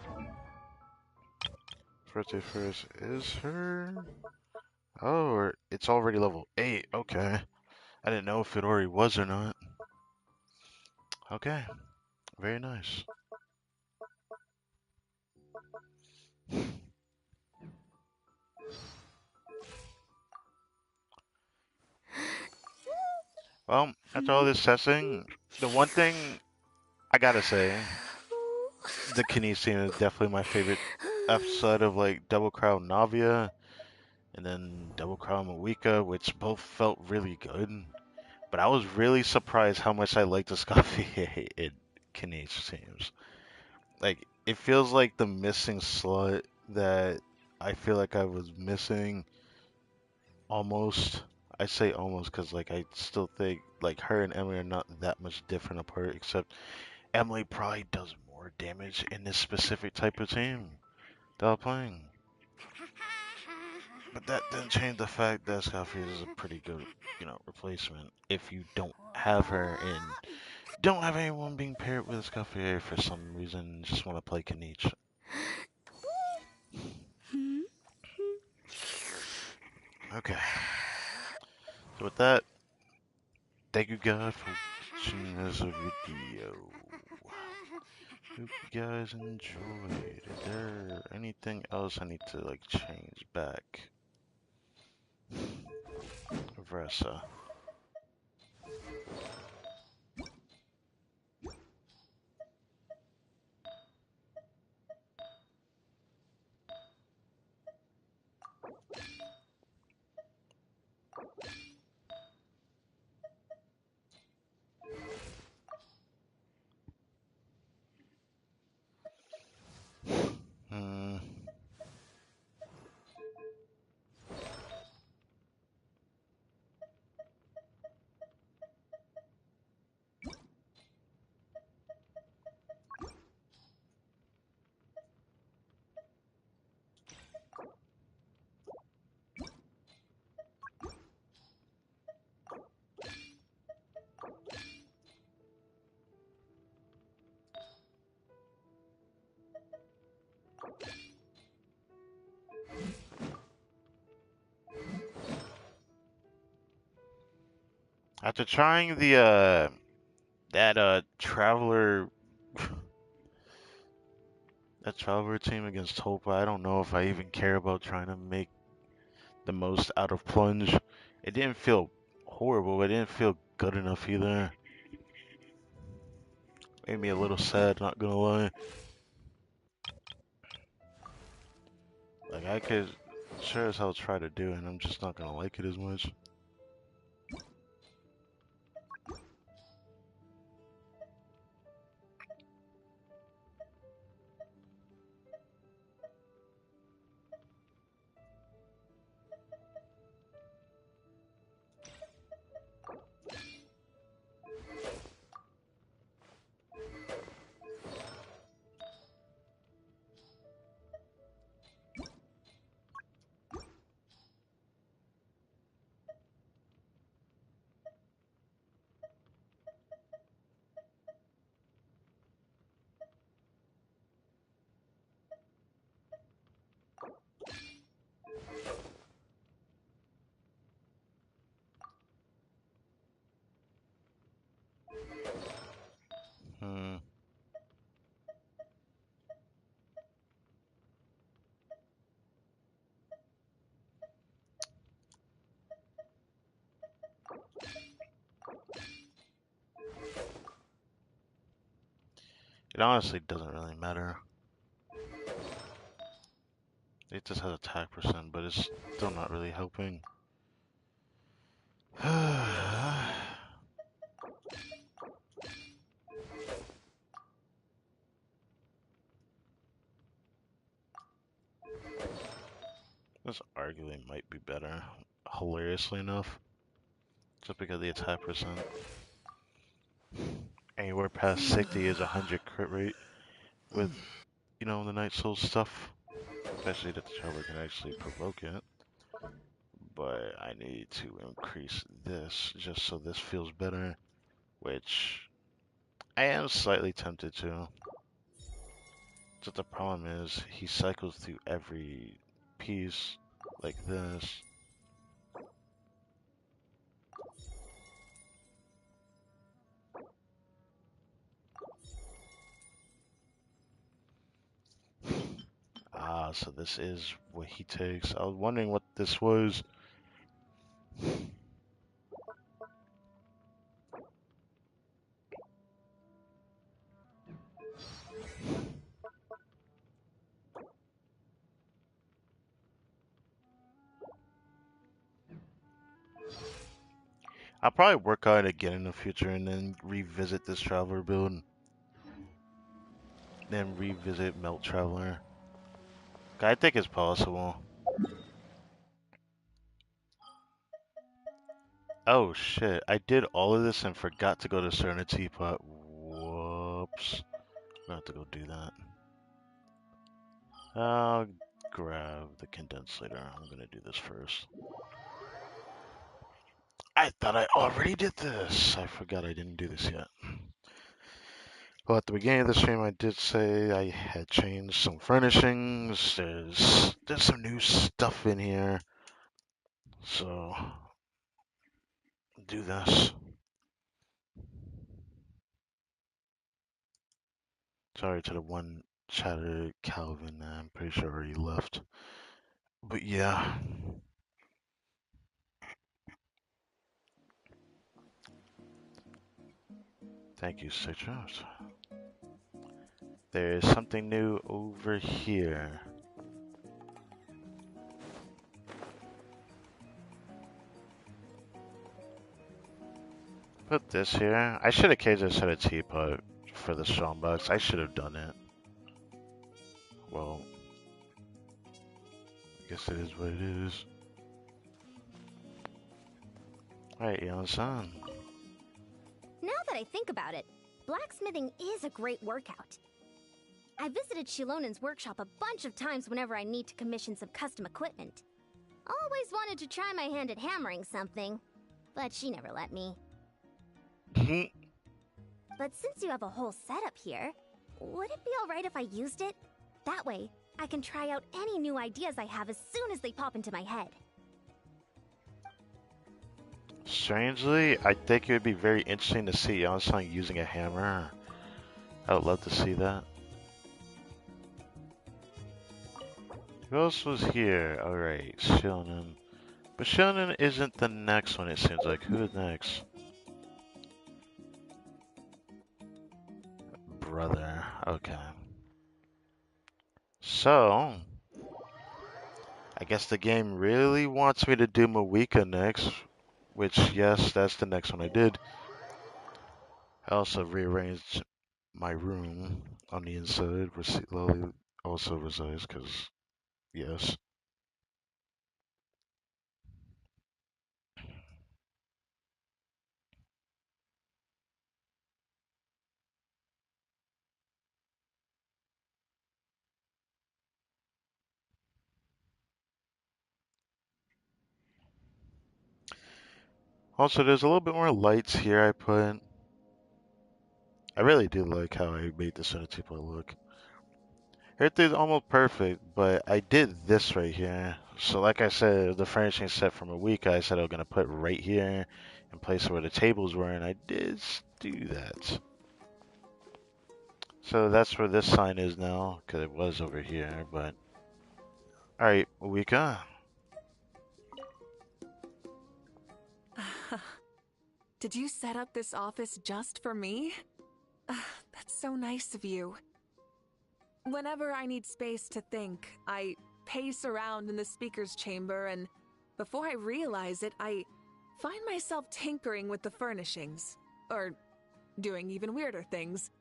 First day first is her. Oh, it's already level 8. Okay. I didn't know if it already was or not. Okay. Very nice. Well, after all this testing, the one thing I gotta say, the Kine scene is definitely my favorite episode of like Double Crown Navia and then Double Crown Mawika, which both felt really good. But I was really surprised how much I liked Escoffier in Kine's teams. Like, it feels like the missing slut that I feel like I was missing almost. I say almost because like I still think like her and Emily are not that much different apart, except Emily probably does more damage in this specific type of team that I'm playing. But that doesn't change the fact that Escoffier is a pretty good, replacement if you don't have her and don't have anyone being paired with Escoffier for some reason. Just want to play Kanich. Okay. So with that, thank you guys for watching this video. Hope you guys enjoyed. Is there anything else I need to like change back? Versa. Hmm. After trying the that traveler that traveler team against Topa, I don't know if I even care about trying to make the most out of plunge. It didn't feel horrible, but it didn't feel good enough either. Made me a little sad, not gonna lie. Like I could sure as hell try to do it, and I'm just not gonna like it as much. Hmm. It honestly doesn't really matter. It just has attack percent, but it's still not really helping. This arguably might be better, hilariously enough, just because the attack percent anywhere past 60 is 100 crit rate with, the Night Soul stuff. Especially that the Traveler can actually provoke it. But I need to increase this just so this feels better, which I am slightly tempted to. But the problem is he cycles through every piece like this. Ah, so this is what he takes. I was wondering what this was. I'll probably work on it again in the future and then revisit this Traveler build. Then revisit Melt Traveler. I think it's possible. Oh shit, I did all of this and forgot to go to Serenity Teapot. Whoops. I'm gonna have to go do that. I'll grab the condense later. I'm gonna do this first. I thought I already did this. I forgot I didn't do this yet. Well, at the beginning of the stream, I did say I had changed some furnishings. There's some new stuff in here. So, do this. Sorry to the one chatter Calvin. I'm pretty sure already left. But yeah. Thank you, Citrus. There is something new over here. Put this here. I should have caged this at a teapot for the strongbox. I should have done it. Well, I guess it is what it is. Alright, Yon-san. Now that I think about it, blacksmithing is a great workout. I visited Shilonen's workshop a bunch of times whenever I need to commission some custom equipment. Always wanted to try my hand at hammering something, but she never let me. But since you have a whole setup here, would it be alright if I used it? That way, I can try out any new ideas I have as soon as they pop into my head. Strangely, I think it would be very interesting to see Yon-san using a hammer. I would love to see that. Who else was here? Alright, Shonen. But Shonen isn't the next one, it seems like. Who is next? Brother. Okay. So, I guess the game really wants me to do Mawika next. Which, yes, that's the next one I did. I also rearranged my room on the inside where Lily also resides, because, yes. Also, there's a little bit more lights here I put. I really do like how I made the Cinetupa look. Everything's almost perfect, but I did this right here. So like I said, the furnishing set from a week, I said I was going to put right here in place where the tables were, and I did do that. So that's where this sign is now, because it was over here, but... Alright, Wika. Did you set up this office just for me? That's so nice of you. Whenever I need space to think, I pace around in the speaker's chamber, and before I realize it, I find myself tinkering with the furnishings. Or doing even weirder things.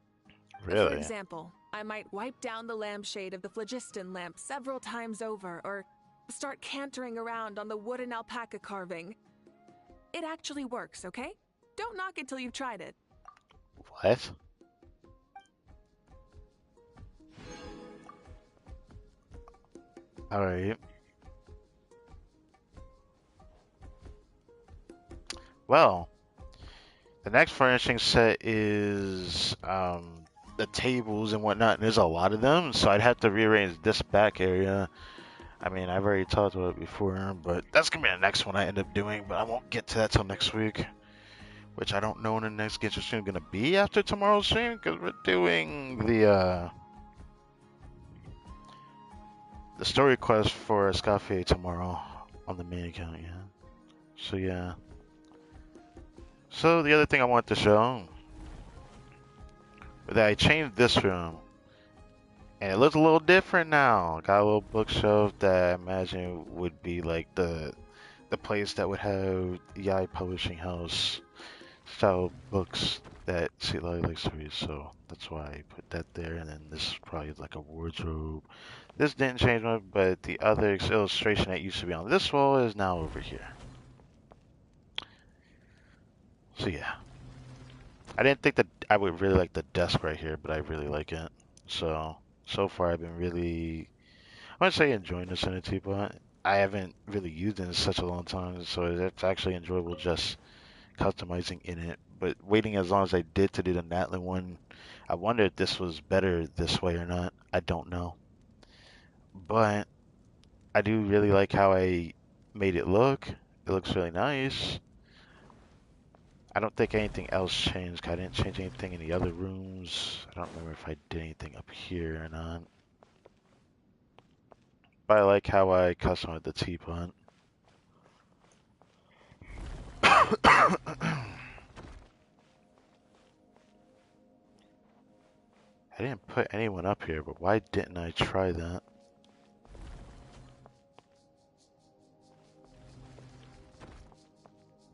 Really? For example, I might wipe down the lampshade of the phlogiston lamp several times over, or start cantering around on the wooden alpaca carving. It actually works, okay? Don't knock it till you've tried it. What? Alright. Well, the next furnishing set is the tables and whatnot, and there's a lot of them, so I'd have to rearrange this back area. I mean, I've already talked about it before, but that's gonna be the next one I end up doing, but I won't get to that till next week. Which I don't know when the next Genshin stream is gonna be after tomorrow's stream, because we're doing the story quest for Escoffier tomorrow on the main account, yeah. So yeah. So the other thing I want to show that I changed this room, and it looks a little different now. Got a little bookshelf that I imagine would be like the place that would have Yai Publishing House style books that Celia likes to read. So that's why I put that there. And then this is probably like a wardrobe. This didn't change much, but the other illustration that used to be on this wall is now over here. So yeah, I didn't think that I would really like the desk right here, but I really like it. So far I've been really, I wouldn't say enjoying the Center Teapot. I haven't really used it in such a long time, so it's actually enjoyable just customizing in it. But waiting as long as I did to do the Natlin one, I wonder if this was better this way or not. I don't know. But I do really like how I made it look. It looks really nice. I don't think anything else changed. I didn't change anything in the other rooms. I don't remember if I did anything up here or not. But I like how I customized the teapot. I didn't put anyone up here, but why didn't I try that?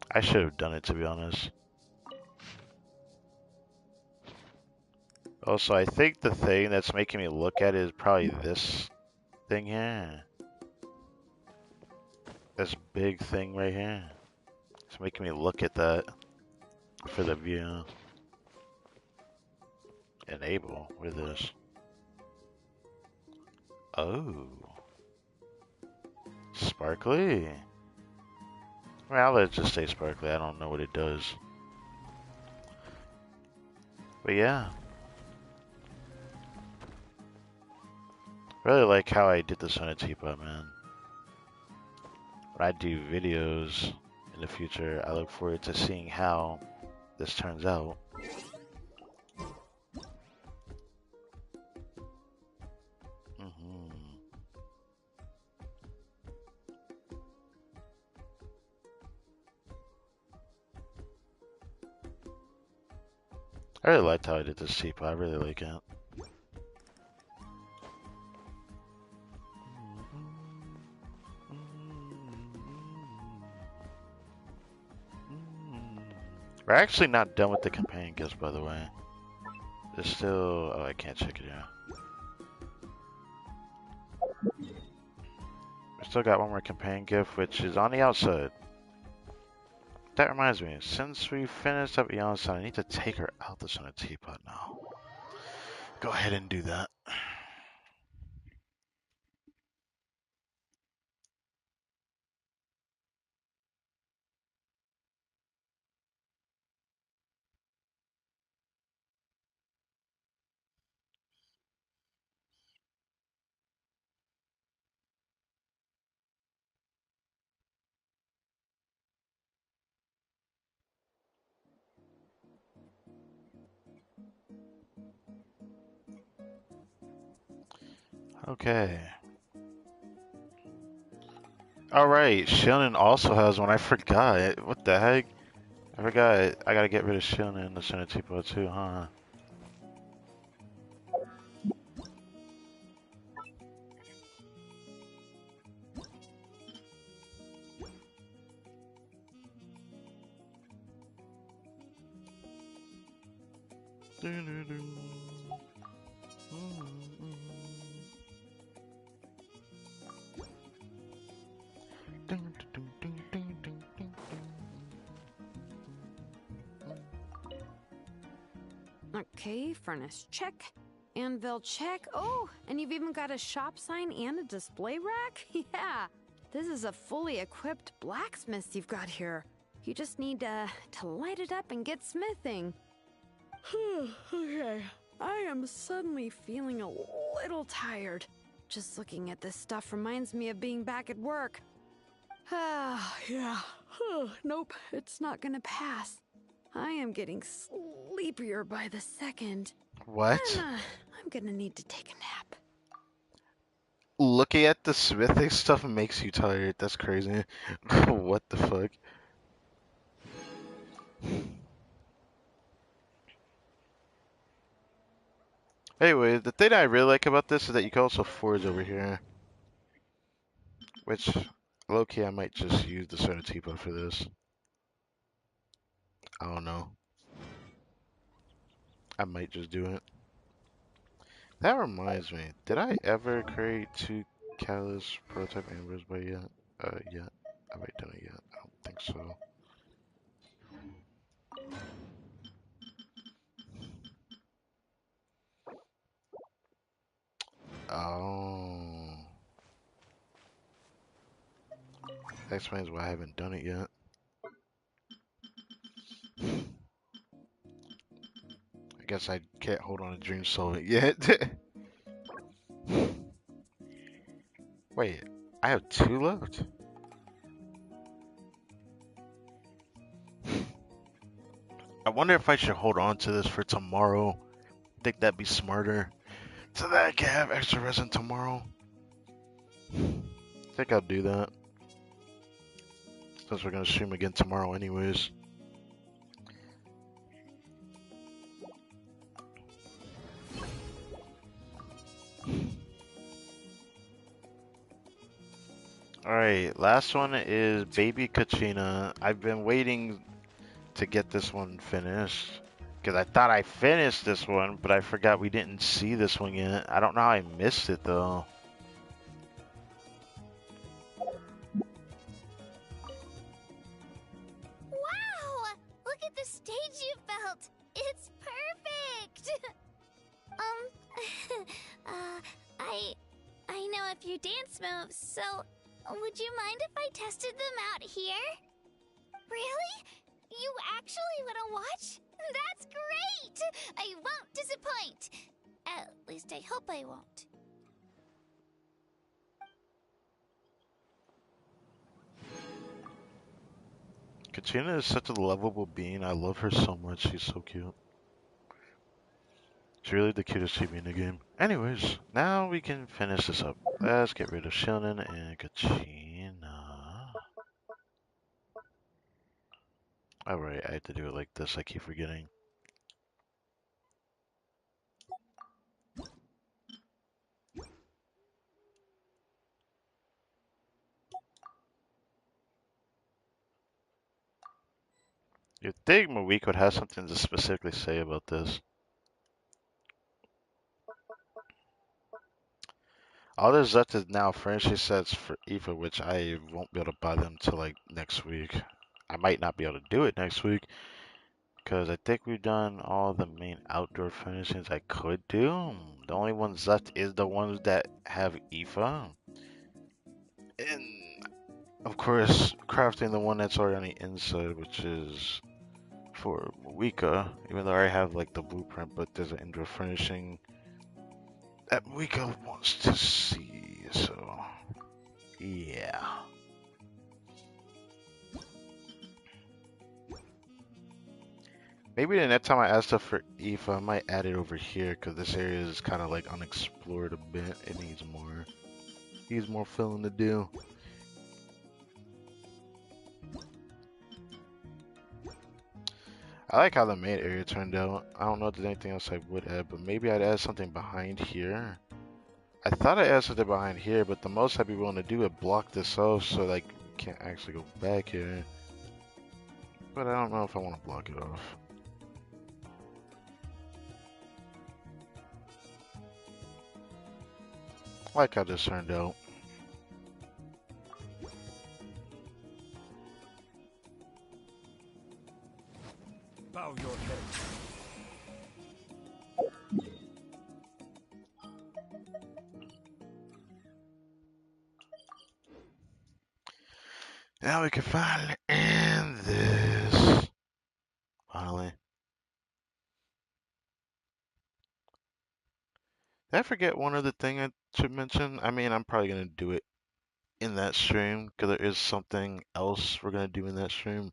I should have done it, to be honest. Also, I think the thing that's making me look at it is probably this thing here. This big thing right here. It's making me look at that for the view. Enable. What is this? Oh. Sparkly. Well, I'll let it just say sparkly. I don't know what it does. But yeah. Really like how I did this on a teapot, man. When I do videos in the future, I look forward to seeing how this turns out. I really liked how I did this teapot. I really like it. We're actually not done with the companion gifts, by the way. There's still... Oh, I can't check it out. We still got one more companion gift, which is on the outside. That reminds me, since we finished up Eon's son, I need to take her out the Center Teapot now. Go ahead and do that. Okay. Alright, Shannon also has one. I forgot. What the heck? I forgot. I gotta get rid of Shannon in the Center Teapot too, huh? Okay, furnace check. Anvil check. Oh, and you've even got a shop sign and a display rack? Yeah. This is a fully equipped blacksmith you've got here. You just need to light it up and get smithing. Okay. I am suddenly feeling a little tired. Just looking at this stuff reminds me of being back at work. Yeah. Nope, it's not gonna pass. I am getting sleepier by the second. What? I'm gonna need to take a nap. Looking at the smithing stuff makes you tired. That's crazy. What the fuck? Anyway, the thing I really like about this is that you can also forge over here. Which, low-key, I might just use the Soda Teapot for this. I don't know. I might just do it. That reminds me, did I ever create 2 Catalyst prototype Ambers by yet? Yet. Have I done it yet? I don't think so. Oh. That explains why I haven't done it yet. I guess I can't hold on to Dream Solvent yet. Wait, I have 2 left? I wonder if I should hold on to this for tomorrow. Think that'd be smarter. So that I can have extra resin tomorrow. Think I'll do that. Since we're gonna stream again tomorrow anyways. Alright, last one is Baby Kachina. I've been waiting to get this one finished. Because I thought I finished this one, but I forgot we didn't see this one yet. I don't know how I missed it though. Wow! Look at the stage you built. It's perfect. uh, I know a few dance moves, so would you mind if I tested them out here? Really? You actually want to watch? That's great! I won't disappoint. At least I hope I won't. Kachina is such a lovable being. I love her so much. She's so cute. She's really the cutest chibi in the game. Anyways, now we can finish this up. Let's get rid of Shilnin and Kachina. Alright, I have to do it like this. I keep forgetting. You'd think Mawik would have something to specifically say about this. All there's left is now friendship sets for Eva, which I won't be able to buy them till like next week. I might not be able to do it next week because I think we've done all the main outdoor finishings I could do. The only ones left is the ones that have Eva. And of course, crafting the one that's already on the inside, which is for Wika, even though I already have like the blueprint, but there's an indoor furnishing that Wika wants to see, so yeah. Maybe the next time I ask stuff for Aoife, I might add it over here because this area is kind of like unexplored a bit. It needs more filling to do. I like how the main area turned out. I don't know if there's anything else I would add, but maybe I'd add something behind here. I thought I'd add something behind here, but the most I'd be willing to do is block this off so like we can't actually go back here. But I don't know if I want to block it off. I like how this turned out. Bow your head. Now we can finally end this. Finally. Did I forget one other thing I should mention? I mean, I'm probably going to do it in that stream because there is something else we're going to do in that stream.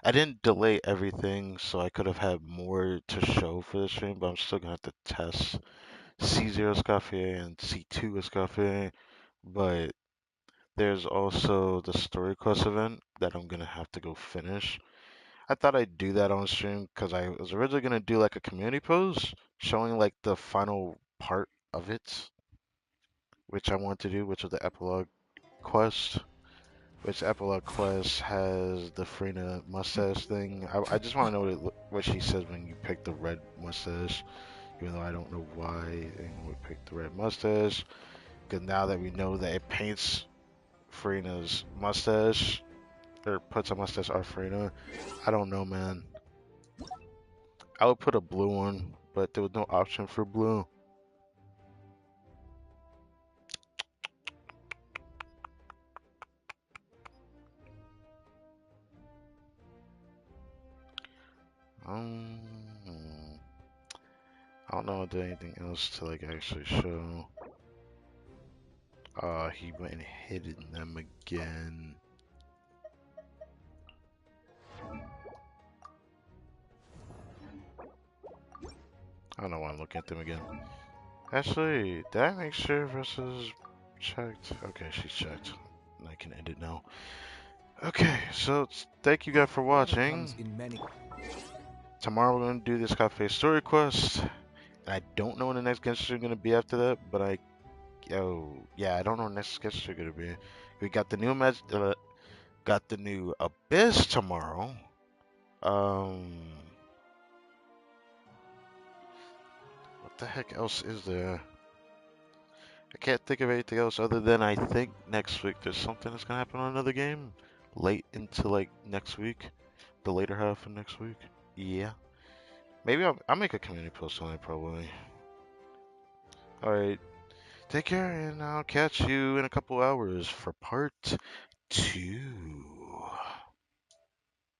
I didn't delay everything, so I could have had more to show for the stream, but I'm still going to have to test C0 Escoffier and C2 Escoffier. But there's also the story quest event that I'm going to have to go finish. I thought I'd do that on stream because I was originally going to do like a community post showing like the final part of it, which I want to do, which is the epilogue quest. Which epilogue quest has the Frina mustache thing. I just want to know what she says when you pick the red mustache, even though I don't know why anyone would pick the red mustache. Because now that we know that it paints Frina's mustache, or puts a mustache on Frina, I don't know, man. I would put a blue one, but there was no option for blue. Um, I don't know if there's anything else to like actually show. He went and hidden them again. I don't know why I'm looking at them again. Actually, did I make sure versus checked? Okay, she's checked. I can end it now. Okay, so thank you guys for Whatever watching. comes in many. Tomorrow we're gonna do this cafe story quest. I don't know when the next Genshin is gonna be after that, but I don't know when the next Genshin is gonna be. We got the new got the new Abyss tomorrow. What the heck else is there? I can't think of anything else other than I think next week there's something that's gonna happen on another game. Late into like next week. The later half of next week. Yeah. Maybe I'll make a community post on it probably. Alright. Take care and I'll catch you in a couple hours for part 2.